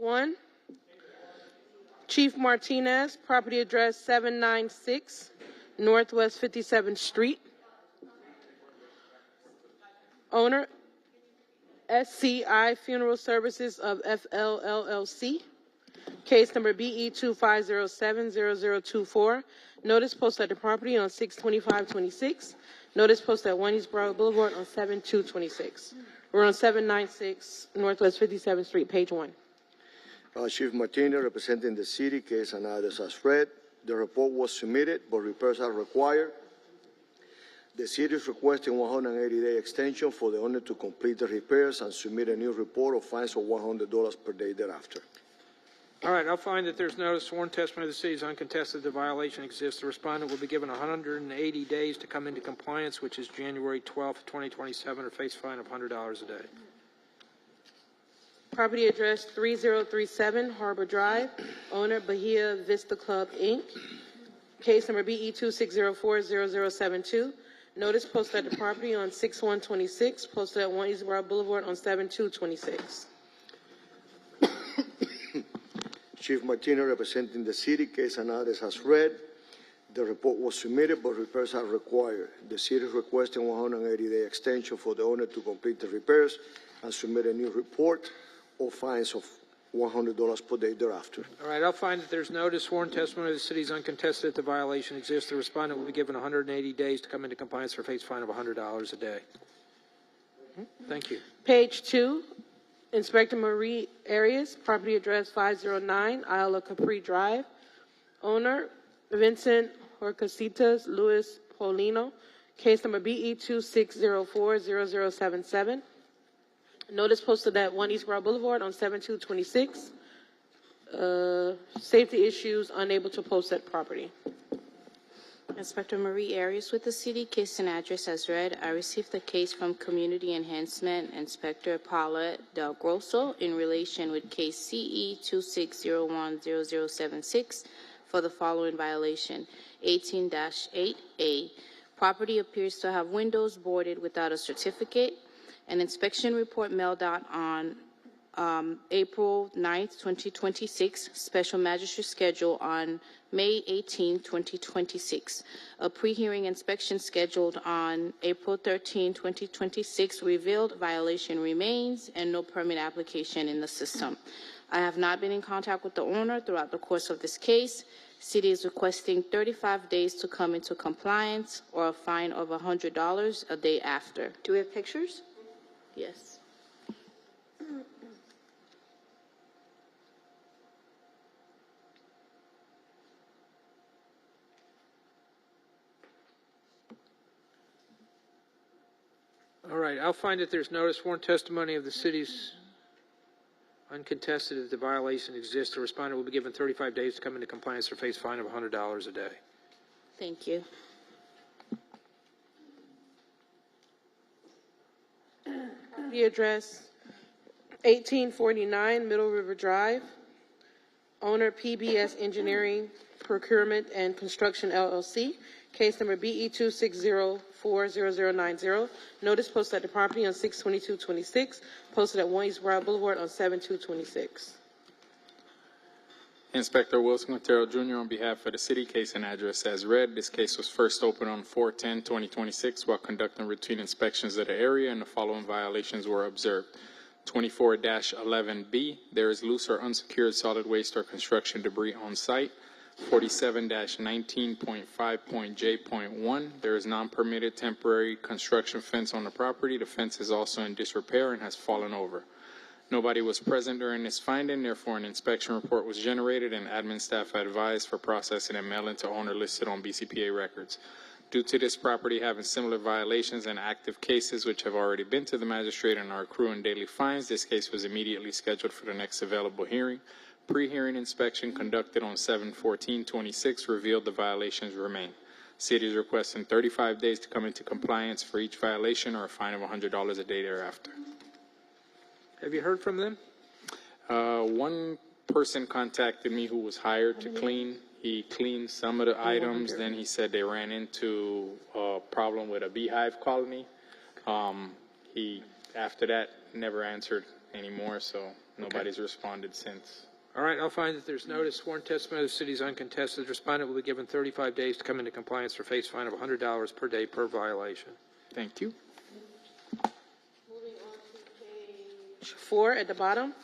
1. Chief Martinez, property address 796 Northwest 57th Street. Owner, SCI Funeral Services of FL LLC. Case number BE 25070024. Notice posted at the property on 6/25/26. Notice posted at 1 East Broward Boulevard on 7/2/26. We're on 796 Northwest 57th Street, page 1. Chief Martinez, representing the city, case and others as read. The report was submitted, but repairs are required. The city is requesting 180-day extension for the owner to complete the repairs and submit a new report of fines of $100 per day thereafter. All right, I'll find that there's no sworn testimony of the city is uncontested. The violation exists. The respondent will be given 180 days to come into compliance, which is January 12th, 2027, or face fine of $100 a day. Property address 3037 Harbor Drive. Owner, Bahia Vista Club, Inc. Case number BE 26040072. Notice posted at the property on 6/1/26. Posted at 1 East Broward Boulevard on 7/2/26. Chief Martinez, representing the city, case and others as read. The report was submitted, but repairs are required. The city is requesting 180-day extension for the owner to complete the repairs and submit a new report or fines of $100 per day thereafter. All right, I'll find that there's no sworn testimony of the city is uncontested. The violation exists. The respondent will be given 180 days to come into compliance for a face fine of $100 a day. Thank you. Page 2, Inspector Marie Arias, property address 509 Isla Capri Drive. Owner, Vincent Horcasitas Luis Polino. Case number BE 26040077. Notice posted at 1 East Broward Boulevard on 7/2/26. Safety issues, unable to post at property. Inspector Marie Arias with the city, case and address as read. I received the case from Community Enhancement Inspector Paula Del Grosso in relation with case CE 26010076 for the following violation: 18-8A. Property appears to have windows boarded without a certificate. An inspection report mailed out on April 9th, 2026. Special magistrate schedule on May 18, 2026. A pre-hearing inspection scheduled on April 13, 2026 revealed violation remains and no permit application in the system. I have not been in contact with the owner throughout the course of this case. City is requesting 35 days to come into compliance or a fine of $100 a day after. Do we have pictures? Yes. All right, I'll find that there's no sworn testimony of the city's uncontested. If the violation exists, the respondent will be given 35 days to come into compliance or face fine of $100 a day. Thank you. The address 1849 Middle River Drive. Owner, PBS Engineering, Procurement and Construction, LLC. Case number BE 26040090. Notice posted at the property on 6/22/26. Posted at 1 East Broward Boulevard on 7/2/26. Inspector Wilson Quintero Jr. on behalf of the city, case and address as read. This case was first opened on 4/10/2026 while conducting routine inspections of the area, and the following violations were observed. 24-11B, there is loose or unsecured solid waste or construction debris on site. 47-19.5.J.1, there is non-permitted temporary construction fence on the property. The fence is also in disrepair and has fallen over. Nobody was present during this finding, therefore an inspection report was generated and admin staff advised for processing and mailing to owner listed on BCPA records. Due to this property having similar violations and active cases which have already been to the magistrate and are accruing daily fines, this case was immediately scheduled for the next available hearing. Pre-hearing inspection conducted on 7/14/26 revealed the violations remain. City is requesting 35 days to come into compliance for each violation or a fine of $100 a day thereafter. Have you heard from them? One person contacted me who was hired to clean. He cleaned some of the items. Then he said they ran into a problem with a beehive colony. He, after that, never answered anymore, so nobody's responded since. All right, I'll find that there's notice. Sworn testimony of the city is uncontested. The respondent will be given 35 days to come into compliance or face fine of $100 per day per violation. Thank you. Moving on to page 4 at the bottom.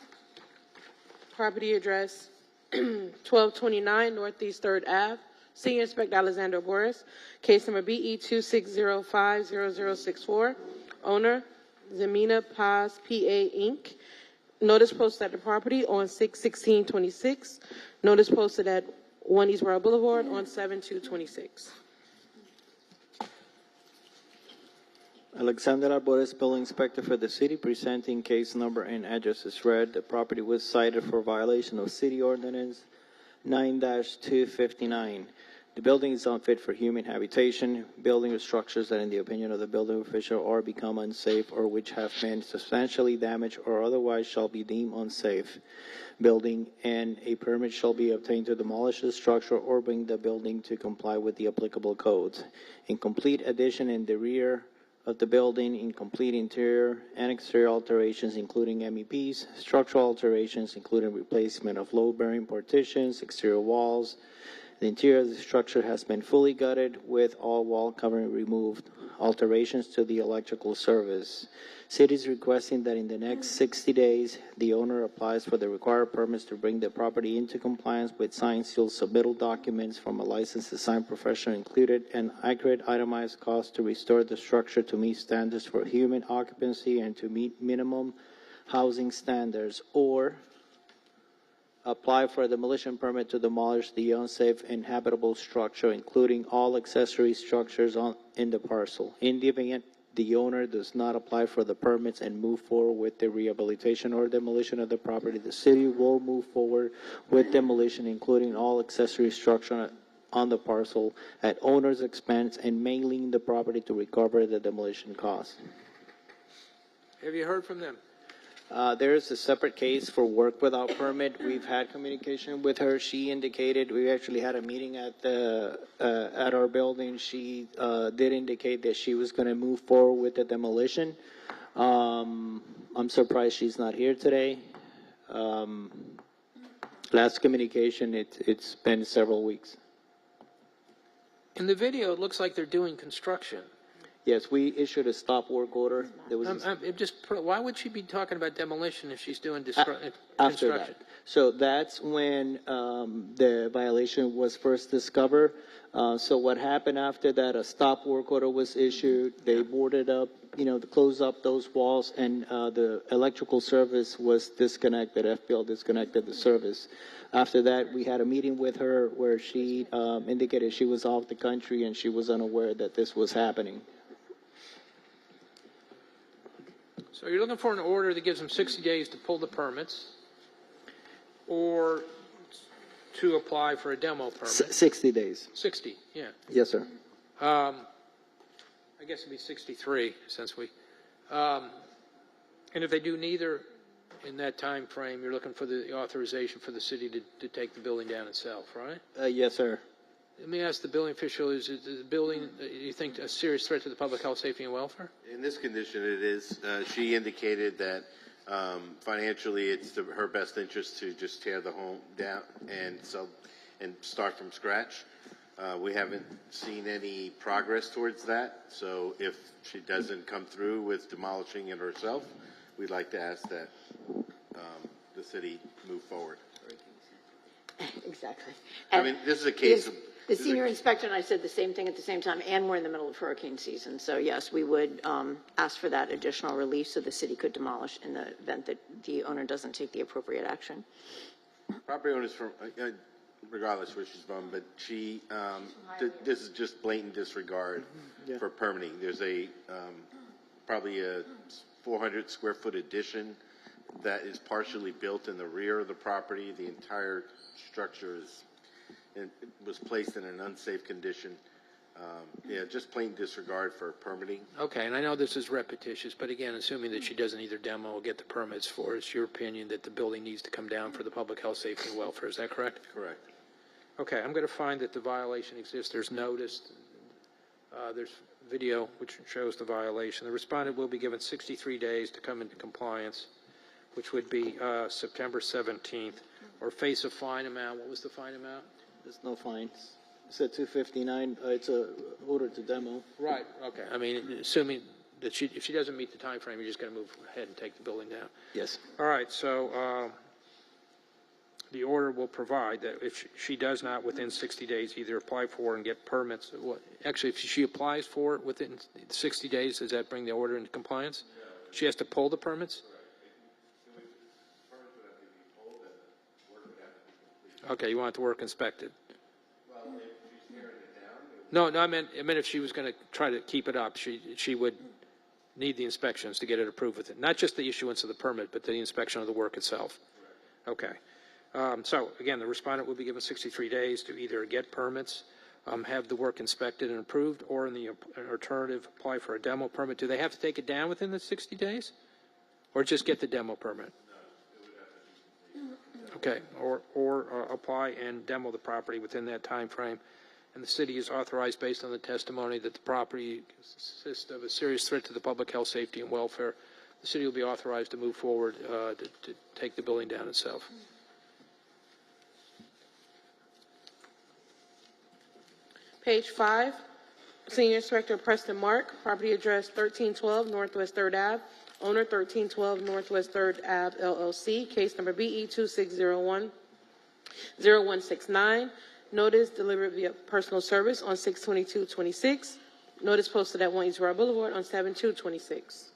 Property address 1229 Northeast 3rd Ave. Senior Inspector Alexander Boris. Case number BE 26050064. Owner Zemina Paz, PA, Inc. Notice posted at the property on 6/16/26. Notice posted at 1 East Royal Boulevard on 7/2/26. Alexander Arbores, Building Inspector for the city, presenting case number and address is read. The property was cited for violation of City Ordinance 9-259. The building is unfit for human habitation. Building or structures that, in the opinion of the building official, are become unsafe or which have been substantially damaged or otherwise shall be deemed unsafe. Building and a permit shall be obtained to demolish the structure or bring the building to comply with the applicable codes. Incomplete addition in the rear of the building, incomplete interior and exterior alterations, including MEPs, structural alterations, including replacement of load-bearing partitions, exterior walls. The interior of the structure has been fully gutted with all wall covering removed. Alterations to the electrical service. City is requesting that in the next 60 days, the owner applies for the required permits to bring the property into compliance with signed, sealed, submittal documents from a licensed design professional included, and accurate itemized cost to restore the structure to meet standards for human occupancy and to meet minimum housing standards, or apply for a demolition permit to demolish the unsafe inhabitable structure, including all accessory structures in the parcel. In the event the owner does not apply for the permits and move forward with the rehabilitation or demolition of the property, the city will move forward with demolition, including all accessory structure on the parcel at owner's expense, and may lien the property to recover the demolition costs. Have you heard from them? There is a separate case for work without permit. We've had communication with her. She indicated, we actually had a meeting at our building. She did indicate that she was going to move forward with the demolition. I'm surprised she's not here today. Last communication, it's been several weeks. In the video, it looks like they're doing construction. Yes, we issued a stop work order. There was why would she be talking about demolition if she's doing after construction? that. So that's when the violation was first discovered. So what happened after that, a stop work order was issued. They boarded up, to close up those walls, and the electrical service was disconnected. FPL disconnected the service. After that, we had a meeting with her where she indicated she was off the country and she was unaware that this was happening. So you're looking for an order that gives them 60 days to pull the permits or to apply for a demo permit? 60 days. 60, yeah. Yes, sir. I guess it'd be 63 since we... and if they do neither in that time frame, you're looking for the authorization for the city to take the building down itself, right? Yes, sir. Let me ask the building official, is the building, you think, a serious threat to the public health, safety, and welfare? In this condition, it is. She indicated that financially it's her best interest to just tear the home down and start from scratch. We haven't seen any progress towards that, so if she doesn't come through with demolishing it herself, we'd like to ask that the city move forward. Exactly. I mean, this is a case of... The senior inspector and I said the same thing at the same time, and we're in the middle of hurricane season. So, yes, we would ask for that additional relief so the city could demolish in the event that the owner doesn't take the appropriate action. Property owners, from regardless where she's from, but she, this is just blatant disregard for permitting. There's probably a 400 square foot addition that is partially built in the rear of the property. The entire structure was placed in an unsafe condition. Just plain disregard for permitting. Okay, and I know this is repetitious, but again, assuming that she doesn't either demo or get the permits for it, it's your opinion that the building needs to come down for the public health, safety, and welfare. Is that correct? Correct. Okay, I'm going to find that the violation exists. There's notice. There's video which shows the violation. The respondent will be given 63 days to come into compliance which would be September 17th, or face a fine amount. What was the fine amount? There's no fines. It said 259. It's a order to demo. Right. Okay. I mean, assuming that if she doesn't meet the time frame, you're just going to move ahead and take the building down. Yes. All right. So the order will provide that if she does not within 60 days either apply for and get permits. Actually, if she applies for it within 60 days, does that bring the order into compliance? She has to pull the permits? Okay, you want the work inspected? No, I meant if she was going to try to keep it up, she would need the inspections to get it approved with it. Not just the issuance of the permit, but the inspection of the work itself. Okay. So again, the respondent will be given 63 days to either get permits, have the work inspected and approved, or in the alternative, apply for a demo permit. Do they have to take it down within the 60 days, or just get the demo permit? Okay, or apply and demo the property within that time frame. And the city is authorized, based on the testimony, that the property consists of a serious threat to the public health, safety, and welfare. The city will be authorized to move forward to take the building down itself. Page 5, Senior Inspector Preston Mark, property address 1312 Northwest 3rd Ave, owner 1312 Northwest 3rd Ave, LLC, case number BE 2601-0169. Notice delivered via personal service on 6/22/26. Notice posted at 1 East Road Boulevard on 7/2/26.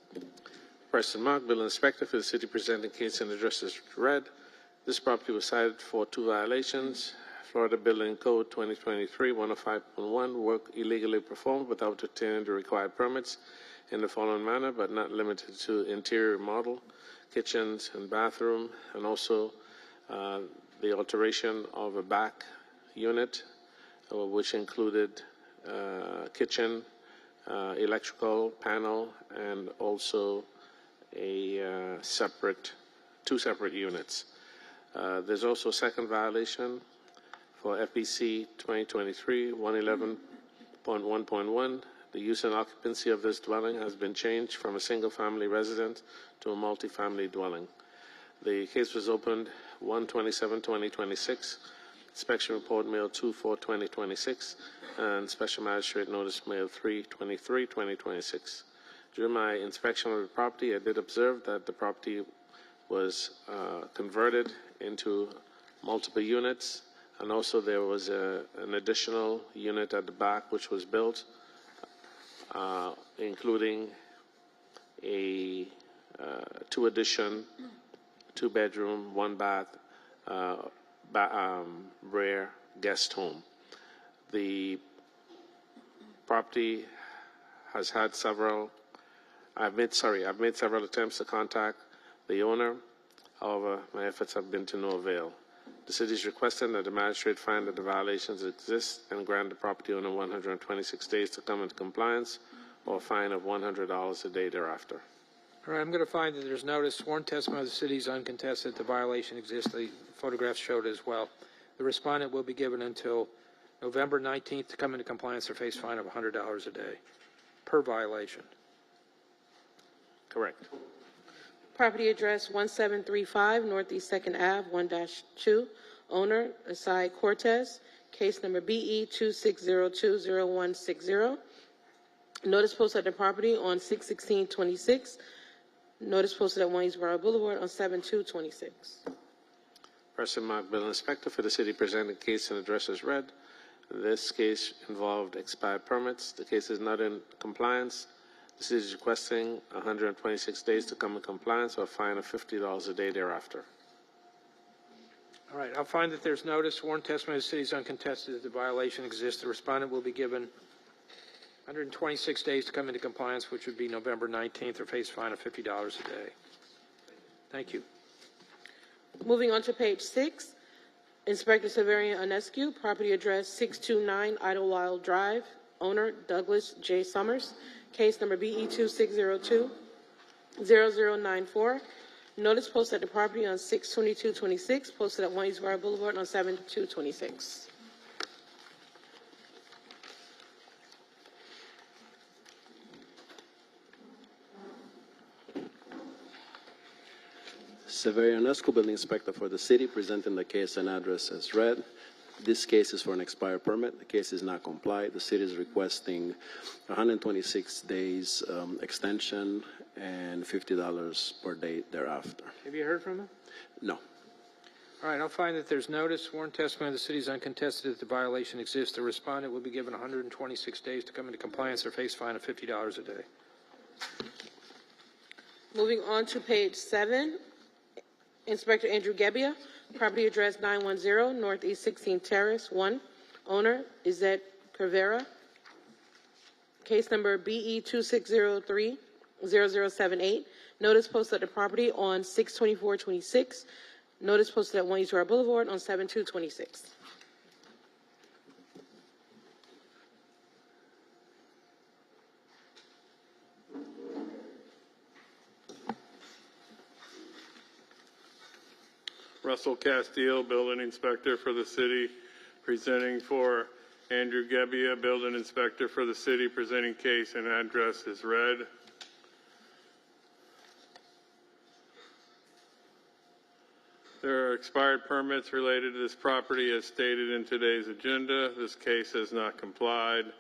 Preston Mark, Building Inspector for the city, presenting case and address as read. This property was cited for 2 violations. Florida Building Code 2023-105.1, work illegally performed without obtaining the required permits in the following manner, but not limited to interior model, kitchens and bathroom, and also the alteration of a back unit, which included kitchen, electrical panel, and also a two separate units. There's also a second violation for FBC 2023-111.1.1. The use and occupancy of this dwelling has been changed from a single-family residence to a multi-family dwelling. The case was opened 1/27/2026. Inspection report mailed 2/4/2026, and special magistrate notice mailed 3/23/2026. During my inspection of the property, I did observe that the property was converted into multiple units, and also there was an additional unit at the back which was built, including a 2-addition, 2-bedroom, 1-bath, rare guest home. The property has had I've made several attempts to contact the owner. However, my efforts have been to no avail. The city is requesting that the magistrate find that the violations exist and grant the property owner 126 days to come into compliance, or a fine of $100 a day thereafter. All right, I'm going to find that there's notice. Sworn testimony of the city is uncontested. The violation exists. The photographs showed it as well. The respondent will be given until November 19th to come into compliance or face fine of $100 a day per violation. Correct. Property address 1735 Northeast 2nd Ave, 1-2. Owner, Asai Cortez. Case number BE 2602-0160. Notice posted at the property on 6/16/26. Notice posted at 1 East Road Boulevard on 7/2/26. Person marked Building Inspector for the city, presenting case and address as read. This case involved expired permits. The case is not in compliance. The city is requesting 126 days to come in compliance, or a fine of $50 a day thereafter. All right, I'll find that there's notice. Sworn testimony of the city is uncontested. The violation exists. The respondent will be given 126 days to come into compliance, which would be November 19th, or face fine of $50 a day. Thank you. Moving on to page 6, Inspector Severian Onescu, property address 629 Idlewild Drive, owner Douglas J. Summers, case number BE 2602-0094. Notice posted at the property on 6/22/26, posted at 1 East Road Boulevard on 7/2/26. Severian Esco, Building Inspector for the city, presenting the case and address as read. This case is for an expired permit. The case is not complied. The city is requesting 126 days extension and $50 per day thereafter. Have you heard from them? No. All right, I'll find that there's notice, sworn testimony of the city is uncontested that the violation exists. The respondent will be given 126 days to come into compliance or face fine of $50 a day. Moving on to page 7, Inspector Andrew Gebbia, property address 910 Northeast 16th Terrace, 1. Owner, Izette Cervera. Case number BE 2603-0078. Notice posted at the property on 6/24/26. Notice posted at 1 East Road Boulevard on 7/2/26. Russell Castile, Building Inspector for the city, presenting for Andrew Gebbia, Building Inspector for the city, presenting case and address is read. There are expired permits related to this property as stated in today's agenda. This case has not complied.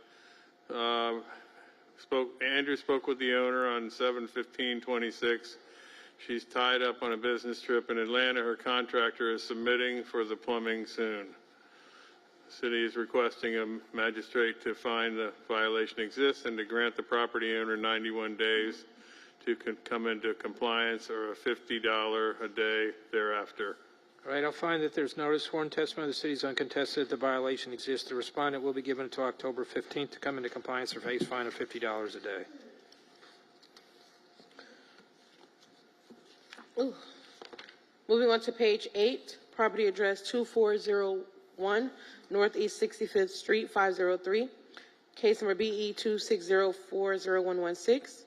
Andrew spoke with the owner on 7/15/26. She's tied up on a business trip in Atlanta. Her contractor is submitting for the plumbing soon. The city is requesting a magistrate to find the violation exists and to grant the property owner 91 days to come into compliance or a $50 a day thereafter. All right, I'll find that there's notice, sworn testimony of the city is uncontested that the violation exists. The respondent will be given until October 15th to come into compliance or face fine of $50 a day. Ooh. Moving on to page 8, property address 2401 Northeast 65th Street, 503. Case number BE 260401116.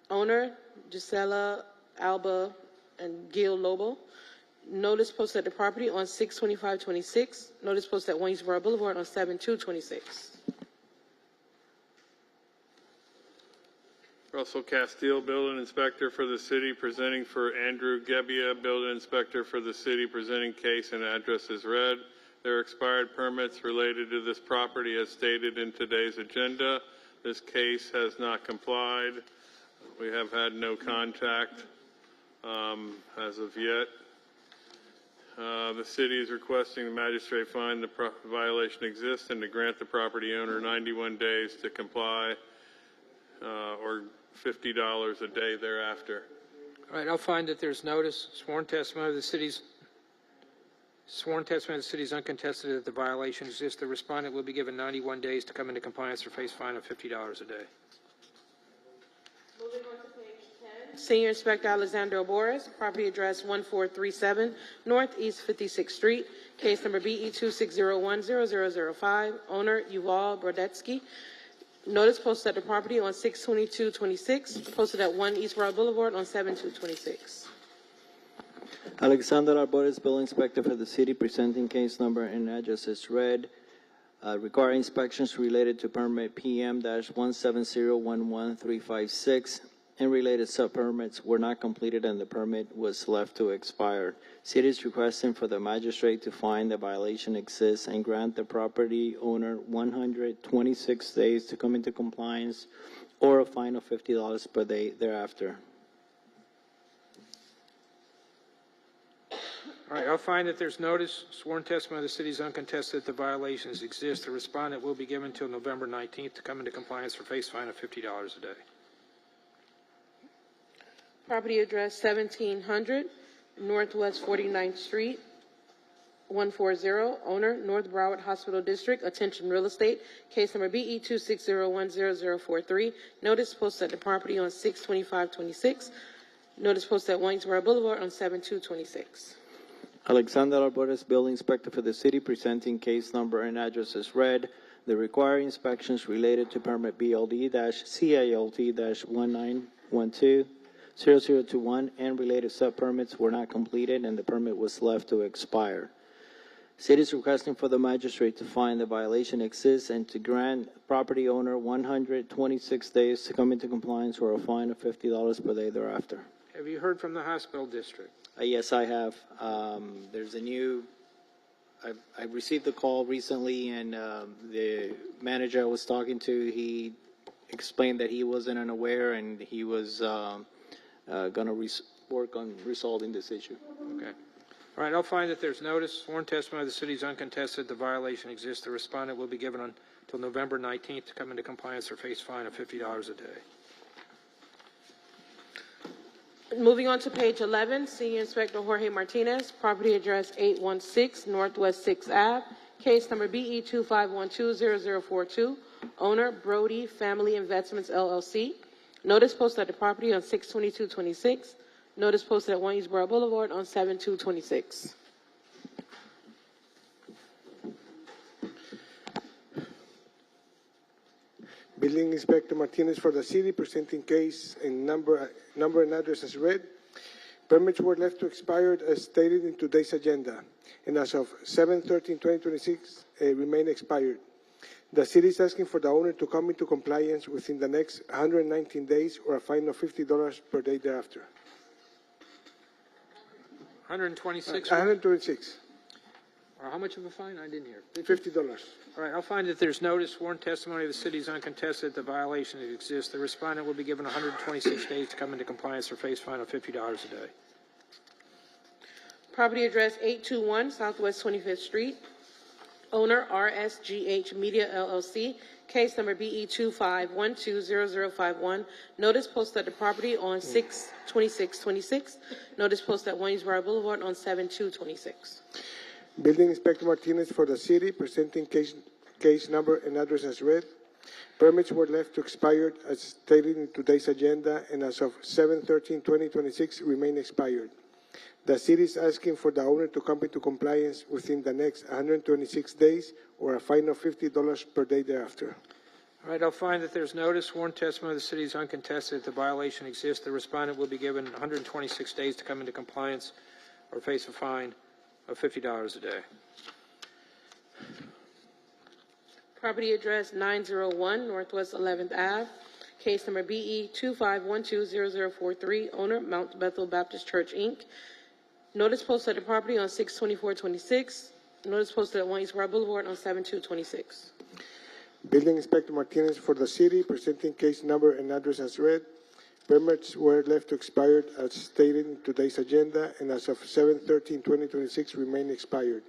Owner, Gisela Alba and Gil Lobo. Notice posted at the property on 6/25/26. Notice posted at 1 East Road Boulevard on 7/2/26. Russell Castile, Building Inspector for the city, presenting for Andrew Gebbia, Building Inspector for the city, presenting case and address is read. There are expired permits related to this property as stated in today's agenda. This case has not complied. We have had no contact as of yet. The city is requesting the magistrate find the violation exists and to grant the property owner 91 days to comply or $50 a day thereafter. All right, I'll find that there's notice, sworn testimony of the city is uncontested that the violation exists. The respondent will be given 91 days to come into compliance or face fine of $50 a day. Moving on to page 10. Senior Inspector Alexander Boris, property address 1437 Northeast 56th Street, case number BE 260100005. Owner, Yuval Brodetsky. Notice posted at the property on 6/22/26, posted at 1 East Road Boulevard on 7/2/26. Alexander Arbores, Building Inspector for the city, presenting case number and address as read. Require inspections related to permit PM-17011-356 and related sub-permits were not completed and the permit was left to expire. City is requesting for the magistrate to find the violation exists and grant the property owner 126 days to come into compliance or a fine of $50 per day thereafter. All right, I'll find that there's notice, sworn testimony of the city is uncontested that the violations exist. The respondent will be given until November 19th to come into compliance for face fine of $50 a day. Property address 1700 Northwest 49th Street, 140. Owner, North Broward Hospital District. Attention real estate. Case number BE 260100043. Notice posted at the property on 6/25/26. Notice posted at 1 East Road Boulevard on 7/2/26. Alexander Arbores, Building Inspector for the city, presenting case number and address as read. The required inspections related to permit BLD-CILT-1912-0021 and related sub-permits were not completed and the permit was left to expire. City is requesting for the magistrate to find the violation exists and to grant property owner 126 days to come into compliance or a fine of $50 per day thereafter. Have you heard from the hospital district? Yes, I have. There's a new, I received the call recently, and the manager I was talking to, he explained that he wasn't unaware, and he was going to work on resolving this issue. Okay. All right, I'll find that there's notice, sworn testimony of the city is uncontested, the violation exists, the respondent will be given until November 19th to come into compliance or face fine of $50 a day. Moving on to page 11, Senior Inspector Jorge Martinez, property address 816 Northwest 6th Ave, case number BE 25120042, owner Brody Family Investments LLC. Notice posted at the property on 6/22/26. Notice posted at Waynesboro Boulevard on 7/2/26. Building Inspector Martinez for the city, presenting case and number and address as read. Permits were left to expire as stated in today's agenda, and as of 7/13/2026, remain expired. The city is asking for the owner to come into compliance within the next 119 days or a fine of $50 per day thereafter. 126? 126. How much of a fine? I didn't hear. $50. All right, I'll find that there's notice, sworn testimony of the city is uncontested, the violation exists. The respondent will be given 126 days to come into compliance or face fine of $50 a day. Property address 821 Southwest 25th Street. Owner RSGH Media LLC. Case number BE 25120051. Notice posted at the property on 6/26/26. Notice posted at Waynesboro Boulevard on 7/2/26. Building Inspector Martinez for the city, presenting case number and address as read. Permits were left to expire as stated in today's agenda, and as of 7/13/2026, remain expired. The city is asking for the owner to come into compliance within the next 126 days or a fine of $50 per day thereafter. All right, I'll find that there's notice, sworn testimony of the city is uncontested, the violation exists. The respondent will be given 126 days to come into compliance or face a fine of $50 a day. Property address 901 Northwest 11th Ave. Case number BE 25120043. Owner Mount Bethel Baptist Church, Inc. Notice posted at the property on 6/24/26. Notice posted at Waynesboro Boulevard on 7/2/26. Building Inspector Martinez for the city, presenting case number and address as read. Permits were left to expire as stated in today's agenda, and as of 7/13/2026, remain expired.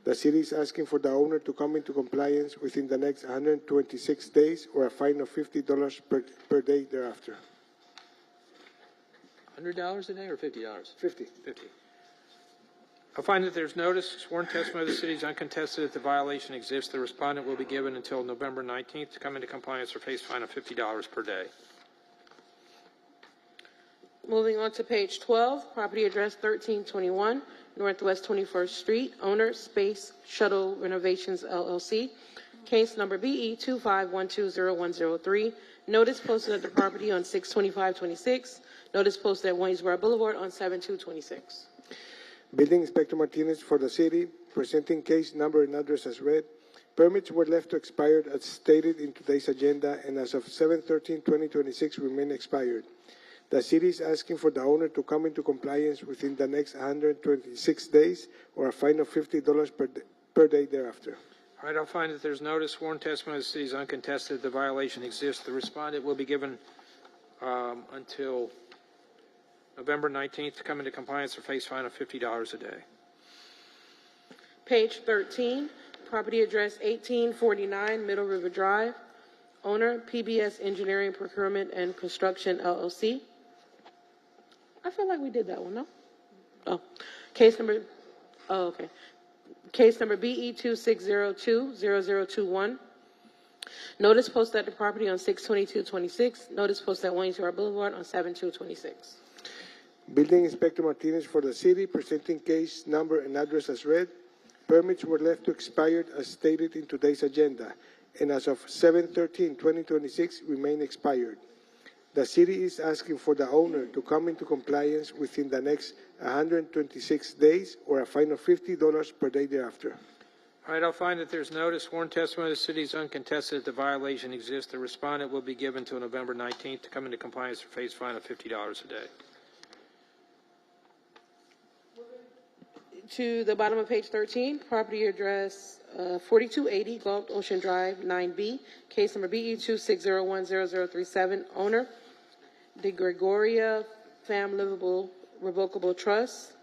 The city is asking for the owner to come into compliance within the next 126 days or a fine of $50 per day thereafter. $100 a day or $50? 50. 50. I'll find that there's notice, sworn testimony of the city is uncontested, that the violation exists. The respondent will be given until November 19th to come into compliance or face fine of $50 per day. Moving on to page 12, property address 1321 Northwest 21st Street. Owner Space Shuttle Renovations LLC. Case number BE 25120103. Notice posted at the property on 6/25/26. Notice posted at Waynesboro Boulevard on 7/2/26. Building Inspector Martinez for the city, presenting case number and address as read. Permits were left to expire as stated in today's agenda, and as of 7/13/2026, remain expired. The city is asking for the owner to come into compliance within the next 126 days or a fine of $50 per day thereafter. All right, I'll find that there's notice, sworn testimony of the city is uncontested, the violation exists. The respondent will be given until November 19th to come into compliance or face fine of $50 a day. Page 13, property address 1849 Middle River Drive. Owner PBS Engineering Procurement and Construction LLC. I feel like we did that one, no? Oh, case number BE 26020021. Notice posted at the property on 6/22/26. Notice posted at Waynesboro Boulevard on 7/2/26. Building Inspector Martinez for the city, presenting case number and address as read. Permits were left to expire as stated in today's agenda, and as of 7/13/2026, remain expired. The city is asking for the owner to come into compliance within the next 126 days or a fine of $50 per day thereafter. All right, I'll find that there's notice, sworn testimony of the city is uncontested, the violation exists. The respondent will be given until November 19th to come into compliance or face fine of $50 a day. to the bottom of page 13, property address 4280 Gulf Ocean Drive, 9B, case number BE 26010037, owner De Gregoria Fam Livable Revocable Trust,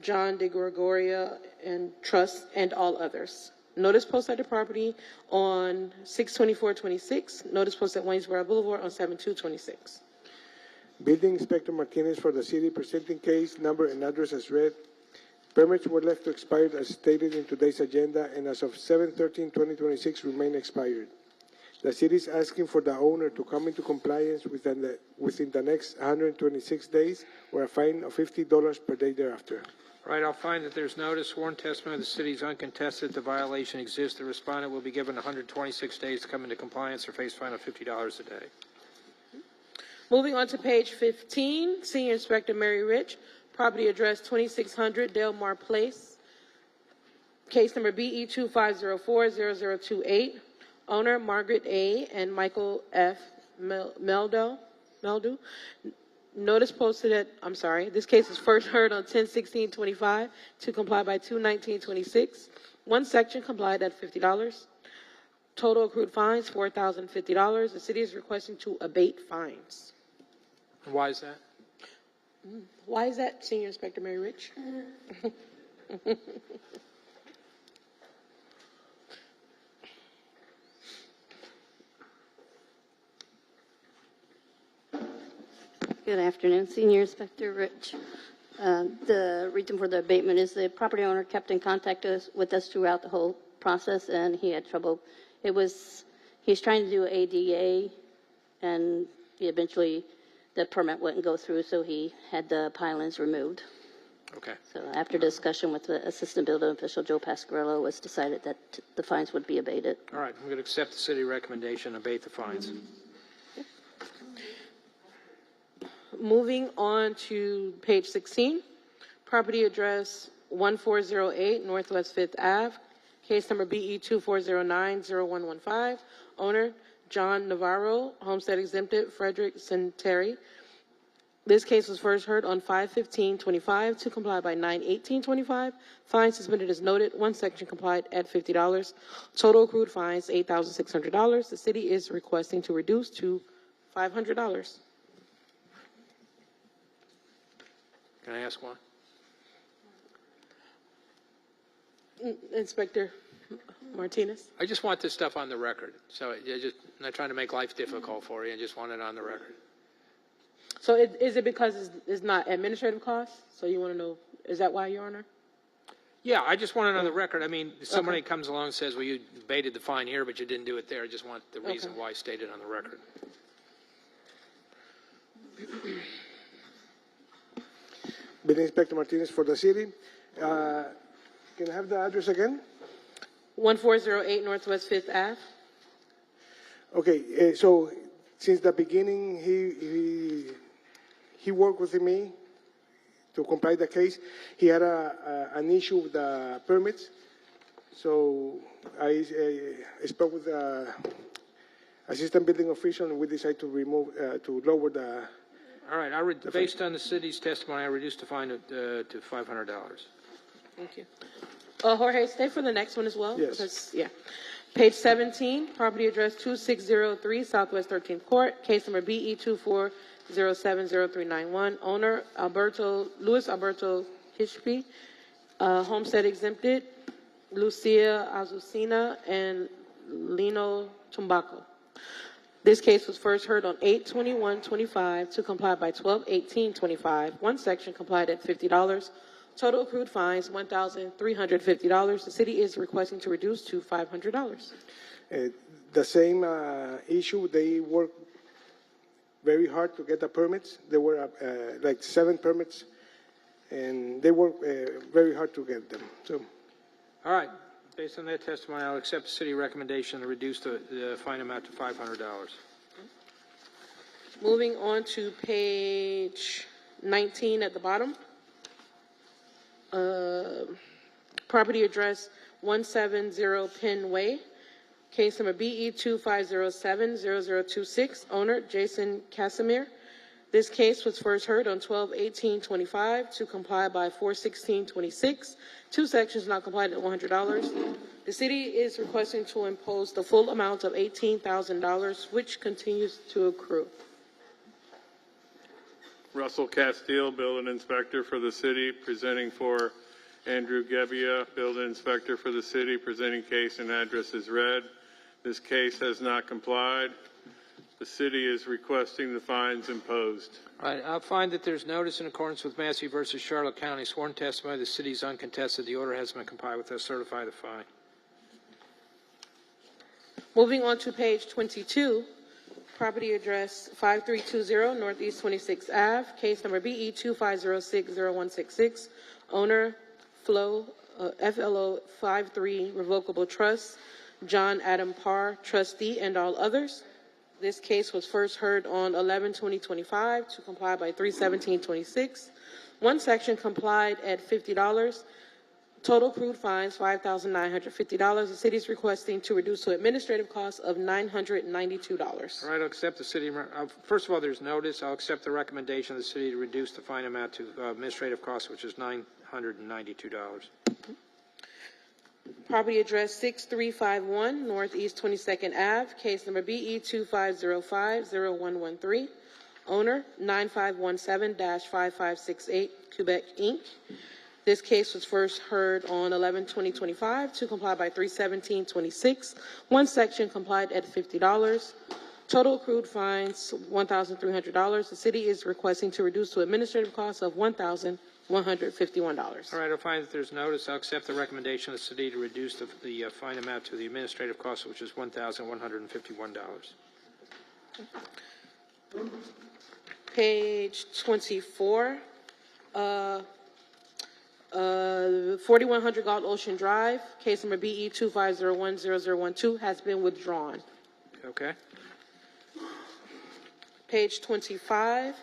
John De Gregoria and Trust, and all others. Notice post at the property on 6/24/26. Notice post at Waynesboro Boulevard on 7/2/26. Building Inspector Martinez for the city, presenting case number and address as read. Permits were left to expire as stated in today's agenda, and as of 7/13/2026 remain expired. The city is asking for the owner to come into compliance within the next 126 days, or a fine of $50 per day thereafter. All right, I'll find that there's notice, sworn testimony of the city is uncontested, the violation exists. The respondent will be given 126 days to come into compliance or face fine of $50 a day. Moving on to page 15, Senior Inspector Mary Rich, property address 2600 Delmar Place, case number BE 25040028, owner Margaret A. and Michael F. Meldu. Notice posted at, this case was first heard on 10/16/25 to comply by 2/19/26. One section complied at $50. Total accrued fines, $4,050. The city is requesting to abate fines. And why is that? Why is that, Senior Inspector Mary Rich? Good afternoon, Senior Inspector Rich. The reason for the abatement is the property owner kept in contact with us throughout the whole process, and he had trouble. He's trying to do ADA, and eventually the permit wouldn't go through, so he had the pylons removed. Okay. So after discussion with the Assistant Building Official, Joe Pasquarello, it was decided that the fines would be abated. All right, I'm going to accept the city recommendation, abate the fines. Moving on to page 16, property address 1408 Northwest 5th Ave, case number BE 24090115, owner John Navarro, homestead exempted, Frederick Centeri. This case was first heard on 5/15/25 to comply by 9/18/25. Fines suspended as noted. One section complied at $50. Total accrued fines, $8,600. The city is requesting to reduce to $500. Can I ask one? Inspector Martinez? I just want this stuff on the record. So I'm not trying to make life difficult for you. I just want it on the record. So is it because it's not administrative costs? So you want to know, is that why, Your Honor? Yeah, I just want it on the record. I mean, if somebody comes along and says, well, you abated the fine here, but you didn't do it there. I just want the reason why stated on the record. Building Inspector Martinez for the city. Can I have the address again? 1408 Northwest 5th Ave. Okay, so since the beginning, he worked with me to comply the case. He had an issue with the permits, so I spoke with the assistant building official, and we decided to lower the. All right, based on the city's testimony, I reduced the fine to $500. Thank you. Jorge, stay for the next one as well. Yes. Because, Page 17, property address 2603 Southwest 13th Court, case number BE 24070391, owner Luis Alberto Hishpi, homestead exempted, Lucia Azucena and Lino Tumbaco. This case was first heard on 8/21/25 to comply by 12/18/25. One section complied at $50. Total accrued fines, $1,350. The city is requesting to reduce to $500. The same issue, they worked very hard to get the permits. There were like 7 permits, and they worked very hard to get them. So, all right. Based on that testimony, I'll accept the city recommendation to reduce the fine amount to $500. Moving on to page 19 at the bottom. Property address 170 Penn Way, case number BE 25070026, owner Jason Casimir. This case was first heard on 12/18/25 to comply by 4/16/26. Two sections not complied at $100. The city is requesting to impose the full amount of $18,000, which continues to accrue. Russell Castile, Building Inspector for the city, presenting for Andrew Gebbia, Building Inspector for the city, presenting case and address is read. This case has not complied. The city is requesting the fines imposed. All right, I'll find that there's notice in accordance with Massey versus Charlotte County. Sworn testimony, the city is uncontested. The order has been complied with. I certify the fine. Moving on to page 22, property address 5320 Northeast 26th Ave, case number BE 25060166, owner FLO 53 Revocable Trust, John Adam Parr, trustee, and all others. This case was first heard on 11/20/25 to comply by 3/17/26. One section complied at $50. Total accrued fines, $5,950. The city is requesting to reduce to administrative costs of $992. All right, I'll accept the city. First of all, there's notice. I'll accept the recommendation of the city to reduce the fine amount to administrative costs, which is $992. Property address 6351 Northeast 22nd Ave, case number BE 25050113. Owner 9517-5568 Quebec Inc. This case was first heard on 11/20/25 to comply by 3/17/26. One section complied at $50. Total accrued fines $1,300. The city is requesting to reduce to administrative costs of $1,151. All right, I'll find that there's notice. I'll accept the recommendation of the city to reduce the fine amount to the administrative cost, which is $1,151. Page 24, 4100 Gulf Ocean Drive, case number BE 25010012 has been withdrawn. Okay. Page 25,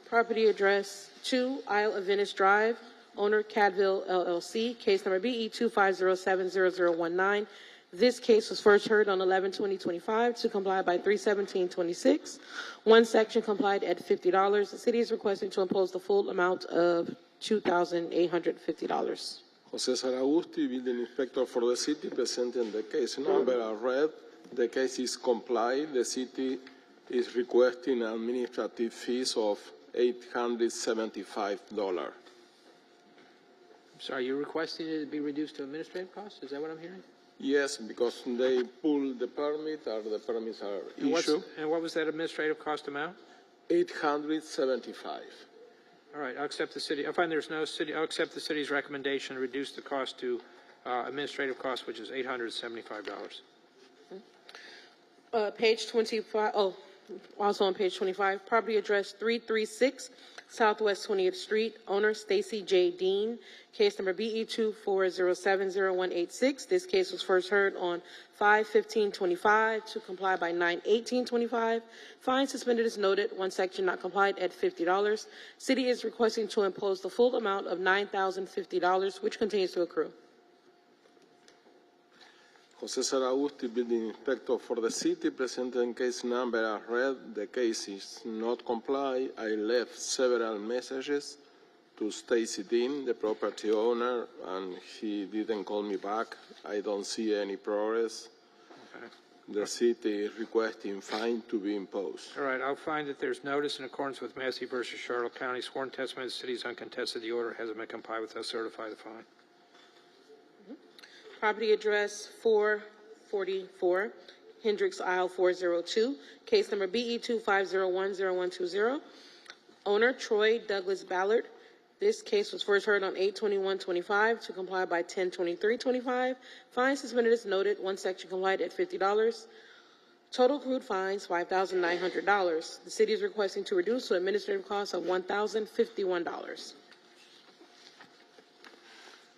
property address 2 Isle of Venice Drive, owner Cadville LLC, case number BE 25070019. This case was first heard on 11/20/25 to comply by 3/17/26. One section complied at $50. The city is requesting to impose the full amount of $2,850. Jose Saragusti, Building Inspector for the city, presenting the case number as read. The case is complied. The city is requesting administrative fees of $875. Sorry, you're requesting it to be reduced to administrative costs? Is that what I'm hearing? Yes, because they pulled the permit or the permits are issued. And what was that administrative cost amount? $875. All right, I'll accept the city. I find there's no city. I'll accept the city's recommendation to reduce the cost to administrative cost, which is $875. Page 25, also on page 25, property address 336 Southwest 20th Street, owner Stacy J. Dean, case number BE 24070186. This case was first heard on 5/15/25 to comply by 9/18/25. Fine suspended as noted. One section not complied at $50. City is requesting to impose the full amount of $9,050, which continues to accrue. Jose Saragusti, Building Inspector for the city, presenting case number as read. The case is not complied. I left several messages to Stacy Dean, the property owner, and he didn't call me back. I don't see any progress. Okay. The city is requesting fine to be imposed. All right, I'll find that there's notice in accordance with Massey versus Charlotte County. Sworn testimony of the city is uncontested. The order hasn't been complied with. I'll certify the fine. Property address 444 Hendricks Isle 402, case number BE 25010120. Owner Troy Douglas Ballard. This case was first heard on 8/21/25 to comply by 10/23/25. Fine suspended as noted. One section complied at $50. Total accrued fines $5,900. The city is requesting to reduce to administrative costs of $1,051.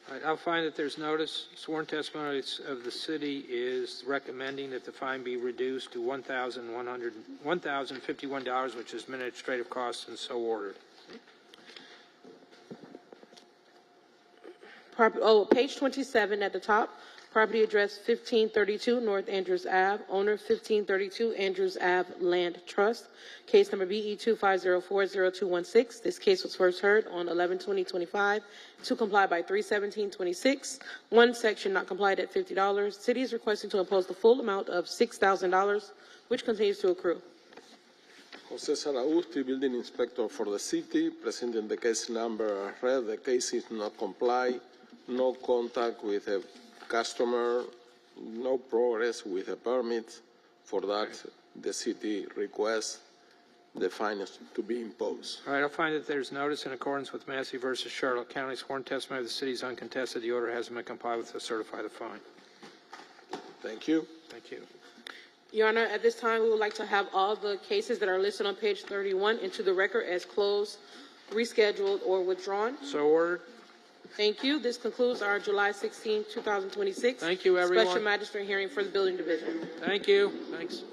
All right, I'll find that there's notice. Sworn testimony of the city is recommending that the fine be reduced to $1,051, which is administrative costs, and so ordered. Page 27 at the top. Property address 1532 North Andrews Ave. Owner 1532 Andrews Ave Land Trust. Case number BE 250400216. This case was first heard on 11/20/25 to comply by 3/17/26. One section not complied at $50. City is requesting to impose the full amount of $6,000, which continues to accrue. Jose Saragusti, building inspector for the city, presenting the case number as read. The case is not comply, no contact with a customer, no progress with a permit. For that, the city requests the fines to be imposed. All right, I'll find that there's notice in accordance with Massey versus Charlotte County. Sworn testimony of the city is uncontested. The order hasn't been complied with to certify the fine. Thank you. Thank you. Your Honor, at this time, we would like to have all the cases that are listed on page 31 into the record as closed, rescheduled, or withdrawn. So ordered. Thank you. This concludes our July 16, 2026. Thank you, everyone. Special Magistrate hearing for the Building Division. Thank you. Thanks.